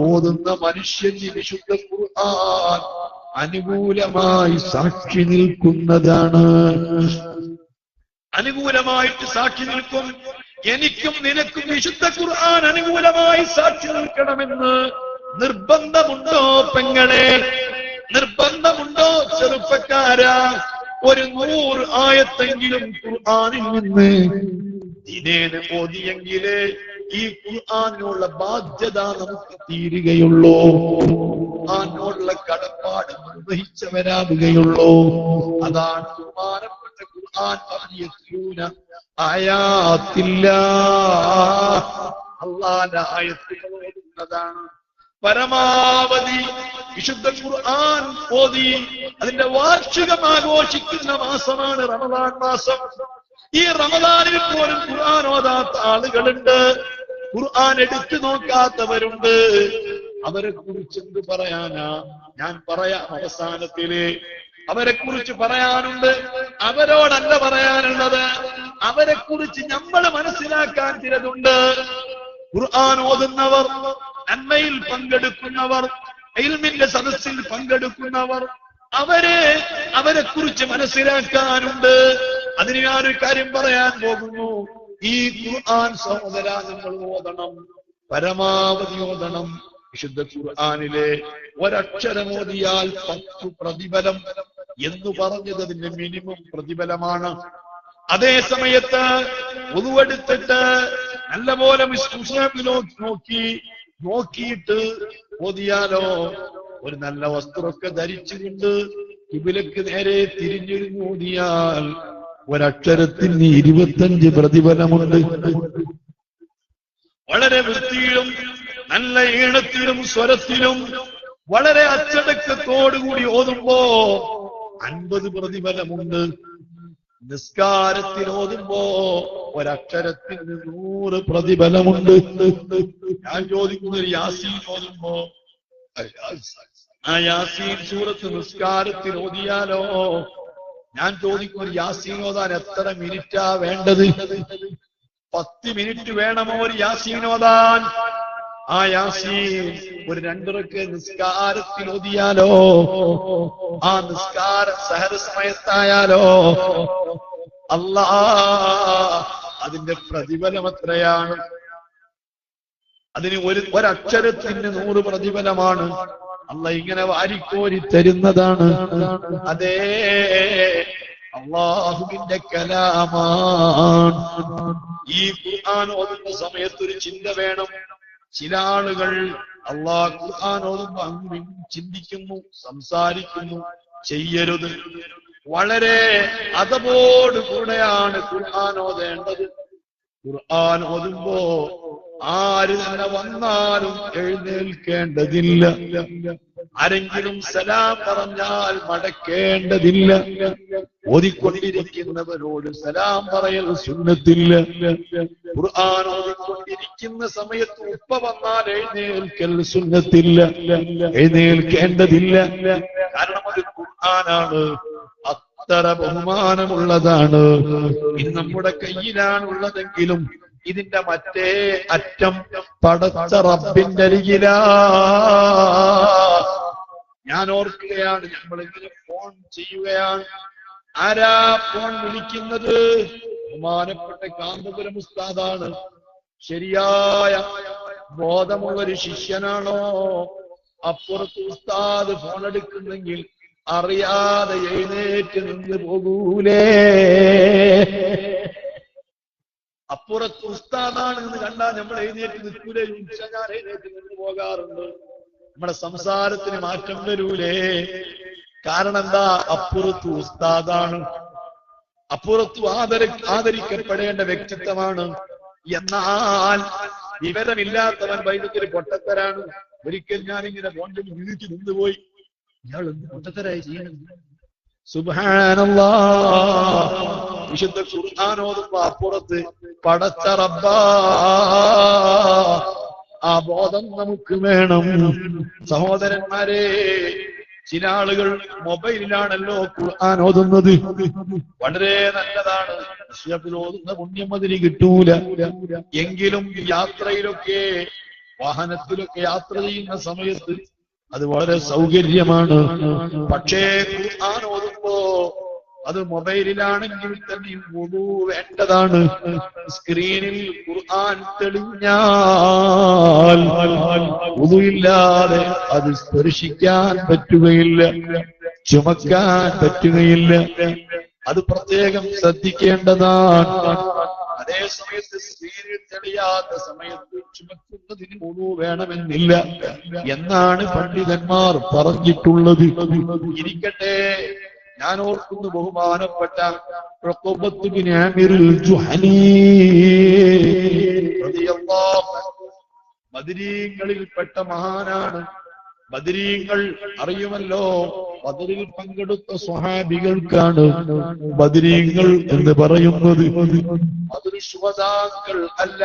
A: ഓതുന്ന മനുഷ്യന് വിശുദ്ധ ഖുർആൻ അനുകൂലമായി സാക്ഷി നിൽക്കുന്നതാണ്. അനുകൂലമായിട്ട് സാക്ഷി നിൽക്കും. എനിക്കും നിനക്കും വിശുദ്ധ ഖുർആൻ അനുകൂലമായി സാക്ഷി നിൽക്കണമെന്ന് നിർബന്ധമുണ്ടോ പെങ്ങളെ? നിർബന്ധമുണ്ടോ ചെറുപ്പക്കാരാ? ഒരു 100 ആയത്തെങ്കിലും ഖുർആനിൽ നിന്ന് ദിനേന ഓതിയെങ്കിലേ ഈ ഖുർആനിനുള്ള ബാധ്യത നമുക്ക് തീരുകയുള്ളൂ, ഖുർആനിനോടുള്ള കടപ്പാട് നിർവഹിച്ചവരാകുകയുള്ളൂ. അതാണ് ബഹുമാനപ്പെട്ട ഖുർആൻ പറഞ്ഞ ആയാത്തില്ല, അല്ലാഹുവിന്റെ ആയത്തുകൾ ഓതുന്നതാണ്. പരമാവധി വിശുദ്ധ ഖുർആൻ ഓതി അതിന്റെ വാർഷികം ആഘോഷിക്കുന്ന മാസമാണ് റമളാൻ മാസം. ഈ റമളാനിൽ പോലും ഖുർആൻ ഓതാത്ത ആളുകളുണ്ട്, ഖുർആൻ എടുത്തു നോക്കാത്തവരുണ്ട്. അവരെ കുറിച്ച് എന്ത് പറയാനാ? ഞാൻ പറയാം അവസാനത്തില്. അവരെ കുറിച്ച് പറയാനുണ്ട്. അവരോടല്ല പറയാനുള്ളത്, അവരെ കുറിച്ച് നമ്മൾ മനസ്സിലാക്കാൻ ചിലതുണ്ട്. ഖുർആൻ ഓതുന്നവർ, നന്മയിൽ പങ്കെടുക്കുന്നവർ, ഇൽമിന്റെ സദസ്സിൽ പങ്കെടുക്കുന്നവർ, അവരെ കുറിച്ച് മനസ്സിലാക്കാനുണ്ട്. അതിന് ഞാനൊരു കാര്യം പറയാൻ പോകുന്നു. ഈ ഖുർആൻ സഹോദര നമ്മൾ ഓതണം, പരമാവധി ഓതണം. വിശുദ്ധ ഖുർആനിലെ ഒരക്ഷരം ഓതിയാൽ 10 പ്രതിഫലം എന്ന് പറഞ്ഞത് അതിന്റെ മിനിമം പ്രതിഫലമാണ്. അതേ സമയത്ത് ഉളുവെടുത്തിട്ട് നല്ലപോലെ നോക്കിയിട്ട് ഓതിയാലോ, ഒരു നല്ല വസ്ത്രമൊക്കെ ധരിച്ചുകൊണ്ട് കിബിലക്ക് നേരെ തിരിഞ്ഞിരുന്ന് ഓതിയാൽ ഒരക്ഷരത്തിന് 25 പ്രതിഫലമുണ്ട്. വളരെ വൃത്തിയിലും നല്ല ഈണത്തിലും സ്വരത്തിലും വളരെ അച്ചടക്കത്തോടുകൂടി ഓതുമ്പോ 50 പ്രതിഫലമുണ്ട്. നിസ്കാരത്തിൽ ഓതുമ്പോ ഒരക്ഷരത്തിന് 100 പ്രതിഫലമുണ്ട്. ഞാൻ ചോദിക്കുന്ന ഒരു യാസീൻ ഓതുമ്പോ ആ യാസീൻ സൂറത്ത് നിസ്കാരത്തിൽ ഓതിയാലോ, ഞാൻ ചോദിക്കുന്ന ഒരു യാസീൻ ഓതാൻ എത്ര മിനിറ്റാ വേണ്ടത്? 10 മിനിറ്റ് വേണമോ ഒരു യാസീൻ ഓതാൻ? ആ യാസീൻ ഒരു 2 റക്അത്ത് നിസ്കാരത്തിൽ ഓതിയാലോ, ആ നിസ്കാരം സഹർ സമയത്തായാലോ, അതിന്റെ പ്രതിഫലം എത്രയാണ്? അതിന് ഒരക്ഷരത്തിന് 100 പ്രതിഫലമാണ്. അല്ലാഹ് ഇങ്ങനെ വാരിക്കോരി തരുന്നതാണ്. അതേ അല്ലാഹുവിന്റെ കലാമാണ്. ഈ ഖുർആൻ ഓതുന്ന സമയത്ത് ഒരു ചിന്ത വേണം. ചില ആളുകൾ അല്ലാഹ് ഖുർആൻ ഓതുമ്പോൾ അങ്ങും ചിന്തിക്കുന്നു, സംസാരിക്കുന്നു. ചെയ്യരുത്. വളരെ അതപോടുകൂടെയാണ് ഖുർആൻ ഓതേണ്ടത്. ഖുർആൻ ഓതുമ്പോ ആര് തന്നെ വന്നാലും എഴുന്നേൽക്കേണ്ടതില്ല. ആരെങ്കിലും സലാം പറഞ്ഞാൽ മടക്കേണ്ടതില്ല. ഓതിക്കൊണ്ടിരിക്കുന്നവരോട് സലാം പറയൽ സുന്നത്തില്ല. ഖുർആൻ ഓതിക്കൊണ്ടിരിക്കുന്ന സമയത്ത് ഉപ്പ വന്നാൽ എഴുന്നേൽക്കൽ സുന്നത്തില്ല, എഴുന്നേൽക്കേണ്ടതില്ല. കാരണം അത് ഖുർആനാണ്, അത്ര ബഹുമാനമുള്ളതാണ്. ഇത് നമ്മുടെ കയ്യിലാണുള്ളതെങ്കിലും ഇതിന്റെ മറ്റേ അറ്റം പടച്ച റബ്ബിന്റെ അരികിലാ. ഞാൻ ഓർക്കുകയാണ്, നമ്മളിങ്ങനെ ഫോൺ ചെയ്യുകയാണ്. ആരാ ഫോൺ വിളിക്കുന്നത്? ബഹുമാനപ്പെട്ട കാന്തപുരം ഉസ്താദാണ്. ശരിയായ ബോധമുള്ളൊരു ശിഷ്യനാണോ? അപ്പുറത്ത് ഉസ്താദ് ഫോൺ എടുക്കുന്നെങ്കിൽ അറിയാതെ എഴുന്നേറ്റ് നിന്ന് പോകൂലേ? അപ്പുറത്ത് ഉസ്താദാണ് എന്ന് കണ്ടാൽ നമ്മൾ എഴുന്നേറ്റ് നിൽക്കൂലേ? ഞാൻ എഴുന്നേറ്റ് നിന്ന് പോകാറുണ്ട്. നമ്മുടെ സംസാരത്തിന് മാറ്റം വരൂലേ? കാരണം എന്താ? അപ്പുറത്ത് ഉസ്താദാണ്, അപ്പുറത്ത് ആദരിക്കപ്പെടേണ്ട വ്യക്തിത്വമാണ്. എന്നാൽ വിവരമില്ലാത്തവൻ വൈദ്യുതി പൊട്ടത്തരാണ്. ഒരിക്കൽ ഞാനിങ്ങനെ ഫോണിൽ വീട്ടിൽ നിന്നുപോയി, ഇയാൾ എന്ത് പൊട്ടത്തരായി ചെയ്യണം? സുബ്ഹാനല്ലാഹ്, വിശുദ്ധ ഖുർആൻ ഓതുമ്പോ അപ്പുറത്ത് പടച്ച റബ്ബാ, ആ ബോധം നമുക്ക് വേണം. സഹോദരന്മാരെ, ചില ആളുകൾ മൊബൈലിലാണല്ലോ ഖുർആൻ ഓതുന്നത്. വളരെ നല്ലതാണ്, വിഷയത്തിൽ ഓതുന്ന പുണ്യം അതിന് കിട്ടൂല. എങ്കിലും യാത്രയിലൊക്കെ, വാഹനത്തിലൊക്കെ യാത്ര ചെയ്യുന്ന സമയത്ത് അത് വളരെ സൗകര്യമാണ്. പക്ഷേ ഖുർആൻ ഓതുമ്പോ അത് മൊബൈലിലാണെങ്കിൽ തന്നെ വുളു വേണ്ടതാണ്. സ്ക്രീനിൽ ഖുർആൻ തെളിഞ്ഞാൽ വുളുയില്ലാതെ അത് സ്പർശിക്കാൻ പറ്റുകയില്ല, ചുമക്കാൻ പറ്റുകയില്ല. അത് പ്രത്യേകം ശ്രദ്ധിക്കേണ്ടതാണ്. അതേ സമയത്ത് സ്ക്രീനിൽ തെളിയാത്ത സമയത്ത് ചുമക്കുന്നതിന് വുളു വേണമെന്നില്ല എന്നാണ് പണ്ഡിതന്മാർ പറഞ്ഞിട്ടുള്ളത്. ഇരിക്കട്ടെ, ഞാൻ ഓർക്കുന്നു ബഹുമാനപ്പെട്ട ഉഖബത്ത് ബിൻ ആമിർ ജുഹനി റളിയല്ലാഹു അൻഹു ബദരീങ്ങളിൽപ്പെട്ട മഹാനാണ്. ബദരീങ്ങൾ അറിയുമല്ലോ, ബദറിൽ പങ്കെടുത്ത സ്വഹാബികൾക്കാണ് ബദരീങ്ങൾ എന്ന് പറയുന്നത്. ബദർ ശുഹദാക്കൾ അല്ല,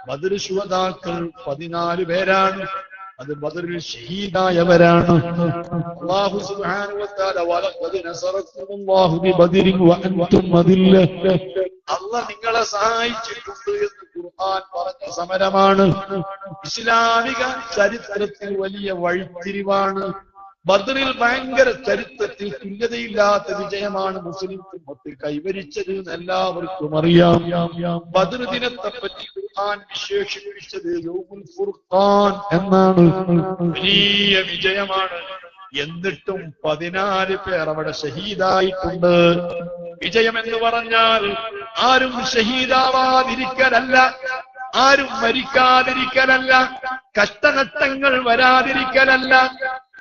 A: ബദർ ശുഹദാക്കൾ 14 പേരാണ്. അത് ബദറിൽ ഷഹീദായവരാണ്. അല്ലാഹു സുബ്ഹാനഹു വ തആല വലഖദ് നസറക്കുമുല്ലാഹു ബിബദരിൻ വഅൻതും അദില്ല, അല്ലാഹ് നിങ്ങളെ സഹായിച്ചിട്ടുണ്ട് എന്ന് ഖുർആൻ പറഞ്ഞ സമരമാണ്. ഇസ്ലാമിക ചരിത്രത്തിൽ വലിയ വഴിത്തിരിവാണ്. ബദറിൽ ഭയങ്കര ചരിത്രത്തിൽ തുല്യതയില്ലാത്ത വിജയമാണ് മുസ്ലിം ഉമ്മത്ത് കൈവരിച്ചത് എന്ന് എല്ലാവർക്കും അറിയാം. ബദർ ദിനത്തെ പറ്റി ഖുർആൻ വിശേഷിപ്പിച്ചത് യൗമുൽ ഫുർഖാൻ എന്നാണ്. വലിയ വിജയമാണ്. എന്നിട്ടും 14 പേർ അവിടെ ഷഹീദായിട്ടുണ്ട്. വിജയം എന്ന് പറഞ്ഞാൽ ആരും ഷഹീദാവാതിരിക്കലല്ല, ആരും മരിക്കാതിരിക്കലല്ല, കഷ്ടനഷ്ടങ്ങൾ വരാതിരിക്കലല്ല.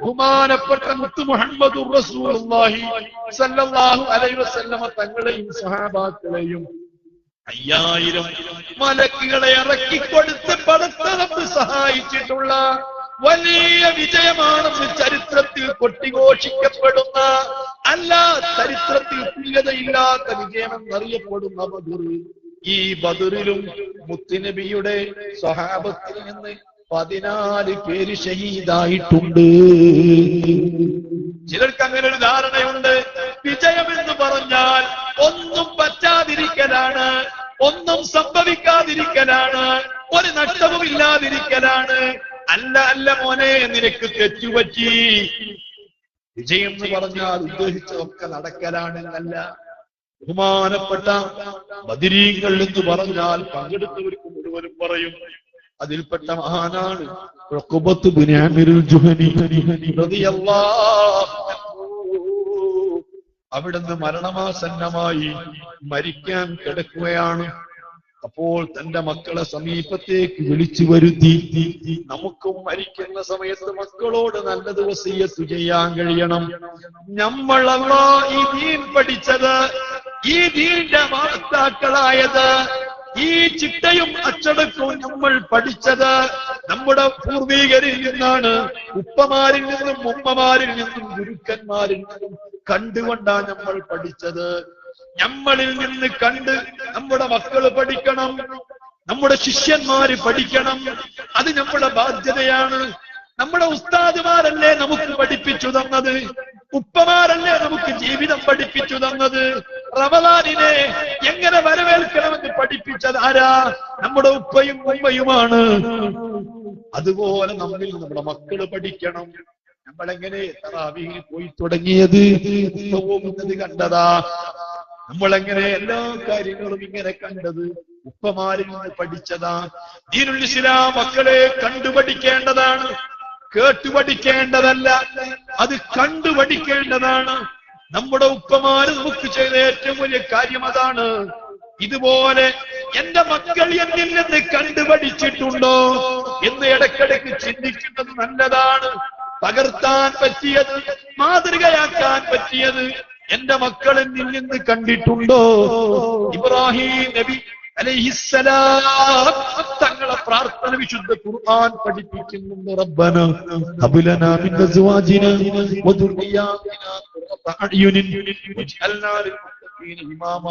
A: ബഹുമാനപ്പെട്ട മുത്തു മുഹമ്മദുർ റസൂലുള്ളാഹി സ്വല്ലല്ലാഹു അലൈഹി വസല്ലമ തങ്ങളെയും സഹാബാക്കളെയും 5000 മലക്കുകളെ ഇറക്കിക്കൊടുത്ത് പടച്ചറബ് സഹായിച്ചിട്ടുള്ള വലിയ വിജയമാണെന്ന് ചരിത്രത്തിൽ കൊട്ടിഘോഷിക്കപ്പെടുന്ന, അല്ല ചരിത്രത്തിൽ തുല്യതയില്ലാത്ത വിജയമെന്നറിയപ്പെടുന്ന ബദർ. ഈ ബദറിലും മുത്തുനബിയുടെ സ്വഹാബത്തിൽ നിന്ന് 14 പേര് ഷഹീദായിട്ടുണ്ട്. ചിലർക്ക് അങ്ങനെ ഒരു ധാരണയുണ്ട്, വിജയം എന്ന് പറഞ്ഞാൽ ഒന്നും പറ്റാതിരിക്കലാണ്, ഒന്നും സംഭവിക്കാതിരിക്കലാണ്, ഒരു നഷ്ടവും ഇല്ലാതിരിക്കലാണ്. അല്ല അല്ല മോനെ, നിനക്ക് തെറ്റുപറ്റി. വിജയം എന്ന് പറഞ്ഞാൽ ഉദ്ദേശിച്ചതൊക്കെ നടക്കലാണ് എന്നല്ല. ബഹുമാനപ്പെട്ട ബദരീങ്ങൾ എന്ന് പറഞ്ഞാൽ പങ്കെടുത്തവർക്ക് മുഴുവനും പറയും. അതിൽപ്പെട്ട മഹാനാണ് ഉഖബത്ത് ബിൻ ആമിർ ജുഹനി റളിയല്ലാഹു അൻഹു. അവിടുന്ന് മരണമാസന്നമായി മരിക്കാൻ കിടക്കുകയാണ്. അപ്പോൾ തന്റെ മക്കളെ സമീപത്തേക്ക് വിളിച്ചു വരുത്തി. നമുക്കും മരിക്കുന്ന സമയത്ത് മക്കളോട് നല്ലത് വസിയ്യത്ത് ചെയ്യാൻ കഴിയണം. നമ്മൾ ഈ ദീൻ പഠിച്ചത്, ഈ ദീന്റെ മാതാക്കളായത്, ഈ ചിട്ടയും അച്ചടക്കവും നമ്മൾ പഠിച്ചത് നമ്മുടെ പൂർവികരിൽ നിന്നാണ്. ഉപ്പമാരിൽ നിന്നും ഉമ്മമാരിൽ നിന്നും ഗുരുക്കന്മാരിൽ നിന്നും കണ്ടുകൊണ്ടാണ് നമ്മൾ പഠിച്ചത്. നമ്മളിൽ നിന്ന് കണ്ട് നമ്മുടെ മക്കൾ പഠിക്കണം, നമ്മുടെ ശിഷ്യന്മാര് പഠിക്കണം. അത് നമ്മുടെ ബാധ്യതയാണ്. നമ്മുടെ ഉസ്താദുമാരല്ലേ നമുക്ക് പഠിപ്പിച്ചു തന്നത്, ഉപ്പമാരല്ലേ നമുക്ക് ജീവിതം പഠിപ്പിച്ചു തന്നത്. റമദാനിനെ എങ്ങനെ വരവേൽക്കണമെന്ന് പഠിപ്പിച്ചത് ആരാ? നമ്മുടെ ഉപ്പയും ഉമ്മയുമാണ്. അതുപോലെ നമ്മിൽ നമ്മുടെ മക്കള് പഠിക്കണം. നമ്മളെങ്ങനെ തറാവീഹിൽ പോയി തുടങ്ങിയത്, പോകുന്നത് കണ്ടതാ. നമ്മളെങ്ങനെ എല്ലാ കാര്യങ്ങളും ഇങ്ങനെ കണ്ടത് ഉപ്പമാരിൽ നിന്ന് പഠിച്ചതാ. ദീനുൽ ഇസ്ലാം മക്കളെ കണ്ടുപഠിക്കേണ്ടതാണ്. കേട്ടുപഠിക്കേണ്ടതല്ല, അത് കണ്ടുപഠിക്കേണ്ടതാണ്. നമ്മുടെ ഉപ്പമാര് നമുക്ക് ചെയ്ത ഏറ്റവും വലിയ കാര്യം അതാണ്. ഇതുപോലെ എന്റെ മക്കൾ എന്നിൽ നിന്ന് കണ്ടുപഠിച്ചിട്ടുണ്ടോ എന്ന് ഇടയ്ക്കിടയ്ക്ക് ചിന്തിക്കുന്നത് നല്ലതാണ്. പകർത്താൻ പറ്റിയത്, മാതൃകയാക്കാൻ പറ്റിയത് എന്റെ മക്കൾ എന്നിൽ നിന്ന് കണ്ടിട്ടുണ്ടോ? ഇബ്രാഹിം നബി അലൈഹിസ്സലാം തങ്ങളെ പ്രാർത്ഥന വിശുദ്ധ ഖുർആൻ പഠിപ്പിക്കുന്നുണ്ട്. റബ്ബനാ ഹബ് ലനാ മിൻ അസ്വാജിനാ വദുർരിയാതിനാ ഖുർറത അഅ്യുനിൻ വജ്അൽനാ ലിൽമുത്തഖീന ഇമാമ.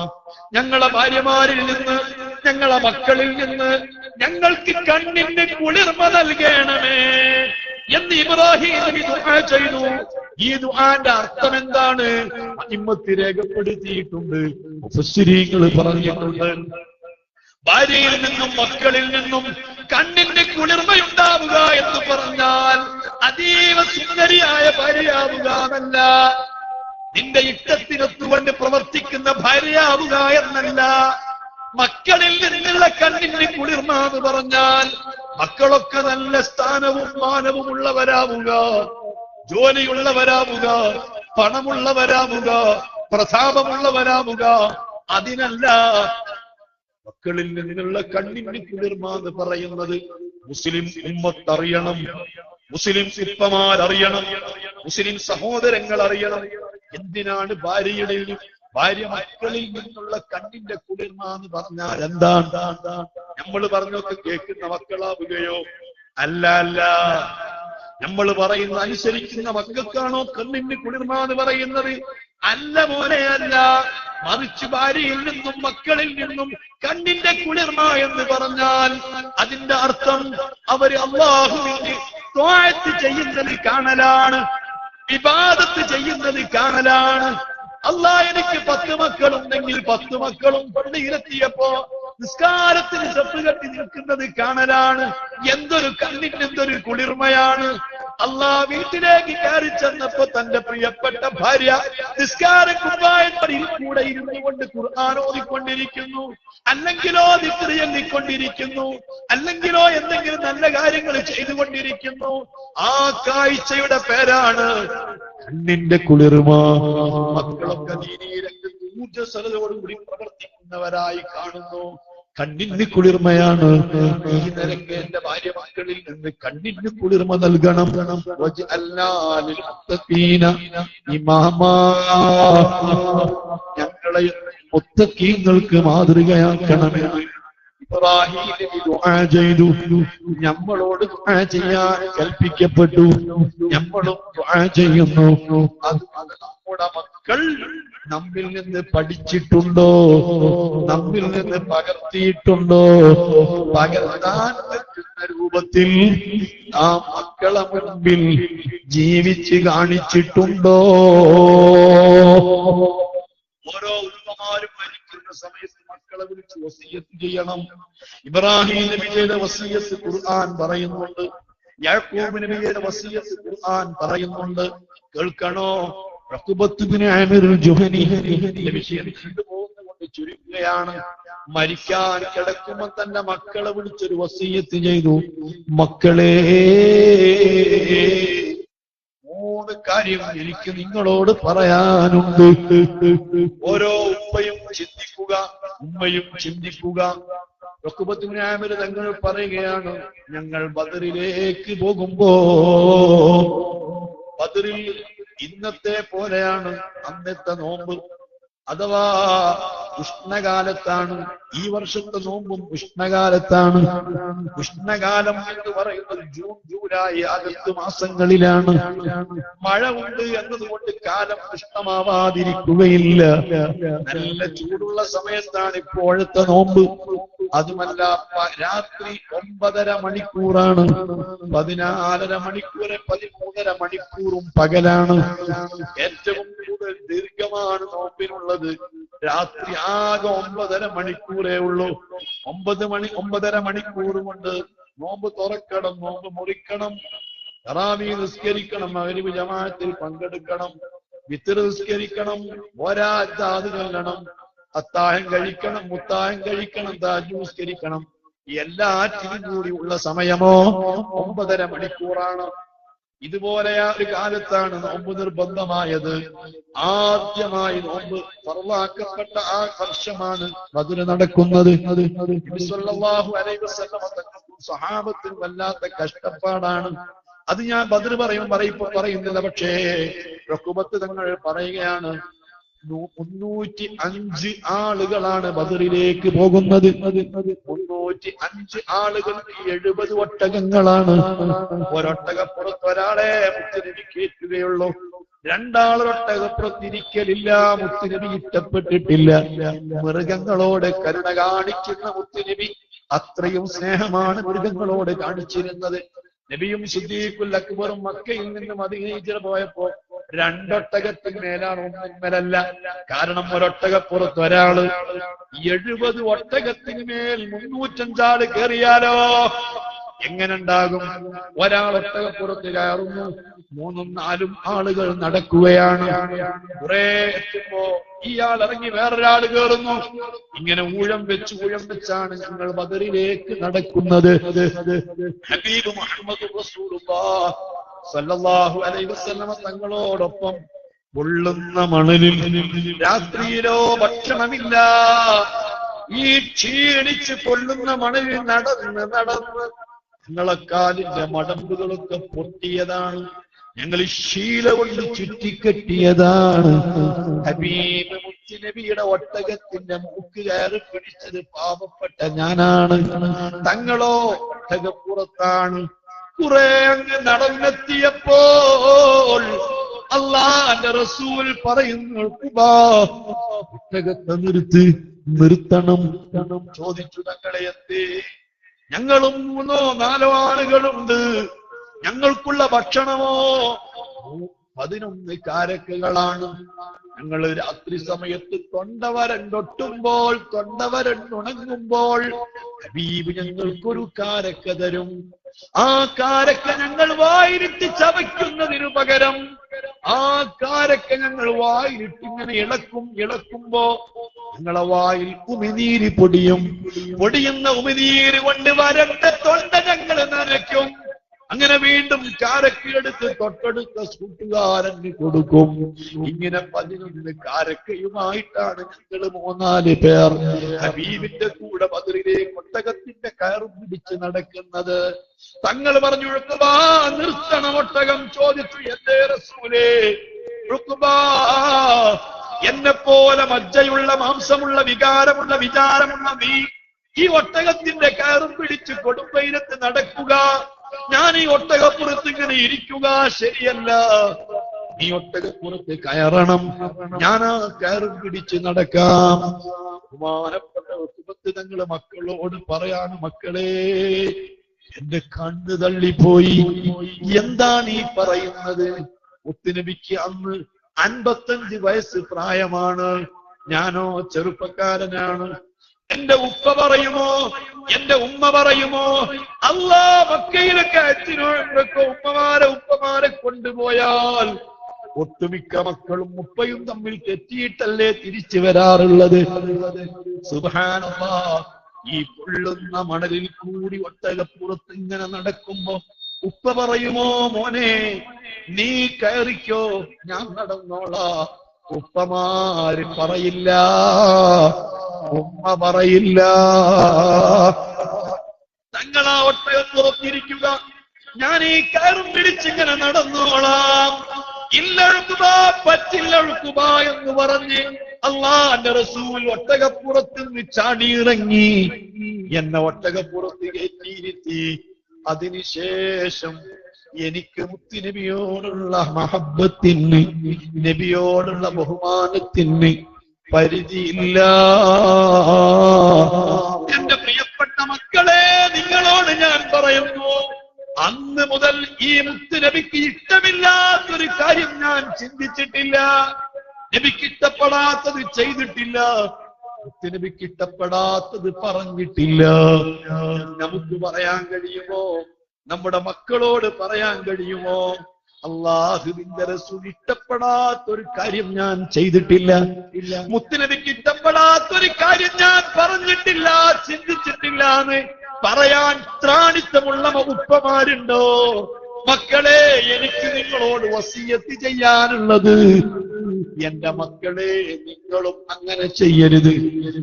A: ഞങ്ങളെ ഭാര്യമാരിൽ നിന്ന്, ഞങ്ങളെ മക്കളിൽ നിന്ന് ഞങ്ങൾക്ക് കണ്ണിന് കുളിർമ നൽകണമേ എന്ന് ഇബ്രാഹിം നബി ദുആ ചെയ്തു. ഈ ദുആന്റെ അർത്ഥം എന്താണ്? ഇമ്മത്ത് രേഖപ്പെടുത്തിയിട്ടുണ്ട്, മുഫസ്സിരീങ്ങൾ പറഞ്ഞിട്ടുണ്ട്. ഭാര്യയിൽ നിന്നും മക്കളിൽ നിന്നും കണ്ണിന് കുളിർമയുണ്ടാവുക എന്ന് പറഞ്ഞാൽ അതീവ സുന്ദരിയായ ഭാര്യയാവുക എന്നല്ല, നിന്റെ ഇഷ്ടത്തിനൊത്തുകൊണ്ട് പ്രവർത്തിക്കുന്ന ഭാര്യയാവുക എന്നല്ല. മക്കളിൽ നിന്നുള്ള കണ്ണിന് കുളിർമ എന്ന് പറഞ്ഞാൽ മക്കളൊക്കെ നല്ല സ്ഥാനവും മാനവും ഉള്ളവരാവുക, ജോലിയുള്ളവരാവുക, പണമുള്ളവരാവുക, പ്രതാപമുള്ളവരാവുക. അതിനല്ല മക്കളിൽ നിന്നുള്ള കണ്ണിന് കുളിർമ എന്ന് പറയുന്നത്. മുസ്ലിം ഉമ്മത്തറിയണം, മുസ്ലിം സിപ്പമാരറിയണം, മുസ്ലിം സഹോദരങ്ങൾ അറിയണം. എന്തിനാണ് ഭാര്യ മക്കളിൽ നിന്നുള്ള കണ്ണിന്റെ കുളിർമ എന്ന് പറഞ്ഞാൽ എന്താണ്? നമ്മൾ പറഞ്ഞൊക്കെ കേൾക്കുന്ന മക്കളാവുകയോ? അല്ല അല്ല, നമ്മൾ പറയുന്ന അനുസരിക്കുന്ന മക്കൾക്കാണോ കണ്ണിന് കുളിർമ എന്ന് പറയുന്നത്? അല്ല മോനെ, അല്ല. മറിച്ച് ഭാര്യയിൽ നിന്നും മക്കളിൽ നിന്നും കണ്ണിന്റെ കുളിർമ എന്ന് പറഞ്ഞാൽ അതിന്റെ അർത്ഥം അവര് അല്ലാഹുവിനെ ത്വാഅത്ത് ചെയ്യുന്നത് കാണലാണ്, ഇബാദത്ത് ചെയ്യുന്നത് കാണലാണ്. അല്ലാഹ് എനിക്ക് 10 മക്കളുണ്ടെങ്കിൽ 10 മക്കളും പള്ളിയിലെത്തിയപ്പോ നിസ്കാരത്തിന് സഫ് കെട്ടി നിൽക്കുന്നത് കാണലാണ്. എന്തൊരു കണ്ണിന് എന്തൊരു കുളിർമയാണ്. അല്ലാഹ് വീട്ടിലേക്ക് കയറി ചെന്നപ്പോ തന്റെ പ്രിയപ്പെട്ട ഭാര്യ നിസ്കാര കുപ്പായപ്പടിയിൽ കൂടെ ഇരുന്നു കൊണ്ട് ഖുർആൻ ഓതിക്കൊണ്ടിരിക്കുന്നു, അല്ലെങ്കിലോ ദിക്ർ ചൊല്ലിക്കൊണ്ടിരിക്കുന്നു, അല്ലെങ്കിലോ എന്തെങ്കിലും നല്ല കാര്യങ്ങൾ ചെയ്തുകൊണ്ടിരിക്കുന്നു. ആ കാഴ്ചയുടെ പേരാണ് കണ്ണിന്റെ കുളിർമ. മക്കളൊക്കെ ദീനീരംഗത്ത് ഊർജ്ജസ്വലതയോടുകൂടി പ്രവർത്തിക്കുന്നവരായി കാണുന്നു. കണ്ണിന് കുളിർമയാണ്. ഈ നിലയ്ക്ക് എന്റെ ഭാര്യ മക്കളിൽ നിന്ന് കണ്ണിന് കുളിർമ നൽകണം. ഞങ്ങളെ മുത്തഖീങ്ങൾക്ക് മാതൃകയാക്കണമെന്ന് ഇബ്രാഹിം നബി ദുആ ചെയ്തു. നമ്മളോട് ദുആ ചെയ്യാൻ കൽപ്പിക്കപ്പെട്ടു, നമ്മളും ദുആ ചെയ്യുന്നു. അത് നമ്മുടെ മക്കൾ നമ്മിൽ നിന്ന് പഠിച്ചിട്ടുണ്ടോ? നമ്മിൽ നിന്ന് പകർത്തിയിട്ടുണ്ടോ? പകർത്താൻ പറ്റുന്ന രൂപത്തിൽ ആ മക്കളെ മുൻപിൽ ജീവിച്ച് കാണിച്ചിട്ടുണ്ടോ? ഓരോ ഉമ്മമാരും മരിക്കുന്ന സമയത്ത് മക്കളെ വിളിച്ച് വസിയ്യത്ത് ചെയ്യണം. ഇബ്രാഹിം നബി ചെയ്ത വസിയ്യത്ത് ഖുർആൻ പറയുന്നുണ്ട്, യാക്കൂബ് നബി ചെയ്ത വസിയ്യത്ത് ഖുർആൻ പറയുന്നുണ്ട്. കേൾക്കണോ? ഉഖ്ബത്ത് ഇബ്നു ആമിർ ജുഹനി വിഷയം കൊണ്ടുപോകുന്നതുകൊണ്ട് ചുരുക്കുകയാണ്. മരിക്കാൻ കിടക്കുമ്പോൾ തന്റെ മക്കളെ വിളിച്ചൊരു വസിയ്യത്ത് ചെയ്തു. മക്കളെ, 3 കാര്യം എനിക്ക് നിങ്ങളോട് പറയാനുണ്ട്. ഓരോ ഉപ്പയും ചിന്തിക്കുക, ഉമ്മയും ചിന്തിക്കുക. ഉഖ്ബത്ത് ഇബ്നു ആമിർ തങ്ങൾ പറയുകയാണ്, ഞങ്ങൾ ബദറിലേക്ക് പോകുമ്പോ ബദറിൽ ഇന്നത്തെ പോലെയാണ് അന്നത്തെ നോമ്പ്, അഥവാ ഉഷ്ണകാലത്താണ്. ഈ വർഷത്തെ നോമ്പും ഉഷ്ണകാലത്താണ്. ഉഷ്ണകാലം എന്ന് പറയുന്നത് ജൂൺ, ജൂലൈ, ആഗസ്റ്റ് മാസങ്ങളിലാണ്. മഴ ഉണ്ട് എന്നതുകൊണ്ട് കാലം ഉഷ്ണമാവാതിരിക്കുകയില്ല. നല്ല ചൂടുള്ള സമയത്താണ് ഇപ്പോഴത്തെ നോമ്പ്. അതുമല്ല, രാത്രി 9.5 മണിക്കൂറാണ്. 14.5 മണിക്കൂറ് 13.5 മണിക്കൂറും പകലാണ്. ഏറ്റവും കൂടുതൽ ദീർഘമാണ് നോമ്പിനുള്ളത്. രാത്രി ആകെ 9.5 മണിക്കൂറേ ഉള്ളൂ. 9.5 മണിക്കൂർ കൊണ്ട് നോമ്പ് തുറക്കണം, നോമ്പ് മുറിക്കണം, തറാവീഹ് നിസ്കരിക്കണം, മഗ്‌രിബ് ജമാഅത്തിൽ പങ്കെടുക്കണം, വിത്ർ നിസ്കരിക്കണം, വരാഅത്ത് ചൊല്ലണം, അത്താഴം കഴിക്കണം, മുത്താഴം കഴിക്കണം, തഹജ്ജുദ് നിസ്കരിക്കണം. എല്ലാറ്റിനും കൂടി ഉള്ള സമയമോ 9.5 മണിക്കൂറാണ്. ഇതുപോലെയാ ഒരു കാലത്താണ് നോമ്പ് നിർബന്ധമായത്. ആദ്യമായി നോമ്പ് ഫർളാക്കപ്പെട്ട ആ വർഷമാണ് ബദർ നടക്കുന്നത്. നബി സല്ലല്ലാഹു അലൈഹി വസല്ലം തങ്ങൾക്കും സ്വഹാബത്തിനും വല്ലാത്ത കഷ്ടപ്പാടാണ്. അത് ഞാൻ ബദർ പറയുന്നില്ല. പക്ഷേ ഉഖബത്ത് തങ്ങൾ പറയുകയാണ്, 305 ആളുകളാണ് ബദറിലേക്ക് പോകുന്നത്. 305 ആളുകൾക്ക് 70 ഒട്ടകങ്ങളാണ്. ഒരൊട്ടകപ്പുറത്ത് ഒരാളെ മുത്തുനബി കയറ്റുകയുള്ളൂ. രണ്ടാളൊട്ടകപ്പുറത്തിരിക്കലില്ല. മുത്തുനബി ഇഷ്ടപ്പെട്ടിട്ടില്ല. മൃഗങ്ങളോട് കരുണ കാണിക്കുന്ന മുത്തുനബി അത്രയും സ്നേഹമാണ് മൃഗങ്ങളോട് കാണിച്ചിരുന്നത്. നബിയും സിദ്ദീഖുൽ അക്ബറും മക്കയിൽ നിന്ന് മദീന ഹിജ്റ പോയപ്പോ 2 ഒട്ടകത്തിന്മേലാണ്, ഒന്നിന്മേലല്ല. കാരണം ഒരൊട്ടകപ്പുറത്ത് ഒരാള്, 70 ഒട്ടകത്തിന്മേൽ 305 ആള് കയറിയാലോ എങ്ങനെ ഉണ്ടാകും? ഒരാൾ ഒട്ടകപ്പുറത്ത് കയറുന്നു, 3ഉം 4ഉം ആളുകൾ നടക്കുകയാണ്. കുറെ എത്തുമ്പോ ഇയാൾ ഇറങ്ങി വേറൊരാൾ കയറുന്നു. ഇങ്ങനെ ഊഴം വെച്ചാണ് ഞങ്ങൾ ബദറിലേക്ക് നടക്കുന്നത്. ഹബീബ് മുഹമ്മദ് റസൂലുള്ളാഹ് സല്ലല്ലാഹു അലൈഹി വസല്ലം തങ്ങളോടൊപ്പം പൊള്ളുന്ന മണലിൽ, രാത്രിയിലോ ഭക്ഷണമില്ല, ഈ ക്ഷീണിച്ച് പൊള്ളുന്ന മണലിൽ നടന്ന് ഞങ്ങളെ കാലിന്റെ മടമ്പുകളൊക്കെ പൊട്ടിയതാണ്. ഞങ്ങൾ ശീല കൊണ്ട് ചുറ്റിക്കെട്ടിയതാണ്. ഹബീബ് മുത്തുനബിയുടെ ഒട്ടകത്തിന്റെ മൂക്ക് കയറി പിടിച്ചത് പാവപ്പെട്ട ഞാനാണ്. തങ്ങളോ ഒട്ടകപ്പുറത്താണ്. കുറെ അങ്ങ് നടന്നെത്തിയപ്പോൾ അല്ലാഹുവിന്റെ റസൂൽ പറയുന്നു, ഒട്ടകത്തെ നിർത്തണം. ചോദിച്ചു, തങ്ങളെ എന്തേ? ഞങ്ങളും 3-4 ആളുകളുണ്ട്. ഞങ്ങൾക്കുള്ള ഭക്ഷണമോ 11 കാരക്കകളാണ്. ഞങ്ങൾ രാത്രി സമയത്ത് തൊണ്ടവരണ്ടുണങ്ങുമ്പോൾ ഹബീബ് ഞങ്ങൾക്കൊരു കാരക്ക തരും. ആ കാരക്ക ഞങ്ങൾ വായിലിട്ട് ചവയ്ക്കുന്നതിനു പകരം ആ കാരക്ക ഞങ്ങൾ വായിലിട്ട് ഇങ്ങനെ ഇളക്കുമ്പോ ഞങ്ങളെ വായിൽ ഉമിനീര് പൊടിയുന്ന ഉമിനീര് കൊണ്ട് വരണ്ട തൊണ്ട ഞങ്ങൾ നനയ്ക്കും. അങ്ങനെ വീണ്ടും കാരക്കയെടുത്ത് തൊട്ടടുത്ത കൂട്ടുകാരന് കൊടുക്കും. ഇങ്ങനെ 11 കാരക്കയുമായിട്ടാണ് ഞങ്ങൾ 3-4 പേർ ഹബീബിന്റെ കൂടെ ബദറിലേക്ക് ഒട്ടകത്തിന്റെ കയറും പിടിച്ച് നടക്കുന്നത്. തങ്ങൾ പറഞ്ഞു, ഉഖബാ നിർത്തണം ഒട്ടകം. ചോദിച്ചു, എന്തേ റസൂലേ? ഉഖബാ, എന്നെ പോലെ മജ്ജയുള്ള, മാംസമുള്ള, വിചാരമുള്ള നീ ഈ ഒട്ടകത്തിന്റെ കയറും പിടിച്ച് കൊടുമ്പയിലത്ത് നടക്കുക, ഞാൻ ഈ ഒട്ടകപ്പുറത്ത് ഇങ്ങനെ ഇരിക്കുക ശരിയല്ല. നീ ഒട്ടകപ്പുറത്ത് കയറണം, ഞാൻ ആ കയറും പിടിച്ച് നടക്കാം. ബഹുമാനപ്പെട്ട ഉഖബത്ത് തങ്ങള് മക്കളോട് പറയാണ്, മക്കളെ, എന്റെ കണ്ണ് തള്ളിപ്പോയി. എന്താണ് ഈ പറയുന്നത്? മുത്തുനബിക്ക് അന്ന് 55 വയസ്സ് പ്രായമാണ്. ഞാനോ ചെറുപ്പക്കാരനാണ്. എന്റെ ഉപ്പ പറയുമോ, എന്റെ ഉമ്മ പറയുമോ, അല്ലാഹ് മക്കയിലൊക്കെ അച്ഛനോടൊക്കെ ഉപ്പമാരെ കൊണ്ടുപോയാൽ ഒട്ടുമിക്ക മക്കളും ഉപ്പയും തമ്മിൽ തെറ്റിയിട്ടല്ലേ തിരിച്ചു വരാറുള്ളത്. സുബ്ഹാനല്ലാഹ്, ഈ പൊള്ളുന്ന മണലിൽ കൂടി ഒട്ടകപ്പുറത്ത് ഇങ്ങനെ നടക്കുമ്പോ ഉപ്പ പറയുമോ, മോനെ നീ കയറിക്കോ, ഞാൻ നടന്നോളാം. ഉപ്പമാര് പറയില്ല, ഉമ്മ പറയില്ല. തങ്ങളാ ഒട്ടകപ്പുറത്തിരിക്കുക, ഞാൻ ഈ കയറും പിടിച്ചിങ്ങനെ നടന്നോളാം. ഇല്ല ഉഖബ, പറ്റില്ല ഉഖബ എന്ന് പറഞ്ഞ് അല്ലാഹുവിന്റെ റസൂൽ ഒട്ടകപ്പുറത്ത് നിന്ന് ചാടിയിറങ്ങി എന്നെ ഒട്ടകപ്പുറത്ത് കയറ്റിയിരുത്തി. അതിനുശേഷം എനിക്ക് മുത്തുനബിയോടുള്ള മഹബ്ബത്തിന്, നബിയോടുള്ള ബഹുമാനത്തിന് പരിധിയില്ല. എന്റെ പ്രിയപ്പെട്ട മക്കളെ, നിങ്ങളോട് ഞാൻ പറയുന്നു, അന്ന് മുതൽ ഈ മുത്തുനബിക്ക് ഇഷ്ടമില്ലാത്തൊരു കാര്യം ഞാൻ ചിന്തിച്ചിട്ടില്ല. നബിക്ക് ഇഷ്ടപ്പെടാത്തത് ചെയ്തിട്ടില്ല. മുത്തുനബിക്ക് ഇഷ്ടപ്പെടാത്തത് പറഞ്ഞിട്ടില്ല. നമുക്ക് പറയാൻ കഴിയുമോ? നമ്മുടെ മക്കളോട് പറയാൻ കഴിയുമോ? അല്ലാഹുവിന്റെ റസൂൽ ഇഷ്ടപ്പെടാത്തൊരു കാര്യം ഞാൻ ചെയ്തിട്ടില്ല. മുത്തുനബിക്ക് ഇഷ്ടപ്പെടാത്തൊരു കാര്യം ഞാൻ പറഞ്ഞിട്ടില്ല, ചിന്തിച്ചിട്ടില്ല എന്ന് പറയാൻ ത്രാണിത്തമുള്ള ഉപ്പമാരുണ്ടോ? മക്കളെ, എനിക്ക് നിങ്ങളോട് വസിയത്ത് ചെയ്യാനുള്ളത്, എന്റെ മക്കളെ നിങ്ങളും അങ്ങനെ ചെയ്യരുത്.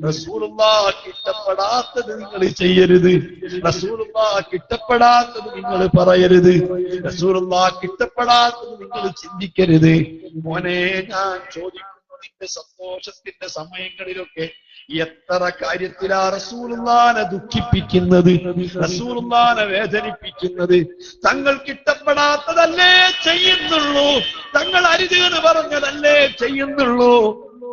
A: റസൂലുള്ളാഹിക്ക് ഇഷ്ടപ്പെടാത്തത് നിങ്ങൾ ചെയ്യരുത്. റസൂലുള്ളാഹിക്ക് ഇഷ്ടപ്പെടാത്തത് നിങ്ങൾ പറയരുത്. റസൂലുള്ളാഹിക്ക് ഇഷ്ടപ്പെടാത്തത് നിങ്ങൾ ചിന്തിക്കരുത്. മോനെ, ഞാൻ ചോദിക്കുന്നു, നിന്റെ സന്തോഷത്തിന്റെ സമയങ്ങളിലൊക്കെ എത്ര കാര്യത്തിലാ റസൂലുള്ളാഹിനെ ദുഃഖിപ്പിക്കുന്നത്, റസൂലുള്ളാഹിനെ വേദനിപ്പിക്കുന്നത്? തങ്ങൾക്ക് ഇഷ്ടപ്പെടാത്തതല്ലേ ചെയ്യുന്നുള്ളൂ, തങ്ങൾ അരുത് എന്ന് പറഞ്ഞതല്ലേ ചെയ്യുന്നുള്ളൂ.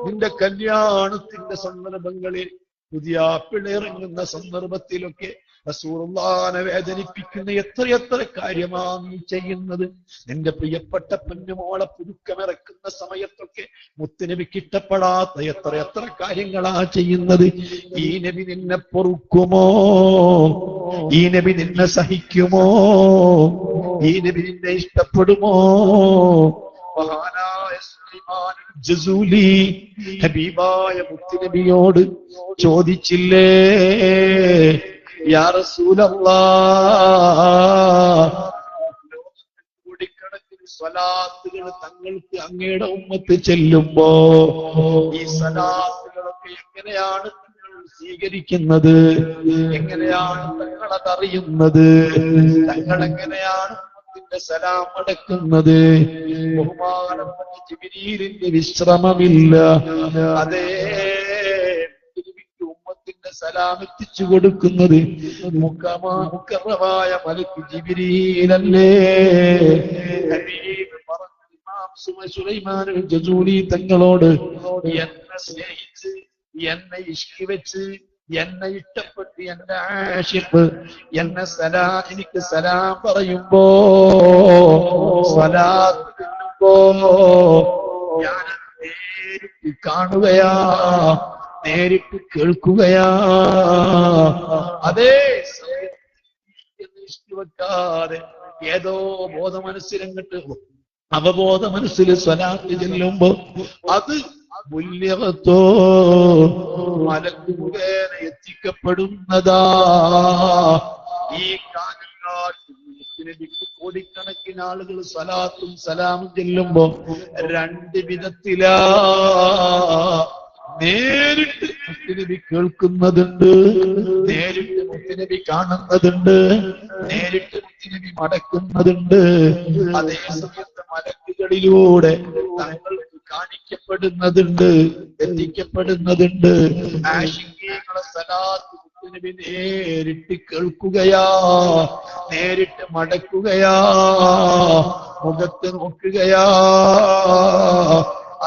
A: നിന്റെ കല്യാണത്തിന്റെ സന്ദർഭങ്ങളിൽ, പുതിയ പിളയിറങ്ങുന്ന സന്ദർഭത്തിലൊക്കെ റസൂലുള്ളാഹിനെ വേദനിപ്പിക്കുന്ന എത്രയെത്ര കാര്യമാണ് നീ ചെയ്യുന്നത്. നിന്റെ പ്രിയപ്പെട്ട പൊന്നുമോളെ പുതുക്കമിറക്കുന്ന സമയത്തൊക്കെ മുത്തുനബിക്ക് ഇഷ്ടപ്പെടാത്ത എത്രയെത്ര കാര്യങ്ങളാ ചെയ്യുന്നത്. ഈ നബി നിന്നെ പൊറുക്കുമോ? ഈ നബി നിന്നെ സഹിക്കുമോ? ഈ നബി നിന്നെ ഇഷ്ടപ്പെടുമോ? മഹാനായ സുലൈമാൻ ജസൂലി ഹബീബായ മുത്തുനബിയോട് ചോദിച്ചില്ലേ, യാ റസൂലല്ലാഹ്, കോടിക്കണക്കിന് സ്വലാത്തുകൾ തങ്ങൾക്ക് അങ്ങയുടെ ഉമ്മത്ത് ചെല്ലുമ്പോ ഈ സ്വലാത്തുകളൊക്കെ എങ്ങനെയാണ് നിങ്ങൾ സ്വീകരിക്കുന്നത്? എങ്ങനെയാണ് തങ്ങളതറിയുന്നത്? തങ്ങൾ എങ്ങനെയാണ് ഉമ്മത്തിന്റെ സലാം അടക്കുന്നത്? ബഹുമാനപ്പെട്ട ജിബ്രീലിന്റെ വിശ്രമമില്ല. അതേ ഉമ്മത്തിന്റെ സലാം എത്തിച്ചു കൊടുക്കുന്നത് മുക്കറമായ മലക്ക് ജിബ്രീലല്ലേ? ഹബീബ് പറഞ്ഞു, ഇമാം സുലൈമാൻ ജസൂലി തങ്ങളോട് എന്നെ സ്നേഹിച്ച്, എന്നെ ഇഷ്കി വെച്ച്, എന്നെ ഇഷ്ടപ്പെട്ട്, എന്റെ ആശിഖ് എനിക്ക് സലാം പറയുമ്പോ, സ്വലാത്ത് ചെല്ലുമ്പോ ഞാൻ നേരിട്ട് കാണുകയാ, നേരിട്ട് കേൾക്കുകയാ. അതേ സമയത്ത് വെക്കാതെ ഏതോ ബോധമനസ്സിലങ്ങട്ട് അവബോധ മനസ്സിൽ സ്വലാത്ത് ചെല്ലുമ്പോ അത് മുല്യവത്തോ മലക്ക് മുഖേന എത്തിക്കപ്പെടുന്നതാ. ഈ കാലഘട്ടത്തിൽ കോടിക്കണക്കിന് ആളുകൾ സ്വലാത്തും സലാമും ചെല്ലുമ്പോ രണ്ട് വിധത്തിലാ. നേരിട്ട് മുത്തുനബി കേൾക്കുന്നതുണ്ട്, നേരിട്ട് മുത്തുനബി കാണുന്നതുണ്ട്, നേരിട്ട് മുത്തുനബി മടക്കുന്നതുണ്ട്. അതേ സമയത്ത് മലക്കുകളിലൂടെ തങ്ങൾക്ക് കാണിക്കപ്പെടുന്നതുണ്ട്, എത്തിക്കപ്പെടുന്നതുണ്ട്. ആശിഖീങ്ങളെ സലാത്ത് മുത്തുനബി നേരിട്ട് കേൾക്കുകയാ, നേരിട്ട് മടക്കുകയാ, മുഖത്ത് നോക്കുകയാ.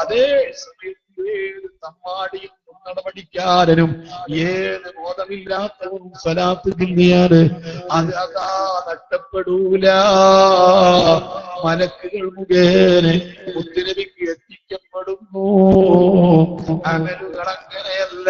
A: അതേ സമയത്ത് ഏത് തമ്മാടിയും നടപടിക്കാരനും ഏത് ബോധമില്ലാത്തവനും സ്വലാത്ത് ചൊല്ലിയാല് അത് അതാ നഷ്ടപ്പെടൂല. മലക്കുകൾ മുഖേന മുത്തുനബിക്ക് എത്തിക്കപ്പെടുന്നു. അമലുകൾ അങ്ങനെയല്ല.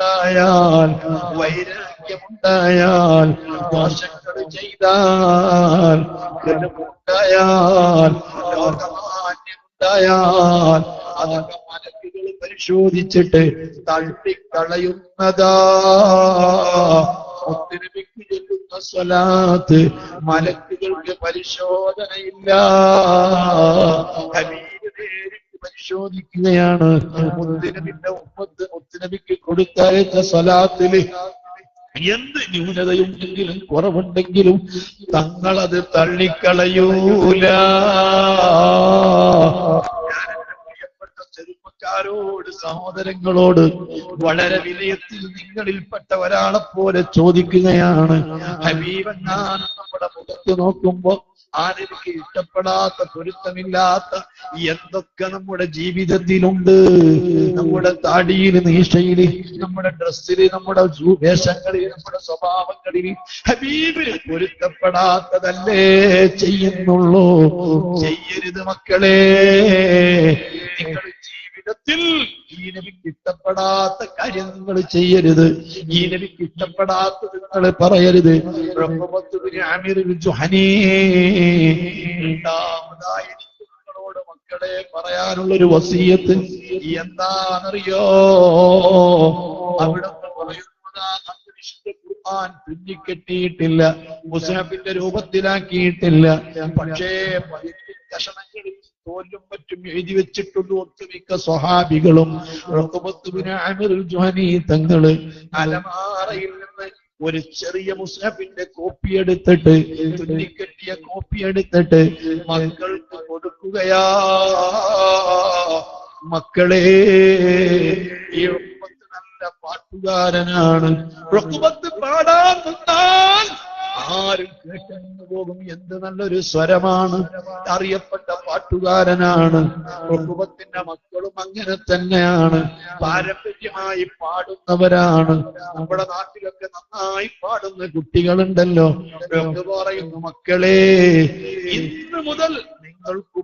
A: ായാൽ വൈരാഗ്യമുണ്ടായാൽ, ദോഷങ്ങൾ ചെയ്താൽ, ഉണ്ടായാൽ, ലോകമാന്യമുണ്ടായാൽ അതൊക്കെ മലക്കുകൾ പരിശോധിച്ചിട്ട് തള്ളിക്കളയുന്നതാ. മുത്തുനബിക്ക് ചൊല്ലുന്ന സ്വലാത്ത് മലക്കുകൾക്ക് പരിശോധനയില്ല. ഹബീബ് നേരിട്ട് പരിശോധിക്കുകയാണ്. മുത്തുനബിന്റെ ഉമ്മത്ത് മുത്തുനബിക്ക് കൊടുത്തയച്ച സ്വലാത്തില് എന്ത് ന്യൂനതയുണ്ടെങ്കിലും കുറവുണ്ടെങ്കിലും തങ്ങളത് തള്ളിക്കളയൂല. ചെറുപ്പക്കാരോട്, സഹോദരങ്ങളോട് വളരെ വിനയത്തിൽ നിങ്ങളിൽപ്പെട്ട ഒരാളെ പോലെ ചോദിക്കുകയാണ്. ഹബീബെങ്ങാൻ നമ്മുടെ മുഖത്ത് നോക്കുമ്പോ ആരെനിക്ക് ഇഷ്ടപ്പെടാത്ത, പൊരുത്തമില്ലാത്ത എന്തൊക്കെ നമ്മുടെ ജീവിതത്തിലുണ്ട്, നമ്മുടെ താടിയിൽ, നീശയിൽ, നമ്മുടെ ഡ്രസ്സിൽ, നമ്മുടെ വേഷങ്ങളിൽ, നമ്മുടെ സ്വഭാവങ്ങളിൽ ഹബീബിന് പൊരുത്തപ്പെടാത്തതല്ലേ ചെയ്യുന്നുള്ളൂ? ചെയ്യരുത് മക്കളെ. നിങ്ങൾ ജീവിതത്തിൽ ഈ നബിക്ക് ഇഷ്ടപ്പെടാത്ത കാര്യം നിങ്ങൾ ചെയ്യരുത്. ഈ നബിക്ക് ഇഷ്ടപ്പെടാത്തത് നിങ്ങൾ പറയരുത്. രണ്ടാമതായി നിങ്ങളോട് മക്കളെ പറയാനുള്ളൊരു വസിയത്ത് എന്താണെന്നറിയോ? അവിടെ ഖുർആൻ തുന്നിക്കെട്ടിയിട്ടില്ല, മുസ്ഹഫിന്റെ രൂപത്തിലാക്കിയിട്ടില്ല. പക്ഷേ കഷണങ്ങളിൽ തോലും മറ്റും എഴുതി വെച്ചിട്ടുള്ള ഒട്ടുമിക്ക സ്വഹാബികളും ഉഖബത്ത് ബിൻ ആമിർ അൽ-ജുഹനി തങ്ങള് അലമാറയിൽ നിന്ന് ഒരു ചെറിയ മുസ്ഹഫിന്റെ കോപ്പി എടുത്തിട്ട്, തുന്നിക്കെട്ടിയ കോപ്പി എടുത്തിട്ട് മക്കൾക്ക് കൊടുക്കുകയാ. മക്കളെ, ഈ ഉഖബത്ത് നല്ല പാട്ടുകാരനാണ്. ഉഖബത്ത് പാടാൻ നിന്നാൽ ആരും കേട്ടെന്ന് പോകും. എന്ത് നല്ലൊരു സ്വരമാണ്! അറിയപ്പെട്ട പാട്ടുകാരനാണ്. ഉഖബത്തിന്റെ മക്കളും അങ്ങനെ തന്നെയാണ്, പാരമ്പര്യമായി പാടുന്നവരാണ്. നമ്മുടെ നാട്ടിലൊക്കെ നന്നായി പാടുന്ന കുട്ടികളുണ്ടല്ലോ. പറയുന്നു, മക്കളെ, ഇന്ന് മുതൽ നിങ്ങൾക്ക്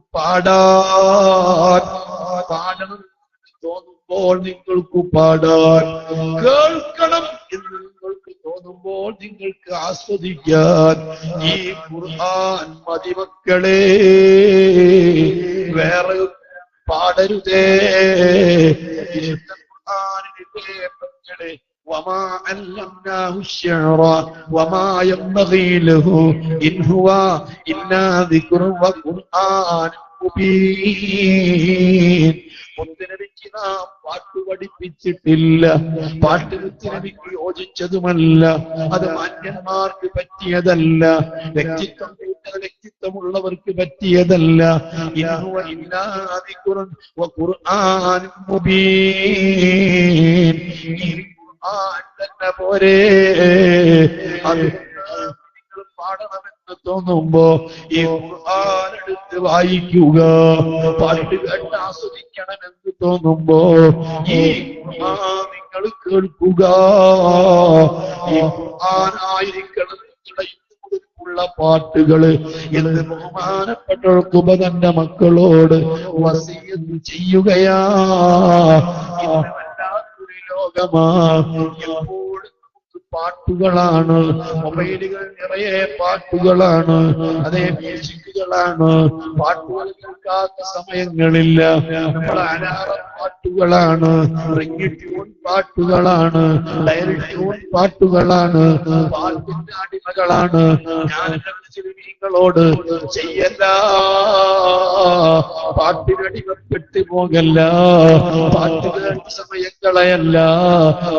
A: പാടണം തോന്നുമ്പോൾ നിങ്ങൾക്ക് പാടാൻ, കേൾക്കണം എന്ന് നിങ്ങൾക്ക് തോന്നുമ്പോൾ നിങ്ങൾക്ക് ആസ്വദിക്കാൻ ഈ ഖുർആൻ മതി മക്കളെ. വേറെ പാടരുതേ. ഖുർആനിലെ വമാ അല്ലംനാഹു അശ്ശിഅറ വമാ യംബഗീ ലഹു ഇൻ ഹുവ ഇല്ലാ ദിക്റുൻ വ ഖുർആൻ മുബീൻ. മുത്തുനബിക്ക് നാം പാട്ട് പഠിപ്പിച്ചിട്ടില്ല. പാട്ട് മുത്തുനബിക്ക് യോജിച്ചതുമല്ല. അത് മാന്യന്മാർക്ക് പറ്റിയതല്ല. വ്യക്തിത്വമുള്ളവർക്ക് പറ്റിയതല്ല. ഇൻഹുവ ഇല്ലാ ദിക്റുൻ വ ഖുർആൻ മുബീൻ. ഈ ഖുർആൻ തന്നെ പോരെ. അത് നിങ്ങൾ പാടണമെന്ന് തോന്നുമ്പോ ഈ ഖുർആൻ എടുത്ത് വായിക്കുക. പാട്ട് കേട്ട് ആസ്വദിക്കണമെന്ന് തോന്നുമ്പോ ഈ ഖുർആൻ നിങ്ങൾ കേൾക്കുക. ഈ ഖുർആൻ ആയിരിക്കണം നിങ്ങളുടെ ഉള്ള പാട്ടുകള് എന്ന് ബഹുമാനപ്പെട്ട ഉഖബ തന്റെ മക്കളോട് വസിയത്ത് ചെയ്യുകയാ. വല്ലാത്തൊരു ലോകമാ. എപ്പോഴും പാട്ടുകളാണ്, മൊബൈലുകൾ നിറയെ പാട്ടുകളാണ്, അതേ മ്യൂസിക്കുകളാണ്. പാട്ടുകൾ കേൾക്കാത്ത സമയങ്ങളില്ല. നമ്മൾ അലാറം പാട്ടുകളാണ്, റിംഗ് ട്യൂൺ പാട്ടുകളാണ്, ഡയറി ട്യൂൺ പാട്ടുകളാണ്, പാട്ടിന്റെ അടിമകളാണ്. ഞാൻ നിങ്ങളോട് ചെയ്യല്ല, പാട്ടിനടിമപ്പെട്ട് പോകല്ല, പാട്ടുകളുടെ സമയം കളയല്ല,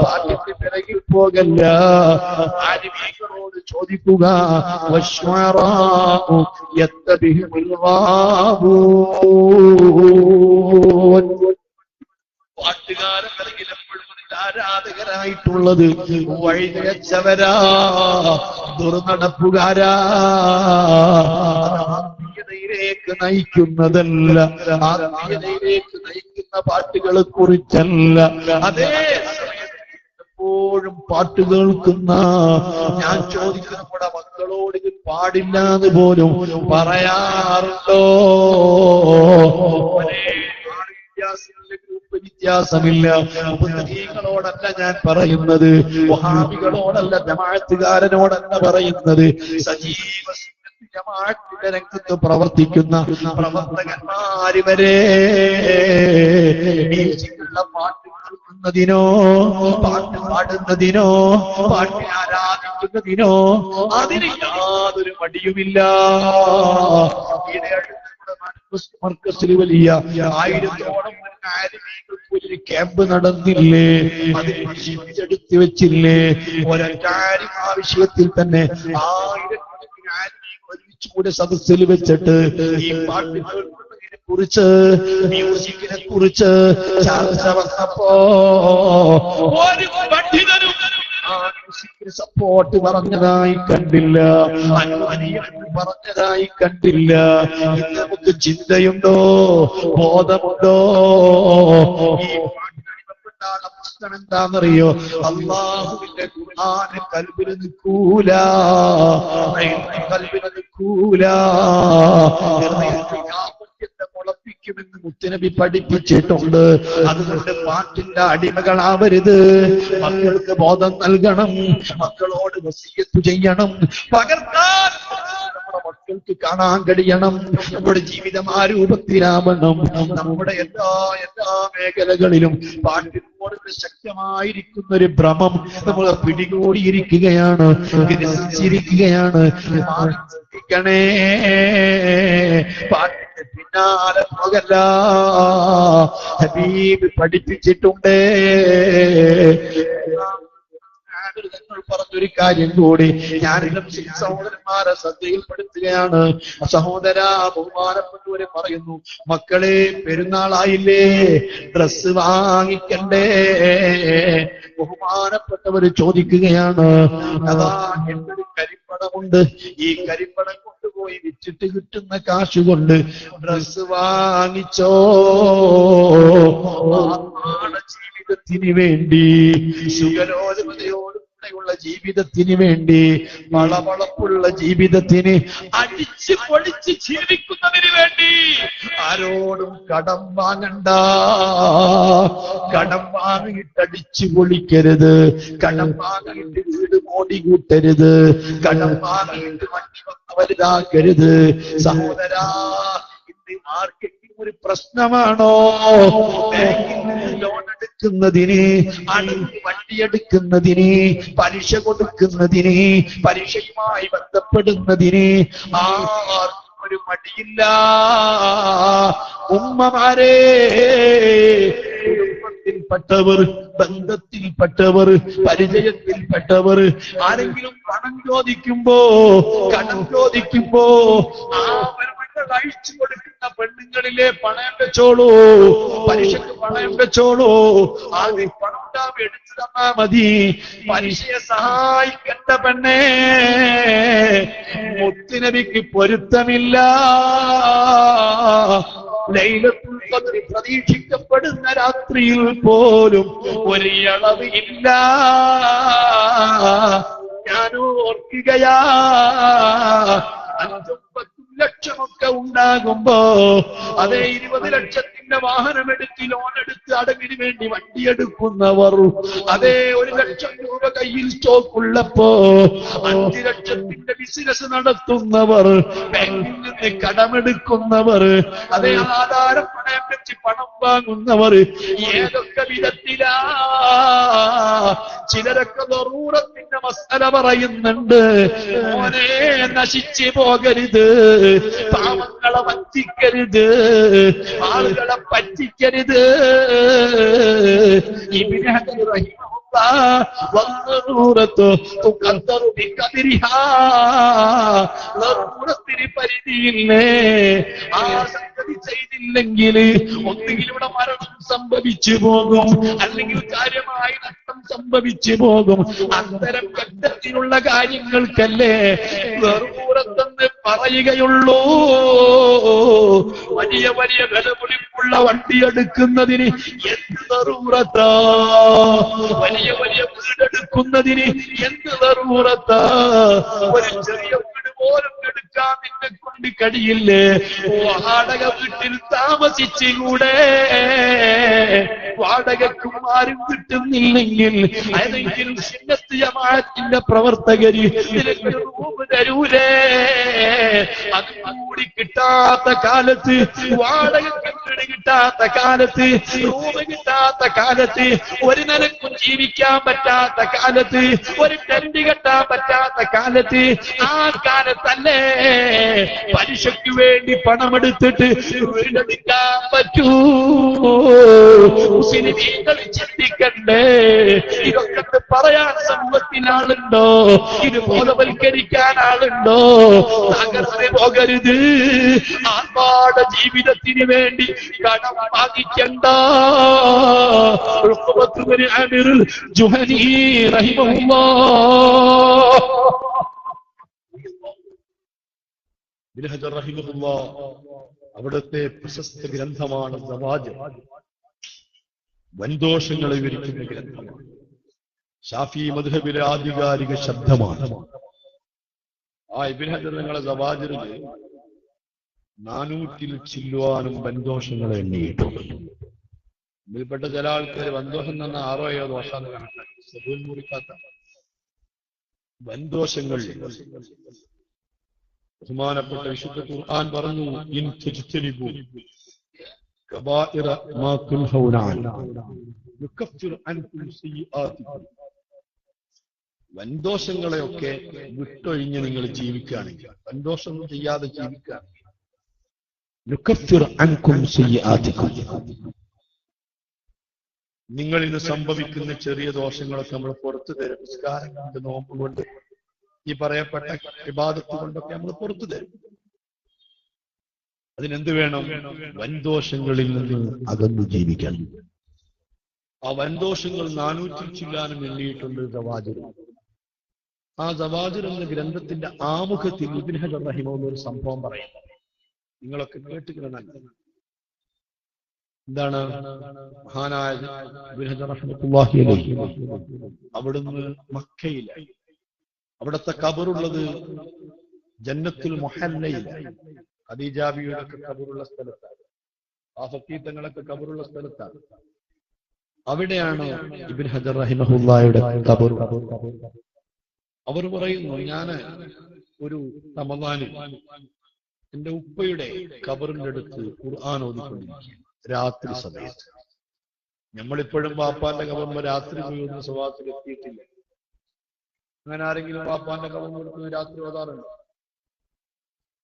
A: പാട്ടിന്റെ പിറകിൽ പോകല്ല. ആലിമീങ്ങളോട് ചോദിക്കുക, വശ്ശുഅറാഉ യത്തബിഹുൽ ഗാവൂൻ. പാട്ടുകാരൻ എപ്പോഴും ആരാധകരായിട്ടുള്ളത് വഴിതയച്ചവരാ, ദുർനടപ്പുകാരാ. ആത്മീയതയിലേക്ക് നയിക്കുന്നതല്ല, ആത്മീയതയിലേക്ക് നയിക്കുന്ന പാട്ടുകളെ കുറിച്ചല്ല. അതേ എപ്പോഴും പാട്ട് കേൾക്കുന്ന ഞാൻ ചോദിക്കുന്ന നമ്മുടെ മക്കളോട് ഇത് പാടില്ലാന്ന് പോലും പറയാറുണ്ടോ? ഗ്രൂപ്പ് വ്യത്യാസമില്ല. ഉപനദീകളോടല്ല ഞാൻ പറയുന്നത്, വഹാബികളോടല്ല, ജമാഅത്തുകാരനോടല്ല പറയുന്നത്. സജീവ ജമാഅത്തിന്റെ രംഗത്ത് പ്രവർത്തിക്കുന്ന പ്രവർത്തകന്മാര് വരെ മ്യൂസിക്കുള്ള പാട്ട് കേൾക്കുന്നതിനോ, പാട്ട് പാടുന്നതിനോ, പാട്ടിനെ ആരാധിക്കുന്നതിനോ അതിന് യാതൊരു മടിയുമില്ല. മർക്കസിൽ വലിയ 1000ഓളം ഒരു ക്യാമ്പ് നടന്നില്ലേ? അതിൽ എടുത്തു വെച്ചില്ലേ? ഒരൊറ്റ ആവശ്യത്തിൽ തന്നെ 1000 ഒരുമിച്ചുകൂടെ സദസ്സിൽ വെച്ചിട്ട് ഈ പാട്ട് കേൾക്കുന്നതിനെ കുറിച്ച്, മ്യൂസിക്കിനെ കുറിച്ച് ചർച്ച വന്നപ്പോ ഒരു പണ്ഡിതനും സപ്പോർട്ട് പറഞ്ഞതായി കണ്ടില്ല, അനുമതിയെന്ന് പറഞ്ഞതായി കണ്ടില്ല. ഇന്ന് നമുക്ക് ചിന്തയുണ്ടോ, ബോധമുണ്ടോ? ഈ പ്രശ്നം എന്താണെന്നറിയോ? അല്ലാഹുവിന്റെ ഖുർആന് കൽബിൽ നിൽക്കൂല, കൽബിൽ നിൽക്കൂല. മുളപ്പിക്കുമെന്ന് മുത്തുനബി പഠിപ്പിച്ചിട്ടുണ്ട്. അതുകൊണ്ട് പാട്ടിന്റെ അടിമകളാവരുത്. മക്കൾക്ക് ബോധം നൽകണം, മക്കളോട് വസിയത്ത് ചെയ്യണം, പകർത്താൻ നമ്മുടെ മക്കൾ നിങ്ങൾക്ക് കാണാൻ കഴിയണം. നമ്മുടെ ജീവിതം ആ രൂപത്തിലാവണം. നമ്മുടെ എല്ലാ മേഖലകളിലും പാട്ടിനോട് ശക്തമായിരിക്കുന്ന ഒരു ഭ്രമം നമ്മൾ പിടികൂടിയിരിക്കുകയാണ്, ഗ്രസിച്ചിരിക്കുകയാണ്. ചിന്തിക്കണേ, പാട്ടിന്റെ പിന്നാലെ പോകല്ല. ഹബീബ് പഠിപ്പിച്ചിട്ടുണ്ട്. തങ്ങൾ പറഞ്ഞൊരു കാര്യം കൂടി ഞാനിലും സഹോദരന്മാരെ ശ്രദ്ധയിൽപ്പെടുത്തുകയാണ്. സഹോദരാ, ബഹുമാനപ്പെട്ടവരെ പറയുന്നു, മക്കളെ പെരുന്നാളായില്ലേ, ഡ്രസ് വാങ്ങിക്കണ്ടേ? ബഹുമാനപ്പെട്ടവര് ചോദിക്കുകയാണ്. അതാ എന്റെ കരിപ്പണമുണ്ട്, ഈ കരിപ്പണം കൊണ്ടുപോയി വിറ്റിട്ട് കിട്ടുന്ന കാശ് കൊണ്ട് ഡ്രസ് വാങ്ങിച്ചോ. ജീവിതത്തിന് വേണ്ടി, സുഖലോചനയോടുള്ള ജീവിതത്തിന് വേണ്ടി, വളവളപ്പുള്ള ജീവിതത്തിന് അടിച്ച് പൊളിച്ച് ജീവിക്കുന്നതിന് വേണ്ടി ആരോടും കടം വാങ്ങണ്ട. കടം വാങ്ങിയിട്ട് അടിച്ചു പൊളിക്കരുത്. കടം വാങ്ങിയിട്ട് വീട് മോടി കൂട്ടരുത്. കടം വാങ്ങിയിട്ട് വണ്ടി വലുതാക്കരുത്. സഹോദരാ, ഇന്ന് മാർക്കറ്റിംഗ് ഒരു പ്രശ്നമാണോ? ലോൺ എടുക്കുന്നതിന്, വണ്ടിയെടുക്കുന്നതിന്, പലിശ കൊടുക്കുന്നതിന്, പലിശയുമായി ബന്ധപ്പെടുന്നതിന് ആർക്കും ഒരു മടിയില്ല. ഉമ്മമാരെ, കുടുംബത്തിൽപ്പെട്ടവർ, ബന്ധത്തിൽപ്പെട്ടവർ, പരിചയത്തിൽപ്പെട്ടവർ ആരെങ്കിലും പണം ചോദിക്കുമ്പോ, കടം ചോദിക്കുമ്പോ അയച്ചു കൊടുക്കുന്ന പെണ്ണുങ്ങളിലെ പണയം വെച്ചോളൂ, പലിശക്ക് പണയം വെച്ചോളൂ. ആദ്യം പണം എടുത്തു തന്നാ മതി. പലിശയെ സഹായിക്കേണ്ട പെണ്ണേ, മുത്തുനബിക്ക് പൊരുത്തമില്ല. ലൈലത്തുൽ ഖദ്ർ പ്രതീക്ഷിക്കപ്പെടുന്ന രാത്രിയിൽ പോലും ഒരു അളവ് ഇല്ല. ഞാൻ ഓർക്കുകയാ, 5-10 ലക്ഷമൊക്കെ ഉണ്ടാകുമ്പോ, അതേ 20 ലക്ഷത്തിന്റെ വാഹനമെടുത്ത്, ലോണെടുത്ത് അടവിന് വേണ്ടി വണ്ടിയെടുക്കുന്നവർ, അതേ 1 ലക്ഷം രൂപ കയ്യിൽ സ്റ്റോക്ക് ഉള്ളപ്പോ 5 ലക്ഷത്തിന്റെ ബിസിനസ് നടത്തുന്നവർ, ബാങ്കിൽ നിന്ന് കടമെടുക്കുന്നവർ, അതേ ആധാരം പണയം വെച്ച് പണം വാങ്ങുന്നവർ, ഏതൊക്കെ വിധത്തിലാ? ചിലരൊക്കെ ദറൂറത്തിന്റെ മസല പറയുന്നുണ്ട്. മോനെ, നശിച്ചു പോകരുത്, പാവങ്ങളെ വഞ്ചിക്കരുത്, ആളുകളെ പറ്റിക്കരുത്. ഇബ്നു ഹജർ റഹീമഹുല്ലാഹ് പരിധിയില്ലേ? ആ സംഗതി ചെയ്തില്ലെങ്കിൽ ഒന്നുകിൽ ഇവിടെ മരണം സംഭവിച്ചു പോകും, അല്ലെങ്കിൽ കാര്യമായി നഷ്ടം സംഭവിച്ചു പോകും. അത്തരം ഘട്ടത്തിലുള്ള കാര്യങ്ങൾക്കല്ലേ ദറൂറത്തെന്ന് പറയുകയുള്ളൂ. വലിയ വലിയ വിലപിടിപ്പുള്ള വണ്ടിയെടുക്കുന്നതിന് എന്ത് ദറൂറത്താ? വലിയ വലിയ വീടെടുക്കുന്നതിന് എന്ത് ദറൂറത്താ? ഒരു ചെറിയ വീട് പോലും എടുക്കാൻ നിന്നെ കൊണ്ട് കഴിയില്ലേ? വാടക വീട്ടിൽ താമസിച്ചുകൂടെ? വാടകക്കും ആരും കിട്ടുന്നില്ലെങ്കിൽ ഏതെങ്കിലും സുന്നത്ത് ജമാഅത്തിന്റെ പ്രവർത്തകര് നിനക്ക് റൂം തരൂലേ? അതുകൂടി കിട്ടാത്ത കാലത്ത്, വാടകയ്ക്ക് വീട് കിട്ടാത്ത കാലത്ത്, റൂം കിട്ടാത്ത കാലത്ത്, ഒരു നിലക്കും ജീവിക്കാൻ പറ്റാത്ത കാലത്ത്, ഒരു ടെന്റ് കെട്ടാൻ പറ്റാത്ത കാലത്ത്, ആ കാലത്തല്ലേ പലിശയ്ക്ക് വേണ്ടി പണമെടുത്തിട്ട് വീടെടുക്കാൻ പറ്റൂ? മുസ്ലിമീങ്ങൾ ചിന്തിക്കണ്ടേ? ഇതൊക്കെ പറയാൻ സമൂഹത്തിനാളുണ്ടോ? ഇത് ബോധവൽക്കരിക്കാൻ ആളുണ്ടോ? തകർന്നു പോകരുത്. ആർഭാട ജീവിതത്തിന് വേണ്ടി കടം വാങ്ങിക്കണ്ട. ആമിർ ജുഹനി റഹിമഹുല്ലാഹ്, ഇബ്നു ഹജർ റഹിമഹുല്ലാഹ്, അവിടുത്തെ പ്രശസ്ത ഗ്രന്ഥമാണ് സവാജ്, വൻദോഷങ്ങളെ വിവരിക്കുന്ന ഗ്രന്ഥമാണ്. ഷാഫി മദ്ഹബിലെ ആധികാരിക ശബ്ദമാണ്. ആ ഇബ്നു ഹജർ നിങ്ങളെ സവാജിറില് 400 ചില്ലുവാനും വൻദോഷങ്ങളെ എണ്ണിയിട്ടുണ്ട്. ഇതിൽപ്പെട്ട ചില ആൾക്കാർ വൻദോഷം തന്നെ 6-7 ദോഷാന്ന് കണക്കാക്കി. സബൂൽ മുറിക്കാത്ത വൻദോഷങ്ങൾ ബഹുമാനപ്പെട്ട വിശുദ്ധ ഖുർആൻ പറഞ്ഞു, ഇൻ തജ്തനിബു കബായിറ മാ തുൻഹൗന യുകഫിർ അൻകും സയ്യിആതികും. വൻദോഷങ്ങളെയൊക്കെ വിട്ടൊഴിഞ്ഞ് നിങ്ങൾ ജീവിക്കുകയാണെങ്കിൽ, വൻദോഷം ചെയ്യാതെ ജീവിക്കുകയാണെങ്കിൽ, യുകഫിർ അൻകും സയ്യിആതികും, നിങ്ങളിന്ന് സംഭവിക്കുന്ന ചെറിയ ദോഷങ്ങളൊക്കെ നമ്മൾ പുറത്തു തരും. നിസ്കാരം കൊണ്ട്, നോമ്പ് കൊണ്ട്, ഈ പറയപ്പെട്ട ഇബാദത്ത് കൊണ്ടൊക്കെ നമ്മൾ പുറത്തു തരും. അതിനെന്ത് വേണം? വൻദോഷങ്ങളിൽ നിന്ന് അകന്നു ജീവിക്കണം. ആ വൻദോഷങ്ങൾ 400 ചില്ലാനും എണ്ണിയിട്ടുണ്ട് സവാജിർ. ആ സവാജിർ എന്ന ഗ്രന്ഥത്തിന്റെ ആമുഖത്തിൽ ഇബ്നു ഹജർ റഹിമഹുല്ലാഹ് ഒരു സംഭവം പറയുന്നു. നിങ്ങളൊക്കെ കേട്ടുകിടന്നാൽ എന്താണ്? മഹാനായ ഇബ്നു ഹജർ റഹ്മത്തുള്ളാഹി അലൈഹി അവിടുന്ന് മക്കയിലായി. അവിടുത്തെ ഖബറുള്ളത് ജന്നത്തുൽ മുഹല്ലയിലാണ്. ഖദീജ ബീവിയുടെ ഖബറുള്ള സ്ഥലത്താണ്. ആ ഫക്കീത്തങ്ങളൊക്കെ ഖബറുള്ള സ്ഥലത്താണ്. അവിടെയാണ് ഇബ്നു ഹജർ റഹിമഹുല്ലാഹിയുടെ ഖബർ. അവർ പറയുന്നു, ഞാൻ ഒരു റമദാനിൽ എന്റെ ഉപ്പയുടെ ഖബറിന്റെ അടുത്ത് ഖുർആൻ ഓതിക്കൊണ്ടിരിക്കുകയാണ് രാത്രി സമയത്ത്. നമ്മളിപ്പോഴും വാപ്പാന്റെ ഖബറിൽ രാത്രി പോയി ഒന്നും സ്വഭാവത്തിൽ എത്തിയിട്ടില്ല. അങ്ങനെ ആരെങ്കിലും വാപ്പാന്റെ ഖബറിൽ രാത്രി ഓതാറുണ്ടോ?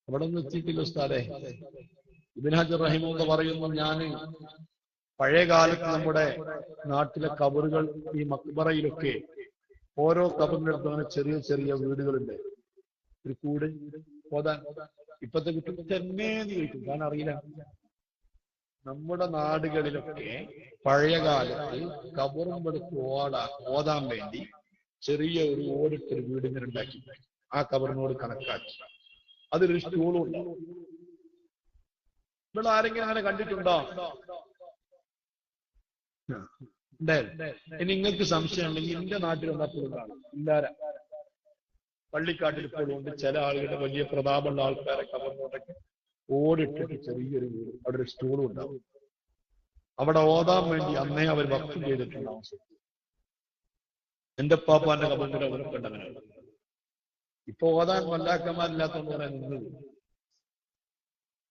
A: അവിടെ ഒന്നും എത്തിയിട്ടില്ല ഉസ്താദേ. ഇബ്നു ഹജർ റഹിമഹുല്ലാഹ് പറയുന്നു, ഞാൻ പഴയ കാലത്ത് നമ്മുടെ നാട്ടിലെ ഖബറുകൾ, ഈ മക്ബറയിലൊക്കെ ഓരോ ഖബറിന്റെ അടുത്ത് അങ്ങനെ ചെറിയ ചെറിയ വീടുകളുണ്ട്. ഒരു കൂട് ഓതാൻ ഇപ്പത്തെ കുട്ടികൾ തന്നെ ചോദിക്കും, കാരണം അറിയില്ല. നമ്മുടെ നാടുകളിലൊക്കെ പഴയ കാലത്ത് ഖബറും എടുത്ത് ഓതാൻ വേണ്ടി ചെറിയ ഒരു ഓടിട്ടൊരു വീട് ഇങ്ങനെ ഉണ്ടാക്കി, ആ ഖബറിനോട് കണക്കാക്കി അതിലൊരു സ്റ്റൂളും ഉണ്ടാവും. ഇവിടെ ആരെങ്കിലും അങ്ങനെ കണ്ടിട്ടുണ്ടോ? ഇനി നിങ്ങൾക്ക് സംശയം ഉണ്ടെങ്കിൽ എന്റെ നാട്ടിൽ വന്നപ്പോഴും കാണും. ഇല്ലാര പള്ളിക്കാട്ടിൽ ഇപ്പോഴും ഉണ്ട്. ചില ആളുകളുടെ വലിയ പ്രതാപമുള്ള ആൾക്കാരെ ഖബറിനോടൊക്കെ ഓടിട്ടിട്ട് ചെറിയൊരു വീട്, അവിടെ ഒരു സ്റ്റൂളും ഉണ്ടാവും. അവിടെ ഓതാൻ വേണ്ടി അന്നേ അവർ വഖഫ് ചെയ്തിട്ടുണ്ടാവും. എന്റെ പാപ്പാന്റെ ഖബറിന്റെ അവരൊക്കെ ഉണ്ടങ്ങനെ. ഇപ്പൊ ഓതാൻ വല്ലാക്കന്മാരില്ലാത്തതെന്ന് പറയാൻ നിന്നത്.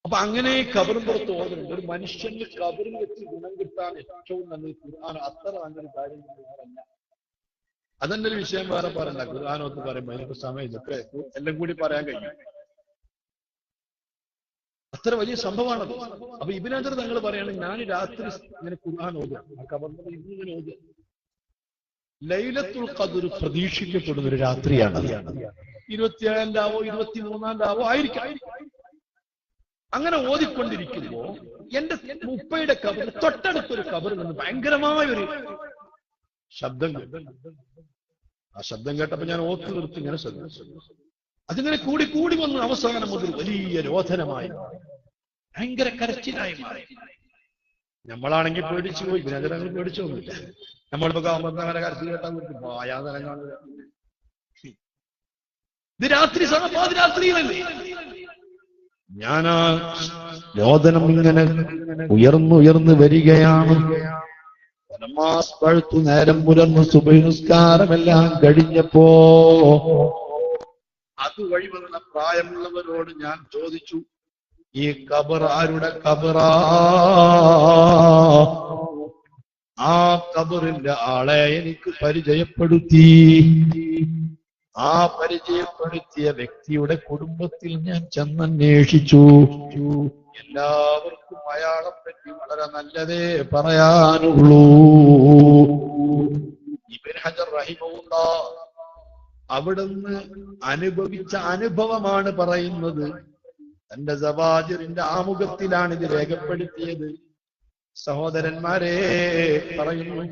A: അപ്പൊ അങ്ങനെ ഖബറും പുറത്ത് ഓതുന്നുണ്ട്. ഒരു മനുഷ്യന് ഖബറിൽ വെച്ച് ഗുണം കിട്ടാൻ ഏറ്റവും നല്ലത് ഖുർആൻ. അത്ര നല്ലൊരു കാര്യം വേറല്ല. അതെന്റെ ഒരു വിഷയം വേറെ പറയണ്ട. ഖുർആനൊത്ത് പറയുമ്പോ എനിക്ക് സമയത്തൊക്കെ എല്ലാം കൂടി പറയാൻ കഴിയും. അത്ര വലിയ സംഭവമാണത്. അപ്പൊ ഇബ്നു ഹജർ തങ്ങൾ പറയുകയാണെങ്കിൽ, ഞാൻ രാത്രി ഇങ്ങനെ ഖുർആൻ ഓതുക, ആ ഖബറിൽ ഇങ്ങനെ ഓതുക. ലൈലത്തുൽ ഖദ്ർ പ്രതീക്ഷിക്കപ്പെടുന്ന ഒരു രാത്രിയാണ്. 27-ാം രാവോ 23-ാം രാവോ ആയിരിക്കാം. അങ്ങനെ ഓതിക്കൊണ്ടിരിക്കുമ്പോ എന്റെ ഉപ്പയുടെ ഖബർ തൊട്ടടുത്തൊരു ഖബറിൽ നിന്ന് ഭയങ്കരമായ ഒരു ശബ്ദം കേട്ടു. ആ ശബ്ദം കേട്ടപ്പോ ഞാൻ ഓർത്തു നിർത്തി ഇങ്ങനെ ശ്രദ്ധിച്ചു. അതിങ്ങനെ കൂടി കൂടി വന്ന് അവസാനം മുതൽ വലിയ രോധനമായി, ഭയങ്കര കരച്ചിലായി മാറി. നമ്മളാണെങ്കിൽ പേടിച്ചു പോയി. ജനങ്ങൾ പേടിച്ചൊന്നുമില്ല. നമ്മളിപ്പോ അങ്ങനെ കരച്ചിൽ കേട്ടാൻ പറ്റും. ഇത് രാത്രി പാതിരാത്രിയിലല്ലേ. ഞാൻ ആ രോദനം ഇങ്ങനെ ഉയർന്നുയർന്ന് വരികയാണ്. നേരം പുലർന്ന് സുബഹി നിസ്കാരമെല്ലാം കഴിഞ്ഞപ്പോ അതുവഴി വന്ന പ്രായമുള്ളവരോട് ഞാൻ ചോദിച്ചു, ഈ ഖബർ ആരുടെ ഖബറാ? ആ ഖബറിന്റെ ആളെ എനിക്ക് പരിചയപ്പെടുത്തി. ആ പരിചയപ്പെടുത്തിയ വ്യക്തിയുടെ കുടുംബത്തിൽ ഞാൻ ചെന്നന്വേഷിച്ചു. എല്ലാവർക്കും അയാളെ പറ്റി വളരെ നല്ലതേ പറയാനുള്ളൂ. ഇബ്നു ഹജർ റഹിമഹുല്ലാഹ് അവിടുന്ന് അനുഭവിച്ച അനുഭവമാണ് പറയുന്നത്. തന്റെ സവാജിറിന്റെ ആമുഖത്തിലാണ് ഇത് രേഖപ്പെടുത്തിയത്. സഹോദരന്മാരെ പറയുന്നു,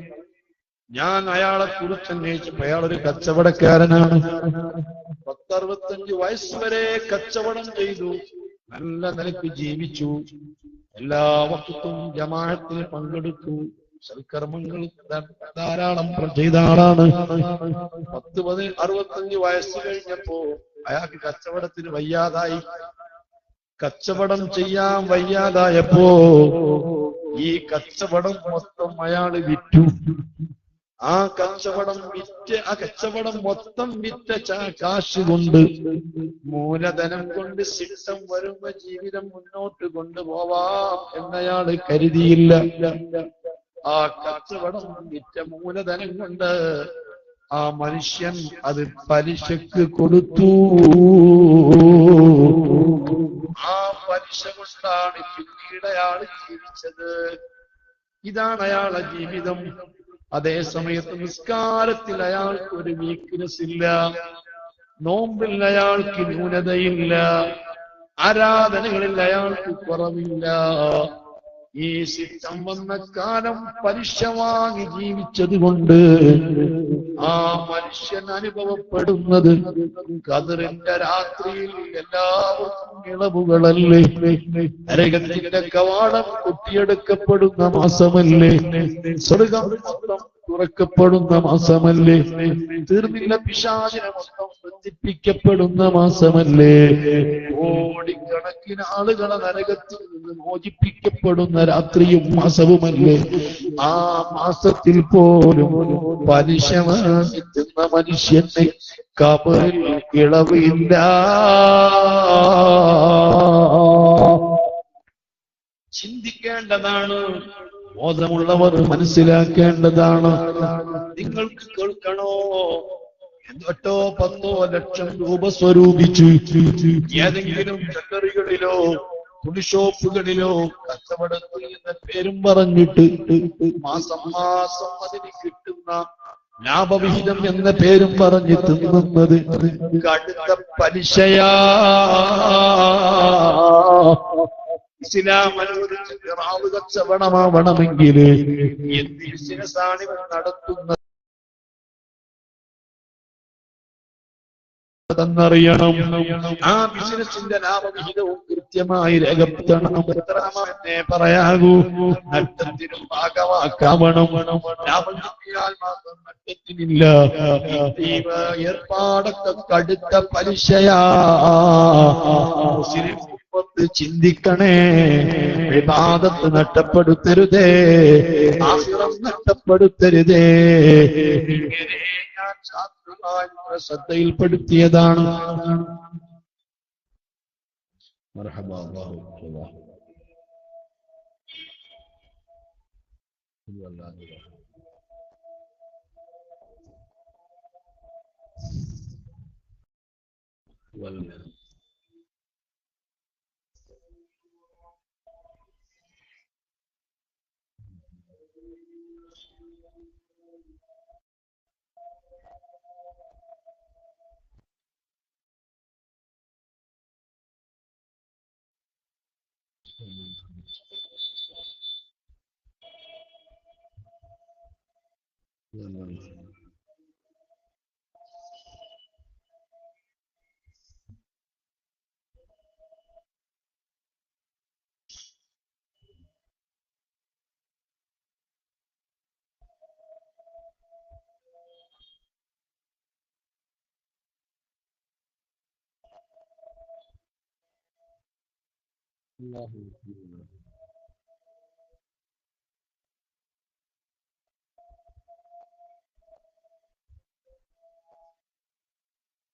A: ഞാൻ അയാളെ കുറിച്ച് അന്വേഷിച്ചപ്പോ അയാളൊരു കച്ചവടക്കാരനാണ്. 10-65 വയസ്സ് വരെ കച്ചവടം ചെയ്തു, നല്ല നിലയ്ക്ക് ജീവിച്ചു, എല്ലാ വഖത്തും ജമാഅത്തിൽ പങ്കെടുത്തു, സൽക്കർമ്മങ്ങൾ ധാരാളം ചെയ്ത ആളാണ്. 65 വയസ്സ് കഴിഞ്ഞപ്പോ അയാൾക്ക് കച്ചവടത്തിന് വയ്യാതായി. കച്ചവടം ചെയ്യാൻ വയ്യാതായപ്പോ ഈ കച്ചവടം മൊത്തം അയാള് വിറ്റു. ആ കച്ചവടം മൊത്തം വിറ്റ കാശ് കൊണ്ട്, മൂലധനം കൊണ്ട് ശിഷ്ടം വരുമ്പോ ജീവിതം മുന്നോട്ട് കൊണ്ടുപോവാം എന്നയാള് കരുതിയില്ല. ആ കച്ചവടം വിറ്റ മൂലധനം കൊണ്ട് ആ മനുഷ്യൻ അത് പലിശക്ക് കൊടുത്തു. ആ പലിശ കൊണ്ടാണ് പിന്നീട് അയാൾ ജീവിച്ചത്. ഇതാണ് അയാളുടെ ജീവിതം. അതേ സമയത്ത് നിസ്കാരത്തിൽ അയാൾക്ക് ഒരു വീക്ക്നെസ് ഇല്ല, നോമ്പിൽ അയാൾക്ക് ന്യൂനതയില്ല, ആരാധനകളിൽ അയാൾക്ക് കുറവില്ല. ഈ ശിഷ്ടം വന്ന കാലം പലിശ വാങ്ങി ജീവിച്ചത് കൊണ്ട് ആ മനുഷ്യൻ അനുഭവപ്പെടുന്നത് ഖദറിന്റെ രാത്രിയിൽ എല്ലാവർക്കും ഇളവുകളല്ലേ, നരകത്തിന്റെ കവാടം കൊട്ടിയെടുക്കപ്പെടുന്ന മാസമല്ലേ, സ്വർഗം മൊത്തം തുറക്കപ്പെടുന്ന മാസമല്ലേ, തീർന്നില്ല പിശാചിനെ മൊത്തം ബന്ധിപ്പിക്കപ്പെടുന്ന മാസമല്ലേ, കോടിക്കണക്കിന് ആളുകളെ നരകത്തിൽ നിന്ന് മോചിപ്പിക്കപ്പെടുന്ന രാത്രിയും മാസവുമല്ലേ. ആ മാസത്തിൽ പോലും പലിശ വാങ്ങിത്തുന്ന മനുഷ്യന്റെ ഖബറിൽ ഇളവില്ല. ചിന്തിക്കേണ്ടതാണ്, ബോധമുള്ളവർ മനസ്സിലാക്കേണ്ടതാണ്. നിങ്ങൾക്ക് കേൾക്കണോ, 8 10 ലക്ഷം രൂപ സ്വരൂപിച്ചു ഏതെങ്കിലും ജ്വല്ലറികളിലോ തുണിഷോപ്പുകളിലോ കച്ചവടത്തിൽ എന്ന പേരും പറഞ്ഞിട്ട് മാസം മാസം അതിന് കിട്ടുന്ന ലാഭവിഹിതം എന്ന പേരും പറഞ്ഞ് തിന്നുന്നത് കടുത്ത പലിശയാ. ഇസ്ലാം അനുവദിച്ച റാവ് കച്ചവടമാവണമെങ്കിൽ എന്ത് ബിസിനസ്സാണ് ഇവർ നടത്തുന്നത് െന്നറിയണം. ആ ബിസിനസിന്റെ ലാഭവിഹിതവും കൃത്യമായി രേഖപ്പെടുത്തണം. എന്നെ പറയാകൂ, നഷ്ടത്തിനും ഭാഗമാക്കാവണം. ലാഭം കിട്ടിയാൽ മാത്രം നഷ്ടത്തിനില്ല. ഏർപ്പാടൊക്കെ കടുത്ത പലിശയാ. ചിന്തിക്കണേ, ഇബാദത്ത് നഷ്ടപ്പെടുത്തരുതേ, ആഖിറം നഷ്ടപ്പെടുത്തരുതേ. ഇങ്ങനെ ഞാൻ ശ്രദ്ധയിൽപ്പെടുത്തിയതാണ്.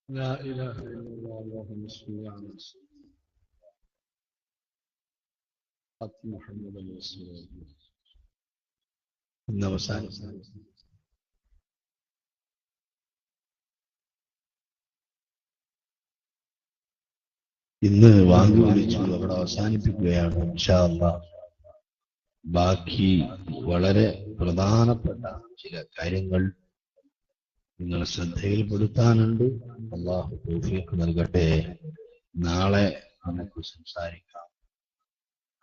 A: لا إله إلا الله اللهم صل على سيدنا محمد رسول الله. ഇന്ന് വാങ്ങി വിളിച്ചു അവിടെ അവസാനിപ്പിക്കുകയാണ് ഇൻഷാ അല്ലാഹ്. ബാക്കി വളരെ പ്രധാനപ്പെട്ട ചില കാര്യങ്ങൾ നിങ്ങളെ ശ്രദ്ധയിൽപ്പെടുത്താനുണ്ട്. അല്ലാഹു തൗഫീഖ് നൽകട്ടെ. നാളെ നമുക്ക് സംസാരിക്കാം.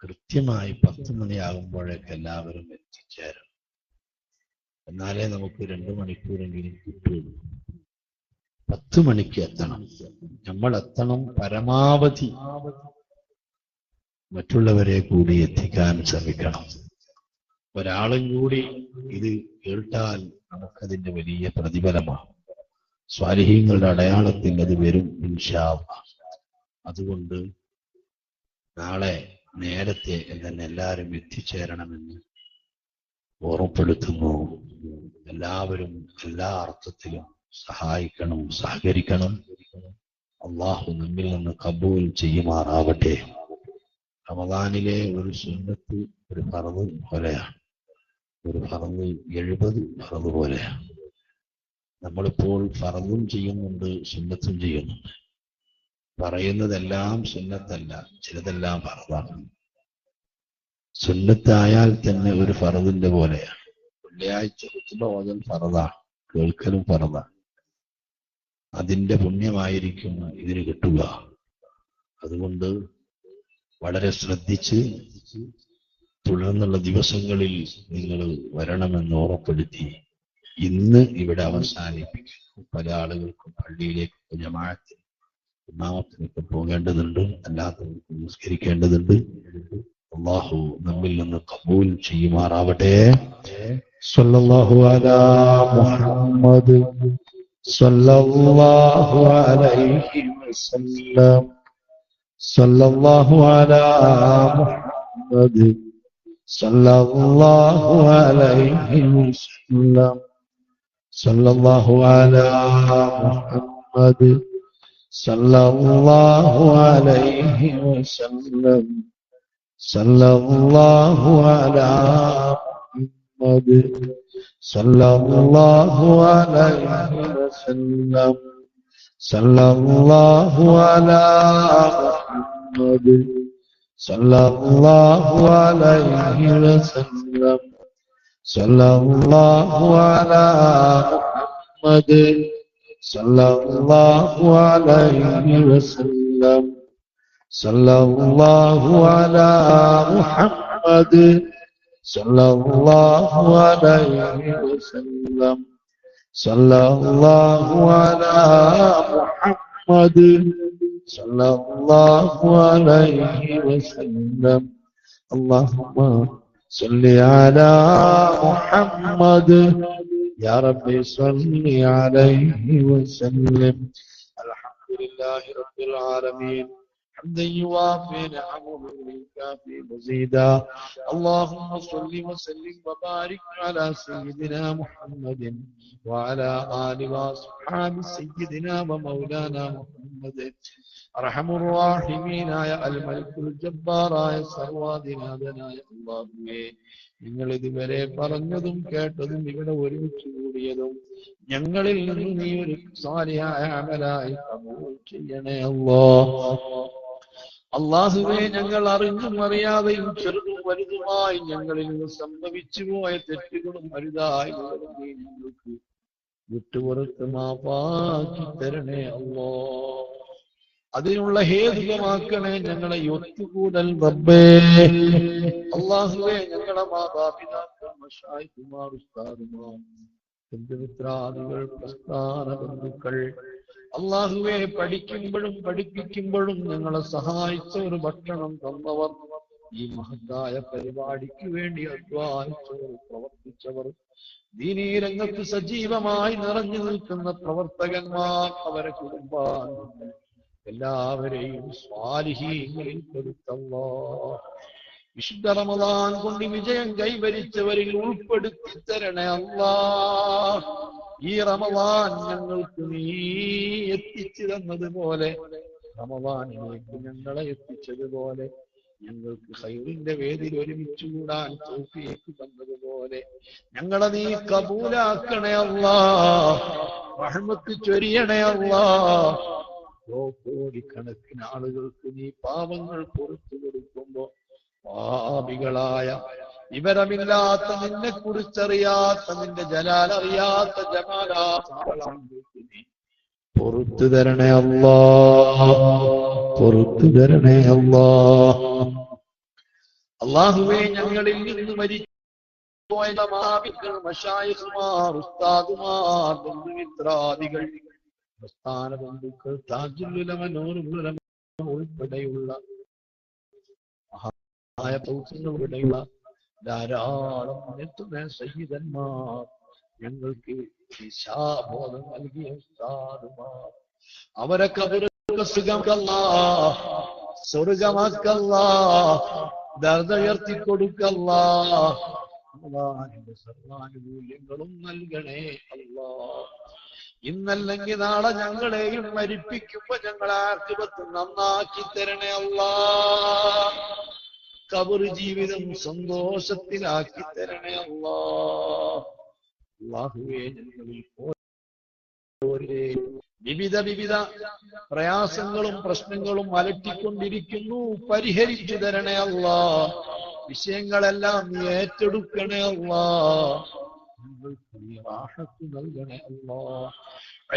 A: കൃത്യമായി 10 മണിയാകുമ്പോഴേക്ക് എല്ലാവരും എത്തിച്ചേരണം. എന്നാലേ നമുക്ക് 2 മണിക്കൂറെങ്കിലും കിട്ടുള്ളൂ. 10 മണിക്ക് എത്തണം. നമ്മൾ എത്തണം. പരമാവധി മറ്റുള്ളവരെ കൂടി എത്തിക്കാൻ ശ്രമിക്കണം. ഒരാളും കൂടി ഇത് കേട്ടാൽ നമുക്കതിന്റെ വലിയ പ്രതിഫലമാണ്. സ്വാലിഹീങ്ങളുടെ അടയാളത്തിൽ അത് വരും ഇൻഷാ അല്ലാഹ്. അതുകൊണ്ട് നാളെ നേരത്തെ തന്നെ എല്ലാവരും എത്തിച്ചേരണമെന്ന് ഓർമ്മപ്പെടുത്തുന്നു. എല്ലാവരും എല്ലാ അർത്ഥത്തിലും സഹായിക്കണം, സഹകരിക്കണം. അള്ളാഹു നമ്മിൽ നിന്ന് കബൂൽ ചെയ്യുമാറാവട്ടെ. റമദാനിലെ ഒരു സുന്നത്ത് ഒരു ഫർദ് പോലെയാണ്. ഒരു ഫർദ് 70 ഫർദ് പോലെയാണ്. നമ്മളിപ്പോൾ ഫർദും ചെയ്യുന്നുണ്ട്, സുന്നത്തും ചെയ്യുന്നുണ്ട്. പറയുന്നതെല്ലാം സുന്നത്തല്ല, ചിലതെല്ലാം ഫർദാണ്. സുന്നത്തായാൽ തന്നെ ഒരു ഫർദിന്റെ പോലെയാണ്. വെള്ളിയാഴ്ച ഖുത്ബ ഓതൽ ഫർദാണ്, കേൾക്കലും ഫർദാണ്. അതിന്റെ പുണ്യമായിരിക്കും ഇതിന് കിട്ടുക. അതുകൊണ്ട് വളരെ ശ്രദ്ധിച്ച് തുടർന്നുള്ള ദിവസങ്ങളിൽ നിങ്ങൾ വരണമെന്ന് ഓർമ്മപ്പെടുത്തി ഇന്ന് ഇവിടെ അവസാനിപ്പിക്കുന്നു. പല ആളുകൾക്കും പള്ളിയിലേക്ക് ജമാഅത്തിന് ഇമാമത്തിനൊക്കെ പോകേണ്ടതുണ്ട്, അല്ലാത്തവർക്ക് നിസ്കരിക്കേണ്ടതുണ്ട്. അല്ലാഹു നമ്മിൽ നിന്ന് ഖബൂൽ ചെയ്യുമാറാവട്ടെ. സ്വല്ലല്ലാഹു അലാ മുഹമ്മദ് സ്വല്ലല്ലാഹു അലൈഹി വസല്ലം. സ്വല്ലല്ലാഹു അലാ മുഹമ്മദ് സ്വല്ലല്ലാഹു അലൈഹി വസല്ലം. സ്വല്ലല്ലാഹു അലാ മുഹമ്മദ് സ്വല്ലല്ലാഹു അലൈഹി വസല്ലം. സ്വല്ലല്ലാഹു അലാ മുഹമ്മദ് സ്വല്ലല്ലാഹു അലൈഹി വസല്ലം. സ്വല്ലല്ലാഹു അലാ മുഹമ്മദ് സ്വല്ലല്ലാഹു അലൈഹി വസല്ലം. സ്വല്ലല്ലാഹു അലാ മുഹമ്മദ് സ്വല്ലല്ലാഹു അലൈഹി വസല്ലം. സ്വല്ലല്ലാഹു അലാ മുഹമ്മദ് സ്വല്ലല്ലാഹു അലൈഹി വസല്ലം. സ്വല്ലല്ലാഹു അലാ മുഹമ്മദ് സ്വല്ലല്ലാഹു അലൈഹി വസല്ലം. اللهم صل على محمد يا رب صل عليه وسلم. الحمد لله رب العالمين حمدا يوافي نعمه ويكافئ مزيدا. اللهم صل وسلم وبارك على سيدنا محمد وعلى آل وأصحاب سيدنا ومولانا محمد. أرحم الراحمين يا الملك الجبار يا സർവാധിനാഥനായ അല്ലാഹുവേ, നിങ്ങൾ ഇതുവരെ പറഞ്ഞതും കേട്ടതും ഇവിടെ ഒരുമിച്ച് കൂടിയതും ഞങ്ങളിൽ നിന്ന് നീ ഒരു സാലിഹായ അമലായി കബൂൽ ചെയ്യണേ അല്ലാഹുവേ. ഞങ്ങൾ അറിഞ്ഞും അറിയാതെയും ചെറുതും വലുതുമായി ഞങ്ങളിൽ നിന്ന് സംഭവിച്ചു പോയ തെറ്റുകളും വലുതായി നീ ഞങ്ങൾക്ക് വിട്ടുപുറത്ത് മാപ്പാക്കി തരണേ അല്ലാഹ്. അതിനുള്ള ഹേതുകമാക്കണേ ഞങ്ങളെ ഒത്തുകൂടൽ റബ്ബേ. അല്ലാഹുവേ, ഞങ്ങളെ മാതാപിതാക്കൾ, മശായിഖുമാർ, ഉസ്താദുമാർ, ബന്ധുമിത്രാദികൾ, പ്രസ്ഥാന ബന്ധുക്കൾ, അല്ലാഹുവേ, പഠിക്കുമ്പോഴും പഠിപ്പിക്കുമ്പോഴും ഞങ്ങളെ സഹായിച്ചവർ, ഭക്ഷണം തന്നവർ, ഈ മഹത്തായ പരിപാടിക്ക് വേണ്ടി അധ്വാനിച്ചവർ, പ്രവർത്തിച്ചവർ, ദീനീ രംഗത്ത് സജീവമായി നിറഞ്ഞു നിൽക്കുന്ന പ്രവർത്തകന്മാർ, അവരെ കുടുംബാംഗങ്ങൾ എല്ലാവരെയും സ്വാലിഹീങ്ങളിൽ പെടുത്തല്ലാഹ്. വിശുദ്ധ റമദാൻ കൊണ്ട് വിജയം കൈവരിച്ചവരിൽ ഉൾപ്പെടുത്തി തരണേ അല്ലാഹ്. ഈ റമദാൻ ഞങ്ങൾക്ക് നീ എത്തിച്ചു തന്നതുപോലെ, റമദാനിലേക്ക് ഞങ്ങളെ എത്തിച്ചതുപോലെ, ഞങ്ങൾക്ക് ഖൈറിന്റെ വേദിയിൽ ഒരുമിച്ച് കൂടാൻ തൗഫീഖ് തന്നതുപോലെ ഞങ്ങളെ നീ കബൂലാക്കണേ അല്ലാഹ്. റഹ്മത്ത് ചൊരിയണേ അല്ലാഹ്. കോടിക്കണക്കിന് ആളുകൾക്ക് നീ പാപങ്ങൾ പുറത്തു കൊടുക്കുമ്പോ പാപികളായ, വിവരമില്ലാത്ത, നിന്നെ കുറിച്ചറിയാത്ത, നിന്റെ ജലാലറിയാത്ത ജമാലാൾക്ക് നീ പുറത്തു തരണേ അല്ലാഹ്. പുറത്തു തരണേ അല്ലാഹ്. അല്ലാഹുവേ, ഞങ്ങളിൽ നിന്ന് മരിച്ചുപോയ മാപികൾ, മശായിഖുമാർ, ഉസ്താദുമാർ, ബന്ധുമിത്രാദികൾ, പ്രസ്ഥാന ബന്ധുക്കൾ, താജുൽ ഉലമ, നൂറുൽ ഉലമ ഉൾപ്പെടെയുള്ള മഹാനായ ഉൾപ്പെടെയുള്ള ധാരാളം എത്തുന്ന സയ്യിദന്മാർ, ഞങ്ങൾക്ക് ദിശാബോധം നൽകിയ ഉസ്താദുമാർ, അവരെ കബറൊക്കെ സുഖമാക്കല്ലാഹ്, സ്വർഗമാക്കല്ലാഹ്, ദർജ ഉയർത്തി കൊടുക്കല്ലാഹ്. റമദാനിന്റെ സർവാനുകൂല്യങ്ങളും നൽകണേ അല്ലാ. ഇന്നല്ലെങ്കിൽ നാളെ ഞങ്ങളെയും മരിപ്പിക്കുമ്പോ ഞങ്ങളെ ആഖിറത്ത് നന്നാക്കി തരണേ അല്ലാ. ഖബർ ജീവിതം സന്തോഷത്തിലാക്കി തരണേ അല്ലാ. അല്ലാഹുവേ, ഞങ്ങളിൽ വിവിധ പ്രയാസങ്ങളും പ്രശ്നങ്ങളും അലട്ടിക്കൊണ്ടിരിക്കുന്നു, പരിഹരിച്ചു തരണേ അല്ലാ. വിഷയങ്ങളെല്ലാം നീ ഏറ്റെടുക്കണേ അല്ലാ. ഞങ്ങൾക്ക് നീ റാഹത്ത് നൽകണേ അല്ലാ.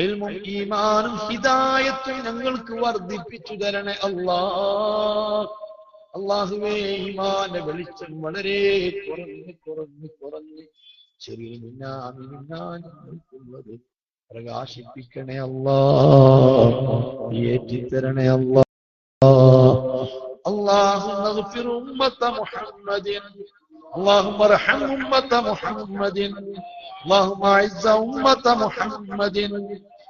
A: ഇൽമും ഈമാനും ഹിദായത്തും ഞങ്ങൾക്ക് വർദ്ധിപ്പിച്ചു തരണേ അല്ലാ. അല്ലാഹുവേ, ഈമാന്റെ വെളിച്ചം വളരെ കുറഞ്ഞ് ചെറിയ ഞങ്ങൾക്കുള്ളത് പ്രകാശിപ്പിക്കണേ അല്ലാ. ഏറ്റിത്തരണേ അല്ലാ. اللهم اغفر أمة محمد، اللهم ارحم أمة محمد، اللهم أعز أمة محمد،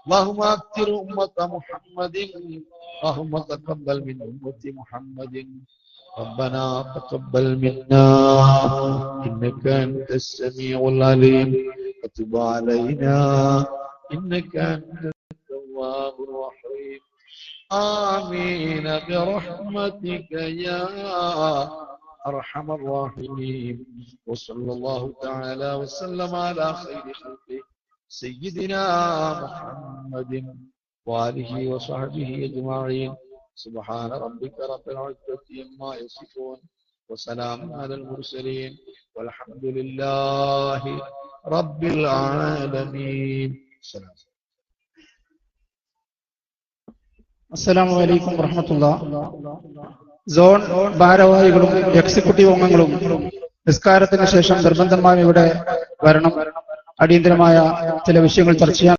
A: اللهم أكثر أمة محمد، اللهم تقبل من أمة محمد. ربنا تقبل منا إنك أنت السميع العليم وتب علينا إنك أنت التواب الرحيم. آمين برحمتك يا أرحم الراحمين. وصلى الله تعالى وسلم على خير خلقه سيدنا محمد وآله وصحبه أجمعين. سبحان ربك رب العزة عما يصفون وسلام على المرسلين والحمد لله رب العالمين.
B: അസ്സലാമു അലൈക്കും വറഹ്മത്തുള്ളാഹി. സോൺ ഭാരവാഹികളും എക്സിക്യൂട്ടീവ് അംഗങ്ങളും നിസ്കാരത്തിന് ശേഷം നിർബന്ധമായും ഇവിടെ വരണം. അടിയന്തരമായ ചില വിഷയങ്ങൾ ചർച്ച ചെയ്യാൻ